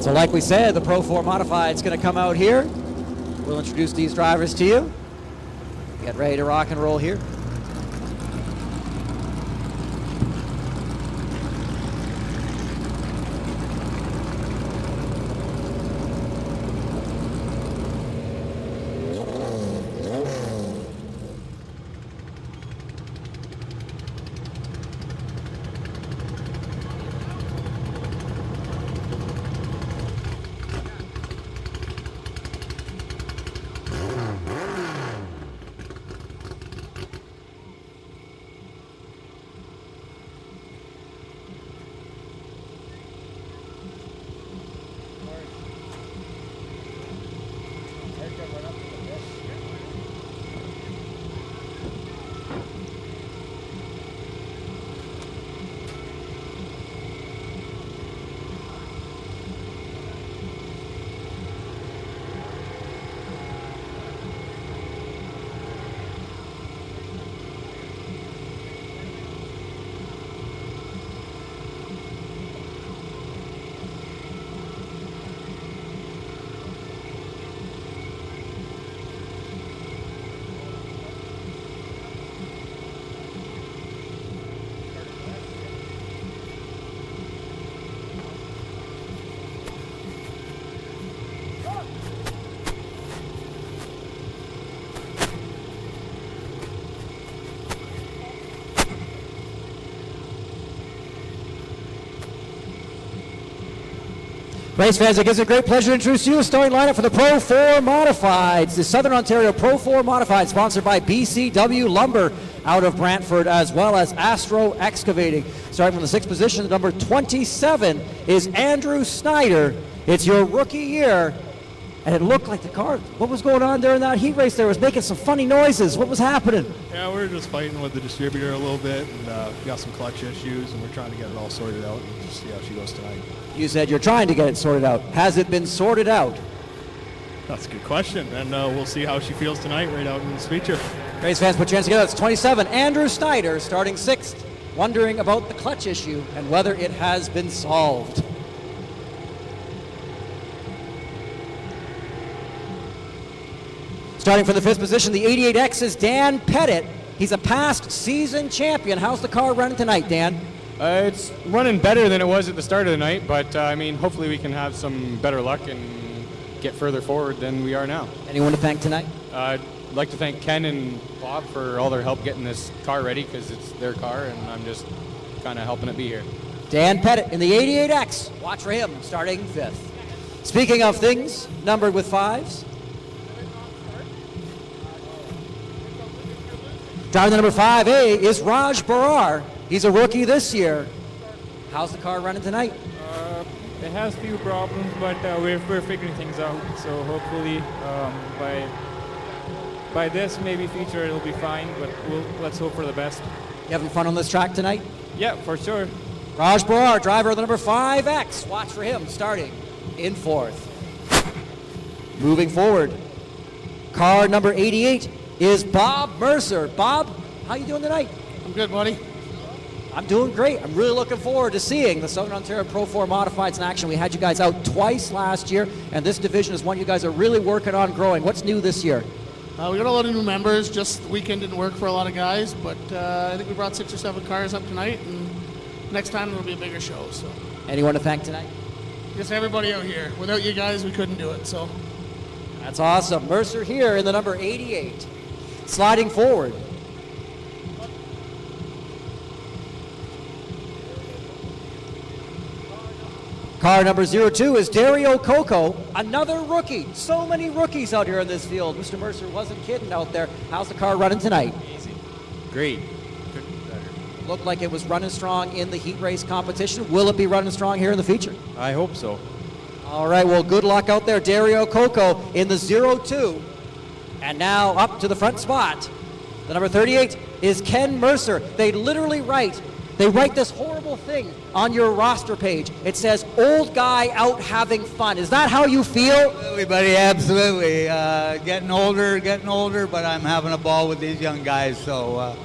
So like we said, the Pro 4 Modified is going to come out here. We'll introduce these drivers to you. Get ready to rock and roll here. Race fans, it gives me great pleasure to introduce you to the starting lineup for the Pro 4 Modifieds. The Southern Ontario Pro 4 Modified, sponsored by BCW Lumber out of Brantford, as well as Astro Excavating. Starting from the 6th position, number 27 is Andrew Snyder. It's your rookie year. And it looked like the car, what was going on during that heat race there? It was making some funny noises. What was happening? Yeah, we were just fighting with the distributor a little bit, and we got some clutch issues, and we're trying to get it all sorted out and just see how she goes tonight. You said you're trying to get it sorted out. Has it been sorted out? That's a good question, and we'll see how she feels tonight right out in this feature. Race fans, put your hands together. It's 27, Andrew Snyder, starting 6th, wondering about the clutch issue and whether it has been solved. Starting from the 5th position, the 88X is Dan Pettit. He's a past season champion. How's the car running tonight, Dan? It's running better than it was at the start of the night, but I mean, hopefully we can have some better luck and get further forward than we are now. Anyone to thank tonight? I'd like to thank Ken and Bob for all their help getting this car ready, because it's their car and I'm just kind of helping it be here. Dan Pettit in the 88X. Watch for him starting 5th. Speaking of things numbered with 5s, driving the number 5A is Raj Barar. He's a rookie this year. How's the car running tonight? It has a few problems, but we're figuring things out. So hopefully by this maybe feature it'll be fine, but let's hope for the best. You having fun on this track tonight? Yeah, for sure. Raj Barar, driver of the number 5X. Watch for him starting in 4th. Moving forward, car number 88 is Bob Mercer. Bob, how you doing tonight? I'm good, buddy. I'm doing great. I'm really looking forward to seeing the Southern Ontario Pro 4 Modifieds in action. We had you guys out twice last year, and this division is one you guys are really working on growing. What's new this year? We got a lot of new members. Just the weekend didn't work for a lot of guys, but I think we brought 6 or 7 cars up tonight, and next time there'll be a bigger show. So, anyone to thank tonight? just everybody out here. Without you guys, we couldn't do it. So, that's awesome. Mercer here in the number 88. Sliding forward. Car number 02 is Dario Coco, another rookie. So many rookies out here in this field. Mr. Mercer wasn't kidding out there. How's the car running tonight? Easy. Great. Looked like it was running strong in the heat race competition. Will it be running strong here in the feature? I hope so. All right, well, good luck out there. Dario Coco in the 02. And now up to the front spot. The number 38 is Ken Mercer. They literally write this horrible thing on your roster page. It says, old guy out having fun. Is that how you feel? Absolutely, buddy, absolutely. Getting older, but I'm having a ball with these young guys, so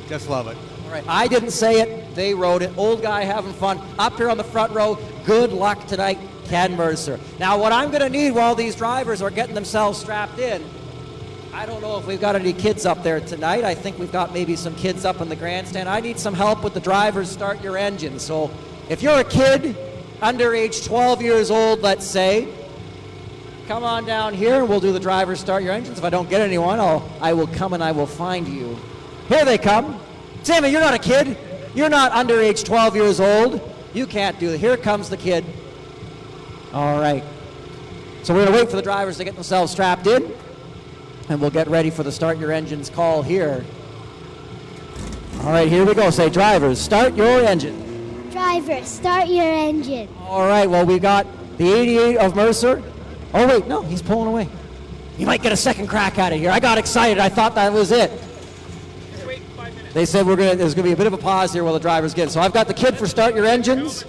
just love it. All right, I didn't say it. They wrote it. Old guy having fun. Up here on the front row, good luck tonight, Ken Mercer. Now, what I'm going to need while these drivers are getting themselves strapped in, I don't know if we've got any kids up there tonight. I think we've got maybe some kids up in the grandstand. I need some help with the drivers start your engine. So if you're a kid under age 12 years old, let's say, come on down here and we'll do the drivers start your engines. If I don't get anyone, I will come and I will find you. Here they come. Sammy, you're not a kid. You're not under age 12 years old. You can't do it. Here comes the kid. All right. So we're going to wait for the drivers to get themselves strapped in. And we'll get ready for the start your engines call here. All right, here we go. Say, drivers, start your engine. Driver, start your engine. All right, well, we got the 88 of Mercer. Oh, wait, no, he's pulling away. He might get a second crack at it here. I got excited. I thought that was it. They said there's going to be a bit of a pause here while the drivers get. So I've got the kid for start your engines,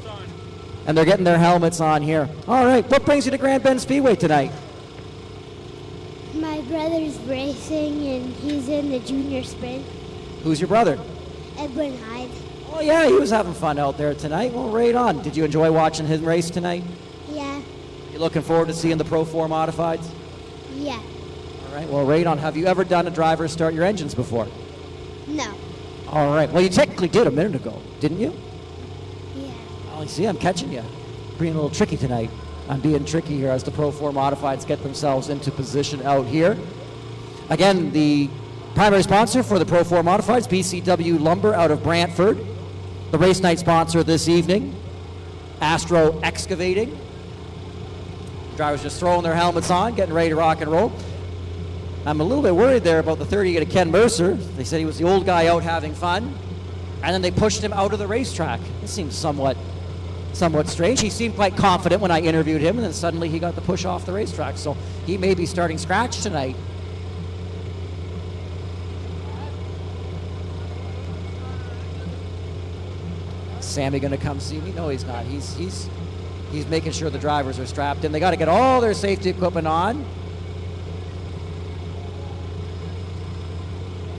and they're getting their helmets on here. All right, what brings you to Grand Bend Speedway tonight? My brother's racing, and he's in the junior sprint. Who's your brother? Edwin Hyde. Oh, yeah, he was having fun out there tonight. Well, right on. Did you enjoy watching his race tonight? Yeah. You looking forward to seeing the Pro 4 Modifieds? Yeah. All right, well, right on. Have you ever done a driver start your engines before? No. All right. Well, you technically did a minute ago, didn't you? Yeah. Oh, you see, I'm catching you. Being a little tricky tonight. I'm being tricky here as the Pro 4 Modifieds get themselves into position out here. Again, the primary sponsor for the Pro 4 Modifieds, BCW Lumber out of Brantford. The race night sponsor this evening, Astro Excavating. Drivers just throwing their helmets on, getting ready to rock and roll. I'm a little bit worried there about the 30 to Ken Mercer. They said he was the old guy out having fun, and then they pushed him out of the racetrack. It seems somewhat strange. He seemed quite confident when I interviewed him, and then suddenly he got the push off the racetrack. So he may be starting scratch tonight. Sammy going to come see me? No, he's not. He's making sure the drivers are strapped in. They got to get all their safety equipment on.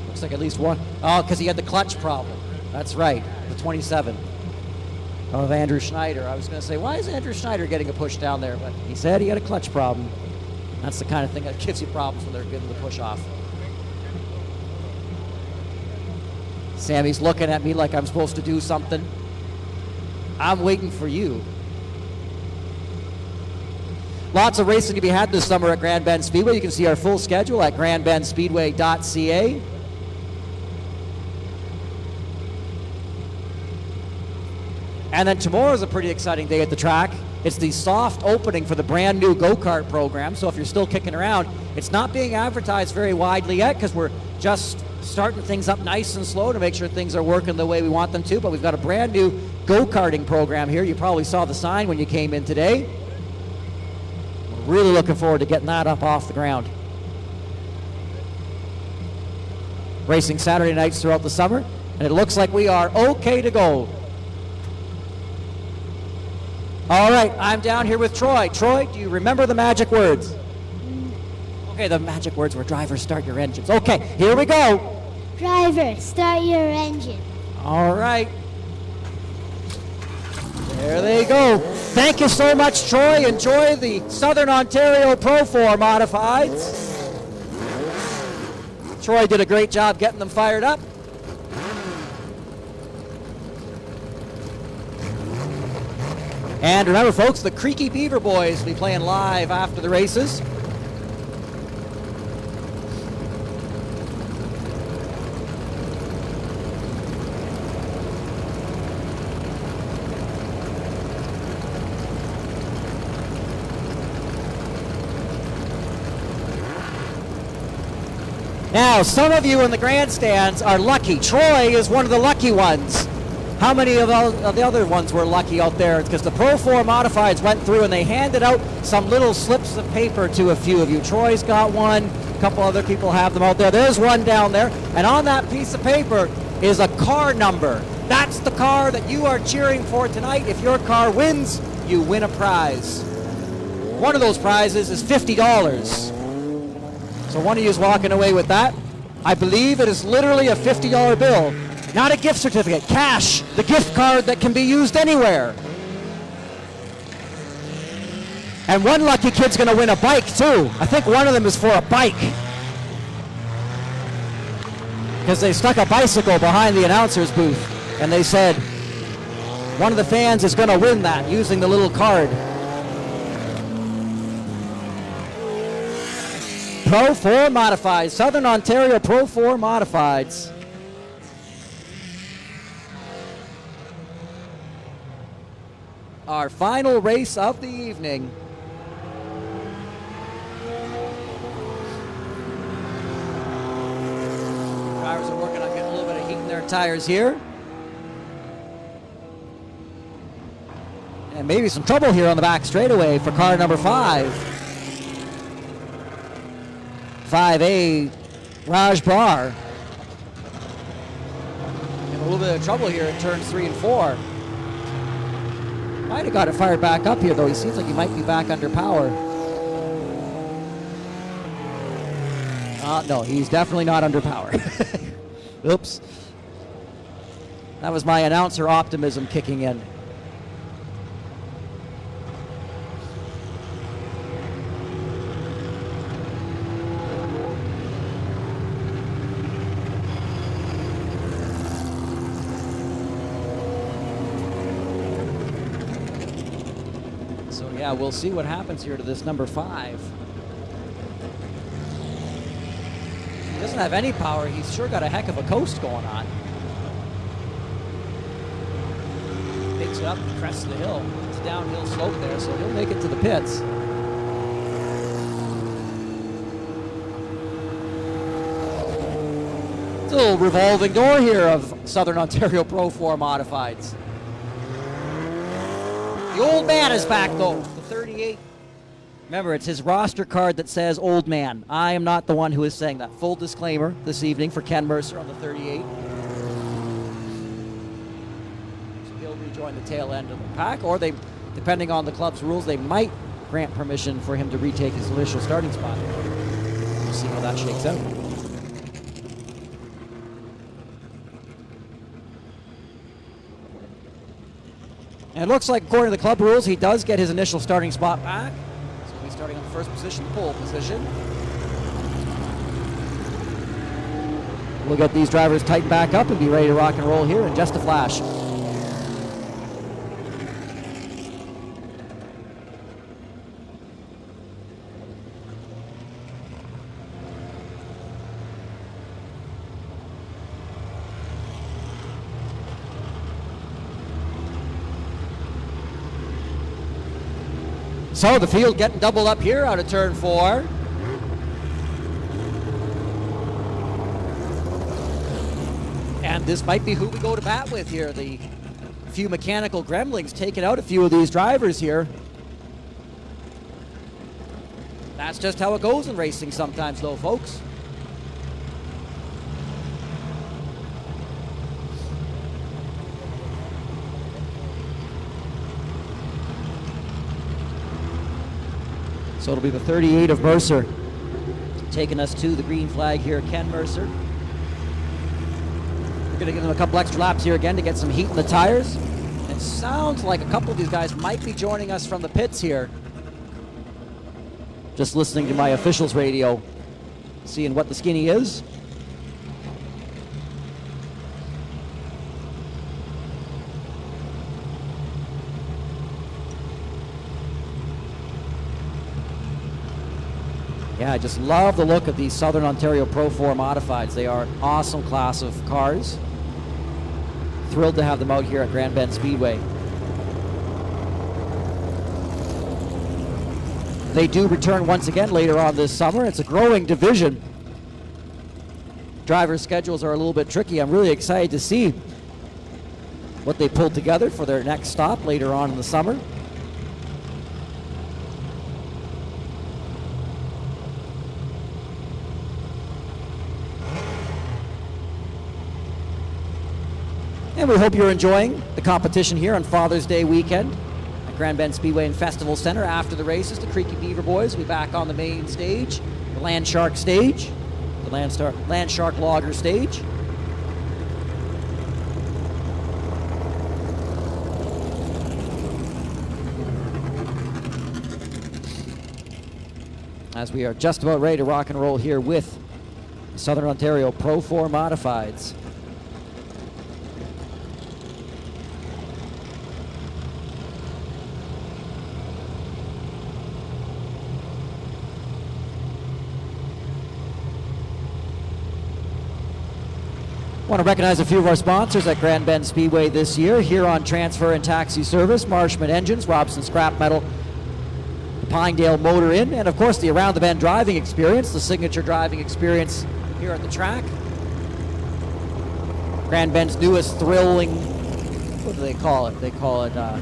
Looks like at least one. Oh, because he had the clutch problem. That's right, the 27 of Andrew Schneider. I was going to say, why is Andrew Schneider getting a push down there? But he said he had a clutch problem. That's the kind of thing that gives you problems when they're getting the push off. Sammy's looking at me like I'm supposed to do something. I'm waiting for you. Lots of racing to be had this summer at Grand Bend Speedway. You can see our full schedule at grandbendspeedway.ca. And then tomorrow is a pretty exciting day at the track. It's the soft opening for the brand new go-kart program. So if you're still kicking around, it's not being advertised very widely yet because we're just starting things up nice and slow to make sure things are working the way we want them to. But we've got a brand new go-karting program here. You probably saw the sign when you came in today. We're really looking forward to getting that up off the ground. Racing Saturday nights throughout the summer, and it looks like we are okay to go. All right, I'm down here with Troy. Troy, do you remember the magic words? Okay, the magic words were drivers, start your engines. Okay, here we go. Driver, start your engine. All right. There they go. Thank you so much, Troy. Enjoy the Southern Ontario Pro 4 Modifieds. Troy did a great job getting them fired up. And remember, folks, the Creaky Beaver Boys will be playing live after the races. Now, some of you in the grandstands are lucky. Troy is one of the lucky ones. How many of the other ones were lucky out there? Because the Pro 4 Modifieds went through and they handed out some little slips of paper to a few of you. Troy's got one. A couple other people have them out there. There's one down there. And on that piece of paper is a car number. That's the car that you are cheering for tonight. If your car wins, you win a prize. One of those prizes is $50. So one of you is walking away with that. I believe it is literally a $50 bill. Not a gift certificate, cash, the gift card that can be used anywhere. And one lucky kid's gonna win a bike too. I think one of them is for a bike. Because they stuck a bicycle behind the announcer's booth and they said, one of the fans is gonna win that using the little card. Pro 4 Modifieds, Southern Ontario Pro 4 Modifieds. Our final race of the evening. Drivers are working on getting a little bit of heat in their tires here. And maybe some trouble here on the back straightaway for car number 5. 5A, Raj Brar. In a little bit of trouble here in turns 3 and 4. Might have got it fired back up here, though. He seems like he might be back under power. No, he's definitely not under power. Oops. That was my announcer optimism kicking in. Yeah, we'll see what happens here to this number 5. He doesn't have any power. He's sure got a heck of a coast going on. Takes it up and crests the hill. It's a downhill slope there, so he'll make it to the pits. Still revolving door here of Southern Ontario Pro 4 Modifieds. The old man is back though, the 38. Remember, it's his roster card that says old man. I am not the one who is saying that. Full disclaimer this evening for Ken Mercer on the 38. So he'll rejoin the tail end of the pack, or they, depending on the club's rules, they might grant permission for him to retake his initial starting spot. We'll see how that shakes out. And it looks like, according to the club rules, he does get his initial starting spot back. So he'll be starting on the first position, pole position. We'll get these drivers tightened back up and be ready to rock and roll here in just a flash. So the field getting doubled up here out of turn 4. And this might be who we go to bat with here. The few mechanical gremlins taking out a few of these drivers here. That's just how it goes in racing sometimes though, folks. So it'll be the 38 of Mercer taking us to the green flag here, Ken Mercer. We're going to give them a couple extra laps here again to get some heat in the tires. It sounds like a couple of these guys might be joining us from the pits here. Just listening to my officials radio, seeing what the skinny is. Yeah, I just love the look of these Southern Ontario Pro 4 Modifieds. They are an awesome class of cars. Thrilled to have them out here at Grand Bend Speedway. They do return once again later on this summer. It's a growing division. Drivers' schedules are a little bit tricky. I'm really excited to see what they pulled together for their next stop later on in the summer. And we hope you're enjoying the competition here on Father's Day weekend at Grand Bend Speedway and Festival Center. After the races, the Creaky Beaver boys will be back on the main stage, the Land Shark stage, the Land Shark Logger stage. As we are just about ready to rock and roll here with the Southern Ontario Pro 4 Modifieds. I want to recognize a few of our sponsors at Grand Bend Speedway this year. Huron Transfer and Taxi Service, Marshman Engines, Robson Scrap Metal, the Pinedale Motor Inn, and of course the Around the Bend driving experience, the signature driving experience here at the track. Grand Bend's newest thrilling, what do they call it? They call it the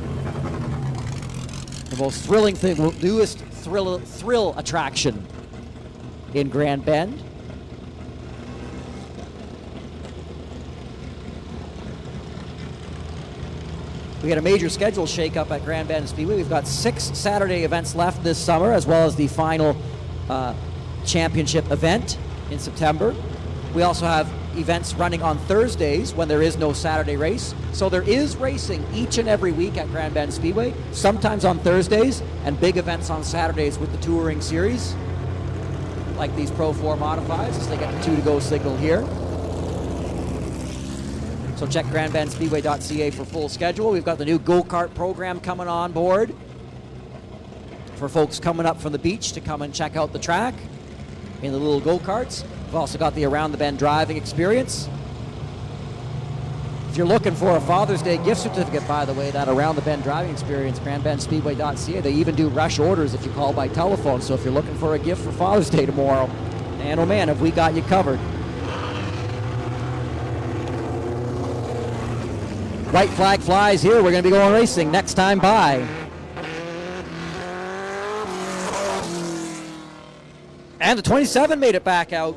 most thrilling thing, newest thrill attraction in Grand Bend. We had a major schedule shakeup at Grand Bend Speedway. We've got 6 Saturday events left this summer, as well as the final championship event in September. We also have events running on Thursdays when there is no Saturday race. So there is racing each and every week at Grand Bend Speedway, sometimes on Thursdays, and big events on Saturdays with the touring series, like these Pro 4 Modifieds, as they get the 2-to-go signal here. So check grandbendspeedway.ca for full schedule. We've got the new go-kart program coming on board for folks coming up from the beach to come and check out the track in the little go-karts. We've also got the Around the Bend driving experience. If you're looking for a Father's Day gift certificate, by the way, that Around the Bend driving experience, grandbendspeedway.ca, they even do rush orders if you call by telephone. So if you're looking for a gift for Father's Day tomorrow, man, oh man, have we got you covered. White flag flies here. We're going to be going racing next time by. And the 27 made it back out.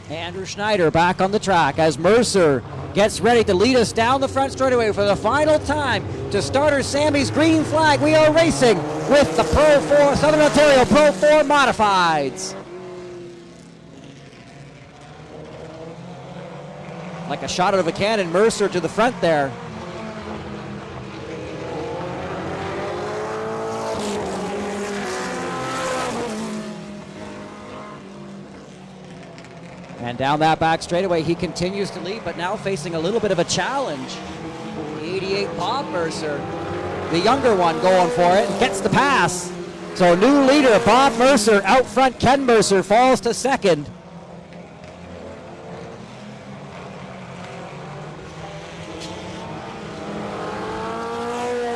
Andrew Schneider back on the track as Mercer gets ready to lead us down the front straightaway for the final time to starter Sammy's green flag. We are racing with the Pro 4, Southern Ontario Pro 4 Modifieds. Like a shot out of a cannon, Mercer to the front there. And down that back straightaway, he continues to lead, but now facing a little bit of a challenge. The 88 Bob Mercer, the younger one, going for it and gets the pass. So new leader, Bob Mercer, out front. Ken Mercer falls to second.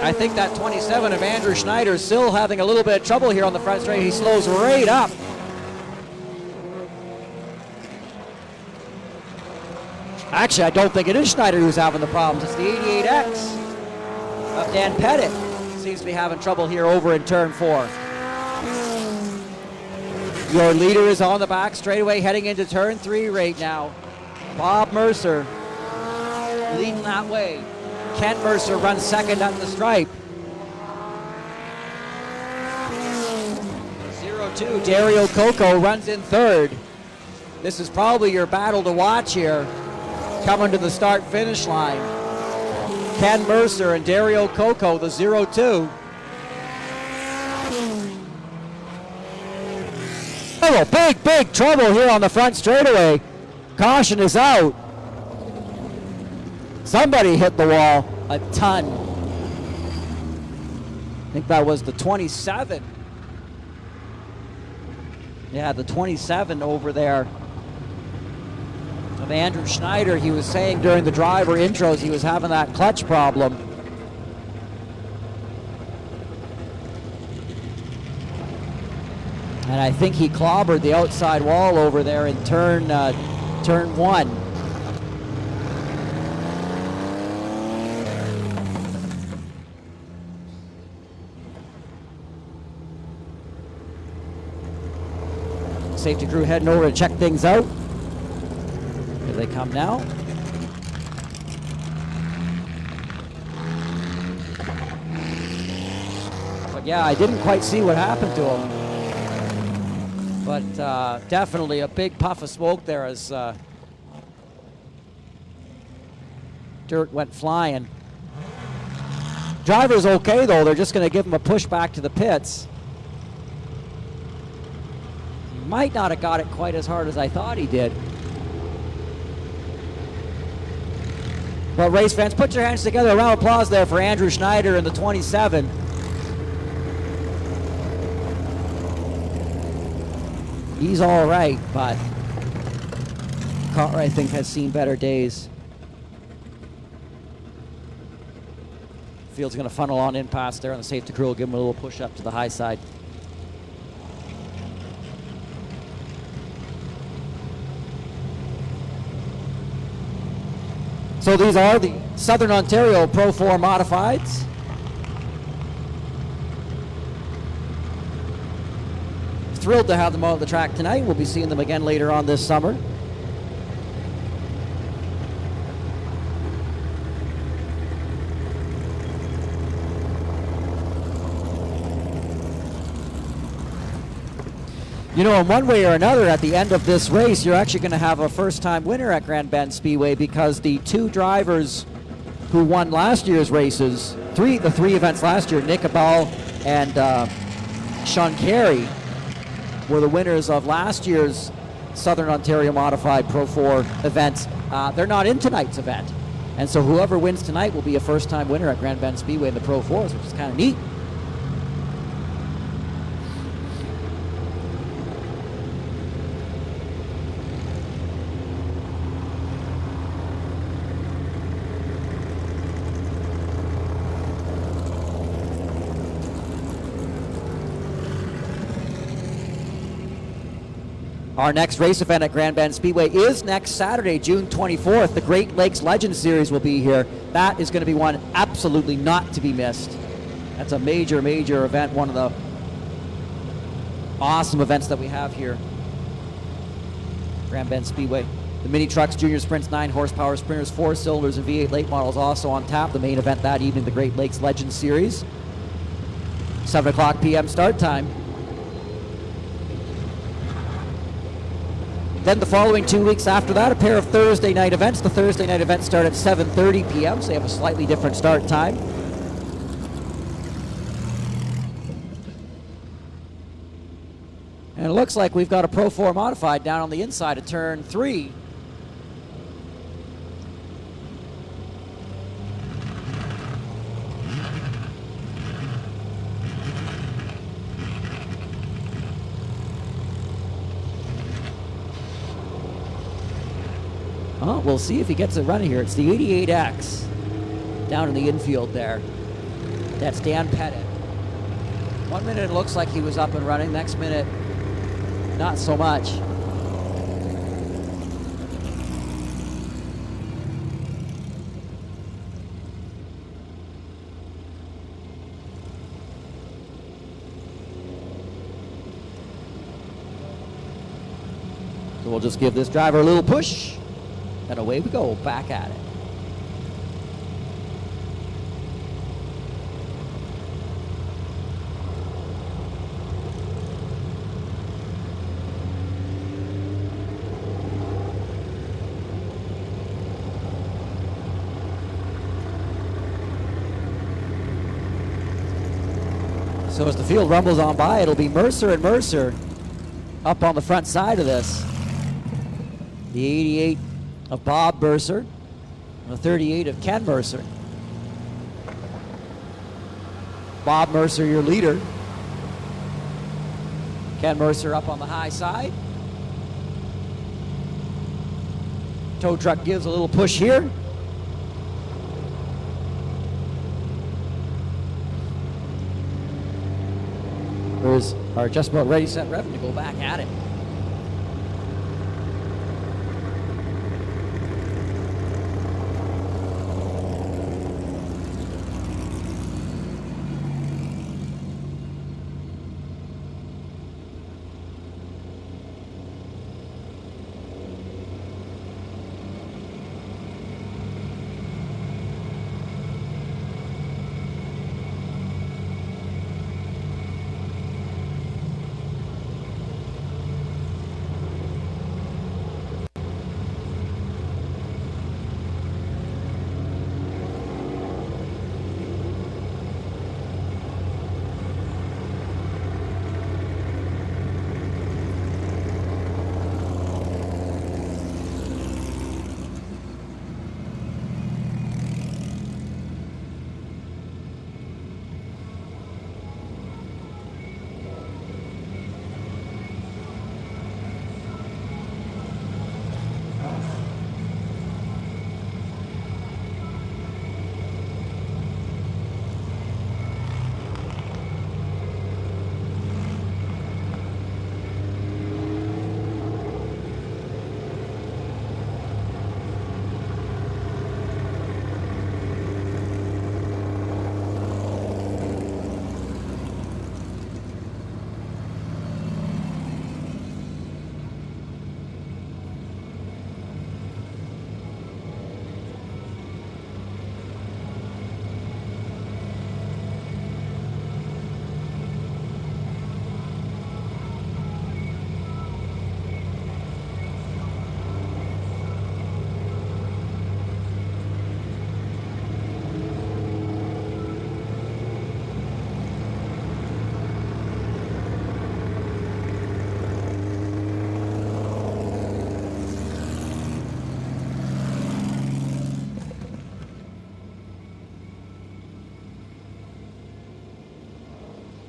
I think that 27 of Andrew Schneider is still having a little bit of trouble here on the front straight. He slows right up. Actually, I don't think it is Schneider who's having the problems. It's the 88X of Dan Pettit. Seems to be having trouble here over in turn 4. Your leader is on the back straightaway heading into turn 3 right now. Bob Mercer leading that way. Kent Mercer runs second at the stripe. 0-2, Dario Coco runs in third. This is probably your battle to watch here. Coming to the start-finish line. Ken Mercer and Dario Coco, the 0-2. Oh, big trouble here on the front straightaway. Caution is out. Somebody hit the wall a ton. I think that was the 27. Yeah, the 27 over there of Andrew Schneider. He was saying during the driver intros he was having that clutch problem. And I think he clobbered the outside wall over there in turn 1. Safety crew heading over to check things out. Here they come now. But yeah, I didn't quite see what happened to him. But definitely a big puff of smoke there as dirt went flying. Driver's okay though, they're just going to give him a push back to the pits. Might not have got it quite as hard as I thought he did. Well, race fans, put your hands together. A round of applause there for Andrew Schneider in the 27. He's all right, but car, I think, has seen better days. Field's going to funnel on in past there, and the safety crew will give him a little push up to the high side. So these are the Southern Ontario Pro 4 Modifieds. Thrilled to have them on the track tonight. We'll be seeing them again later on this summer. You know, in one way or another, at the end of this race, you're actually going to have a first-time winner at Grand Bend Speedway, because the two drivers who won last year's races, the three events last year, Nick Abal and Sean Carey, were the winners of last year's Southern Ontario Modified Pro 4 events. They're not in tonight's event. And so whoever wins tonight will be a first-time winner at Grand Bend Speedway in the Pro 4s, which is kind of neat. Our next race event at Grand Bend Speedway is next Saturday, June 24th. The Great Lakes Legends Series will be here. That is going to be one absolutely not to be missed. That's a major, major event, one of the awesome events that we have here. Grand Bend Speedway. The mini trucks, junior sprints, 9 horsepower sprinters, 4 cylinders, and V8 late models also on tap. The main event that evening, the Great Lakes Legends Series. 7 o'clock p.m. start time. Then the following 2 weeks after that, a pair of Thursday night events. The Thursday night events start at 7:30 p.m., so they have a slightly different start time. And it looks like we've got a Pro 4 modified down on the inside of turn 3. Oh, we'll see if he gets it running here. It's the 88X down in the infield there. That's Dan Pettit. 1 minute it looks like he was up and running. Next minute, not so much. So we'll just give this driver a little push. And away we go, back at it. So as the field rumbles on by, it'll be Mercer and Mercer up on the front side of this. The 88 of Bob Mercer, and the 38 of Ken Mercer. Bob Mercer, your leader. Ken Mercer up on the high side. Tow truck gives a little push here. There's our just about ready, set, rev to go back at it.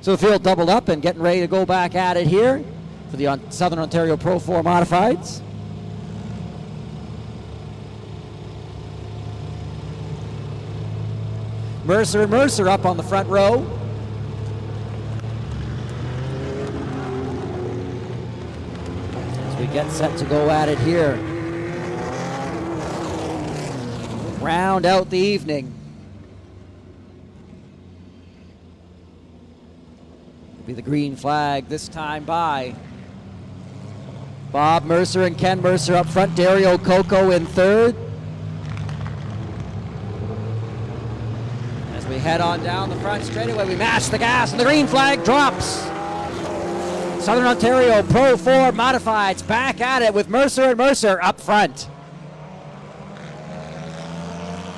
So the field doubled up and getting ready to go back at it here for the Southern Ontario Pro 4 Modifieds. Mercer and Mercer up on the front row. As Get set to go at it here. Round out the evening. Be the green flag this time by Bob Mercer and Ken Mercer up front. Dario Coco in third. As we head on down the front straightaway, we mash the gas and the green flag drops. Southern Ontario Pro 4 Modifieds back at it with Mercer and Mercer up front.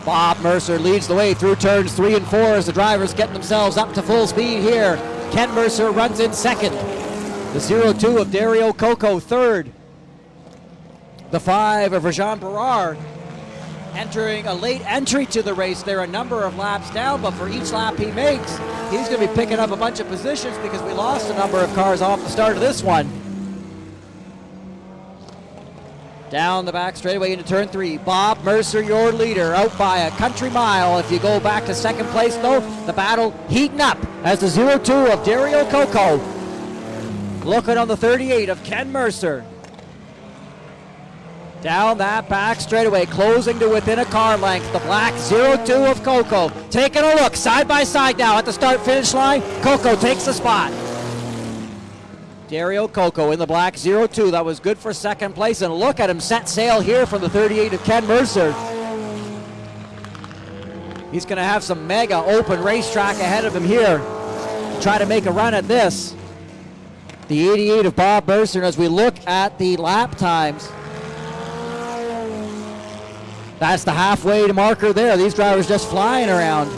Bob Mercer leads the way through turns 3 and 4 as the drivers get themselves up to full speed here. Ken Mercer runs in second. The 0-2 of Dario Coco third. The 5 of Rajan Barar entering a late entry to the race. They're a number of laps down, but for each lap he makes, he's going to be picking up a bunch of positions because we lost a number of cars off the start of this one. Down the back straightaway into turn 3. Bob Mercer, your leader, out by a country mile. If you go back to second place, though, the battle heating up as the 0-2 of Dario Coco looking on the 38 of Ken Mercer. Down that back straightaway, closing to within a car length. The black 0-2 of Coco. Taking a look side by side now at the start-finish line. Coco takes the spot. Dario Coco in the black 0-2. That was good for second place. And look at him set sail here from the 38 of Ken Mercer. He's going to have some mega open racetrack ahead of him here to try to make a run at this. The 88 of Bob Mercer. As we look at the lap times, that's the halfway marker there. These drivers just flying around.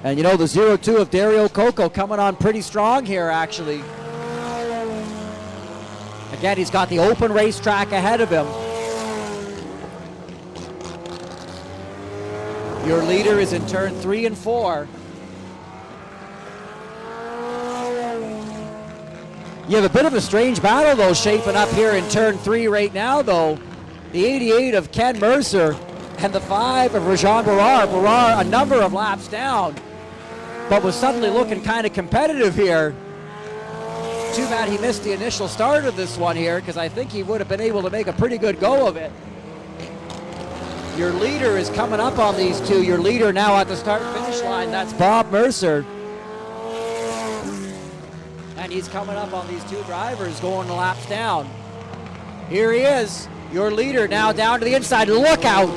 And you know, the 0-2 of Dario Coco coming on pretty strong here, actually. Again, he's got the open racetrack ahead of him. Your leader is in turn 3 and 4. You have a bit of a strange battle, though, shaping up here in turn 3 right now, though. The 88 of Ken Mercer and the 5 of Rajan Barar. Barar a number of laps down, but was suddenly looking kind of competitive here. Too bad he missed the initial start of this one here, because I think he would have been able to make a pretty good go of it. Your leader is coming up on these two. Your leader now at the start-finish line, that's Bob Mercer. And he's coming up on these two drivers going the laps down. Here he is, your leader now down to the inside. Look out!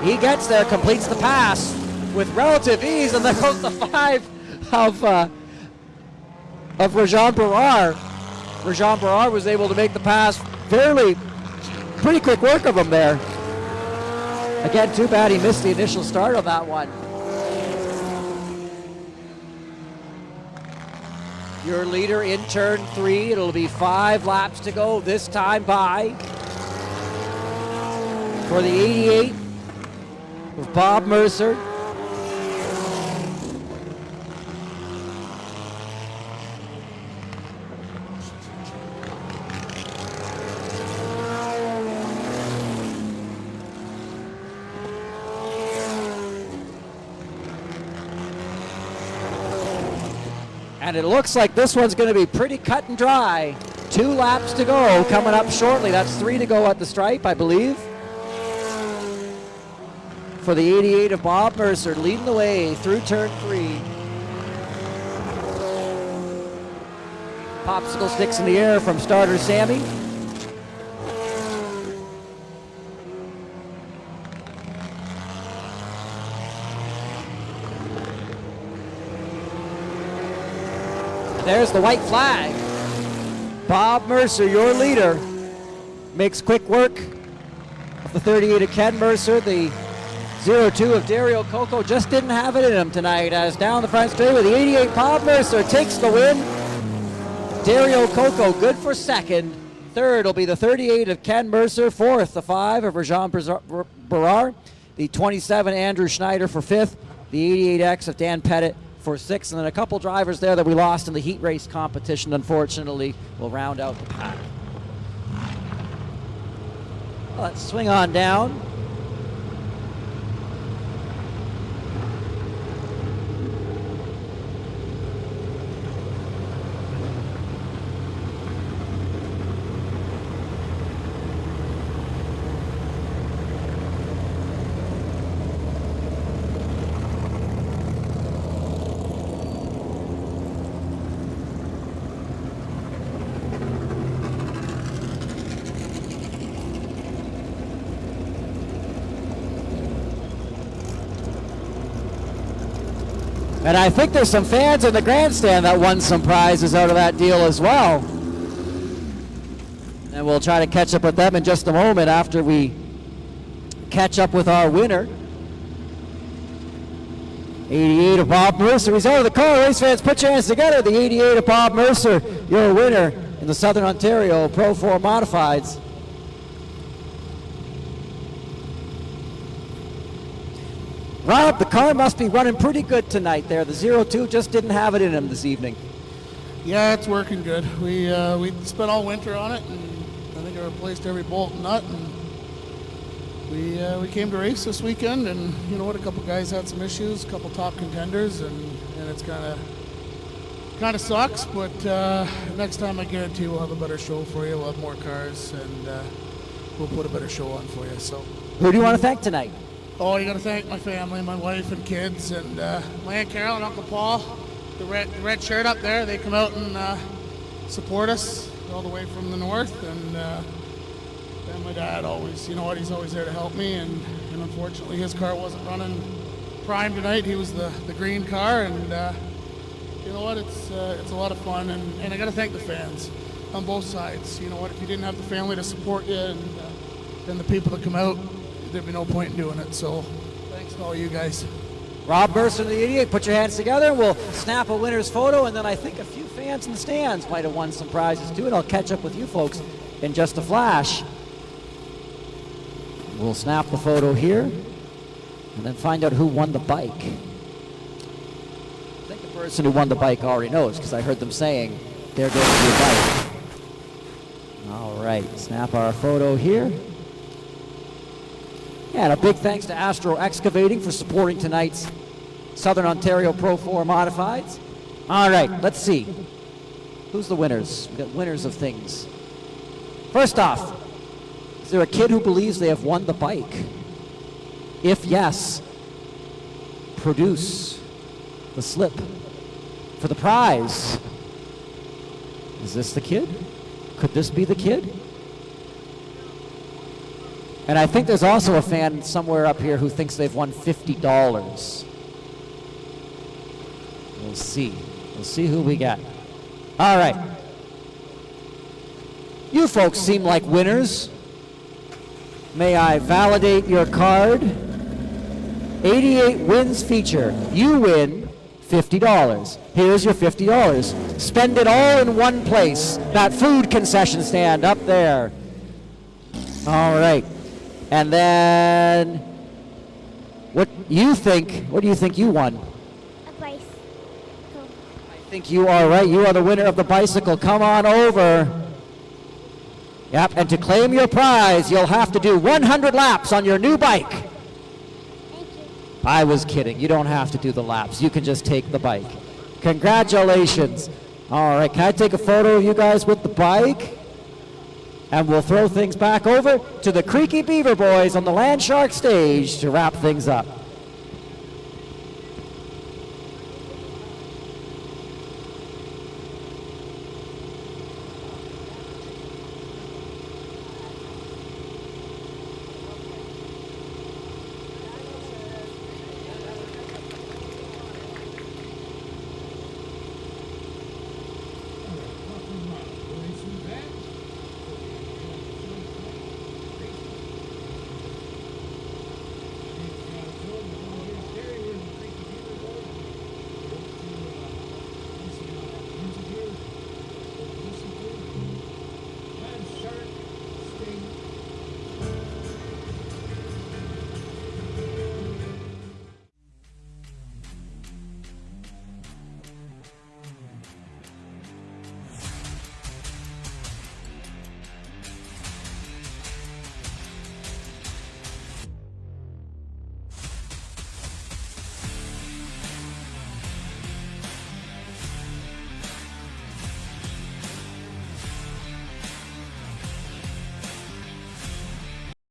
He gets there, completes the pass with relative ease, and there goes the 5 of Rajan Barar. Rajan Barar was able to make the pass pretty quick work of him there. Again, too bad he missed the initial start on that one. Your leader in turn 3. It'll be 5 laps to go this time by for the 88 of Bob Mercer. And it looks like this one's going to be pretty cut and dry. 2 laps to go coming up shortly. That's 3 to go at the stripe, I believe. For the 88 of Bob Mercer, leading the way through turn 3. Popsicle sticks in the air from starter Sammy. There's the white flag. Bob Mercer, your leader, makes quick work of the 38 of Ken Mercer. The 0-2 of Dario Coco just didn't have it in him tonight, as down the front straightaway, the 88 Bob Mercer takes the win. Dario Coco good for second. Third will be the 38 of Ken Mercer. Fourth, the 5 of Rajan Barar. The 27 Andrew Schneider for fifth. The 88X of Dan Pettit for 6th, and then a couple drivers there that we lost in the heat race competition, unfortunately, will round out the pack. Let's swing on down. And I think there's some fans in the grandstand that won some prizes out of that deal as well. And we'll try to catch up with them in just a moment after we catch up with our winner. 88 of Bob Mercer. He's out of the car. Race fans, put your hands together. The 88 of Bob Mercer, your winner in the Southern Ontario Pro 4 Modifieds. Rob, the car must be running pretty good tonight there. The 02 just didn't have it in him this evening. Yeah, it's working good. We spent all winter on it, and I think I replaced every bolt and nut. And we came to race this weekend, and you know what? A couple guys had some issues, a couple top contenders, and it's kind of sucks. But next time, I guarantee we'll have a better show for you. We'll have more cars, and we'll put a better show on for you. So, who do you want to thank tonight? Oh, you got to thank my family, my wife and kids, and my Aunt Carol and Uncle Paul. The red shirt up there, they come out and support us all the way from the north. And my dad always, you know what, he's always there to help me. And unfortunately, his car wasn't running prime tonight. He was the green car, and you know what, it's a lot of fun. And I got to thank the fans on both sides. You know what, if you didn't have the family to support you and the people that come out, there'd be no point in doing it. So thanks to all you guys. Rob Mercer, the 88, put your hands together. We'll snap a winner's photo, and then I think a few fans in the stands might have won some prizes too, and I'll catch up with you folks in just a flash. We'll snap the photo here and then find out who won the bike. I think the person who won the bike already knows, because I heard them saying they're going to be a bike. All right, snap our photo here. And a big thanks to Astro Excavating for supporting tonight's Southern Ontario Pro 4 Modifieds. All right, let's see. Who's the winners? We've got winners of things. First off, is there a kid who believes they have won the bike? If yes, produce the slip for the prize. Is this the kid? Could this be the kid? And I think there's also a fan somewhere up here who thinks they've won $50. We'll see. We'll see who we got. All right. You folks seem like winners. May I validate your card? 88 wins feature. You win $50. Here's your $50. Spend it all in one place. That food concession stand up there. All right. And then, what do you think you won? A bicycle. I think you are right. You are the winner of the bicycle. Come on over. Yep, and to claim your prize, you'll have to do 100 laps on your new bike. Thank you. I was kidding. You don't have to do the laps. You can just take the bike. Congratulations. All right, can I take a photo of you guys with the bike? And we'll throw things back over to the Creaky Beaver Boys on the Land Shark stage to wrap things up.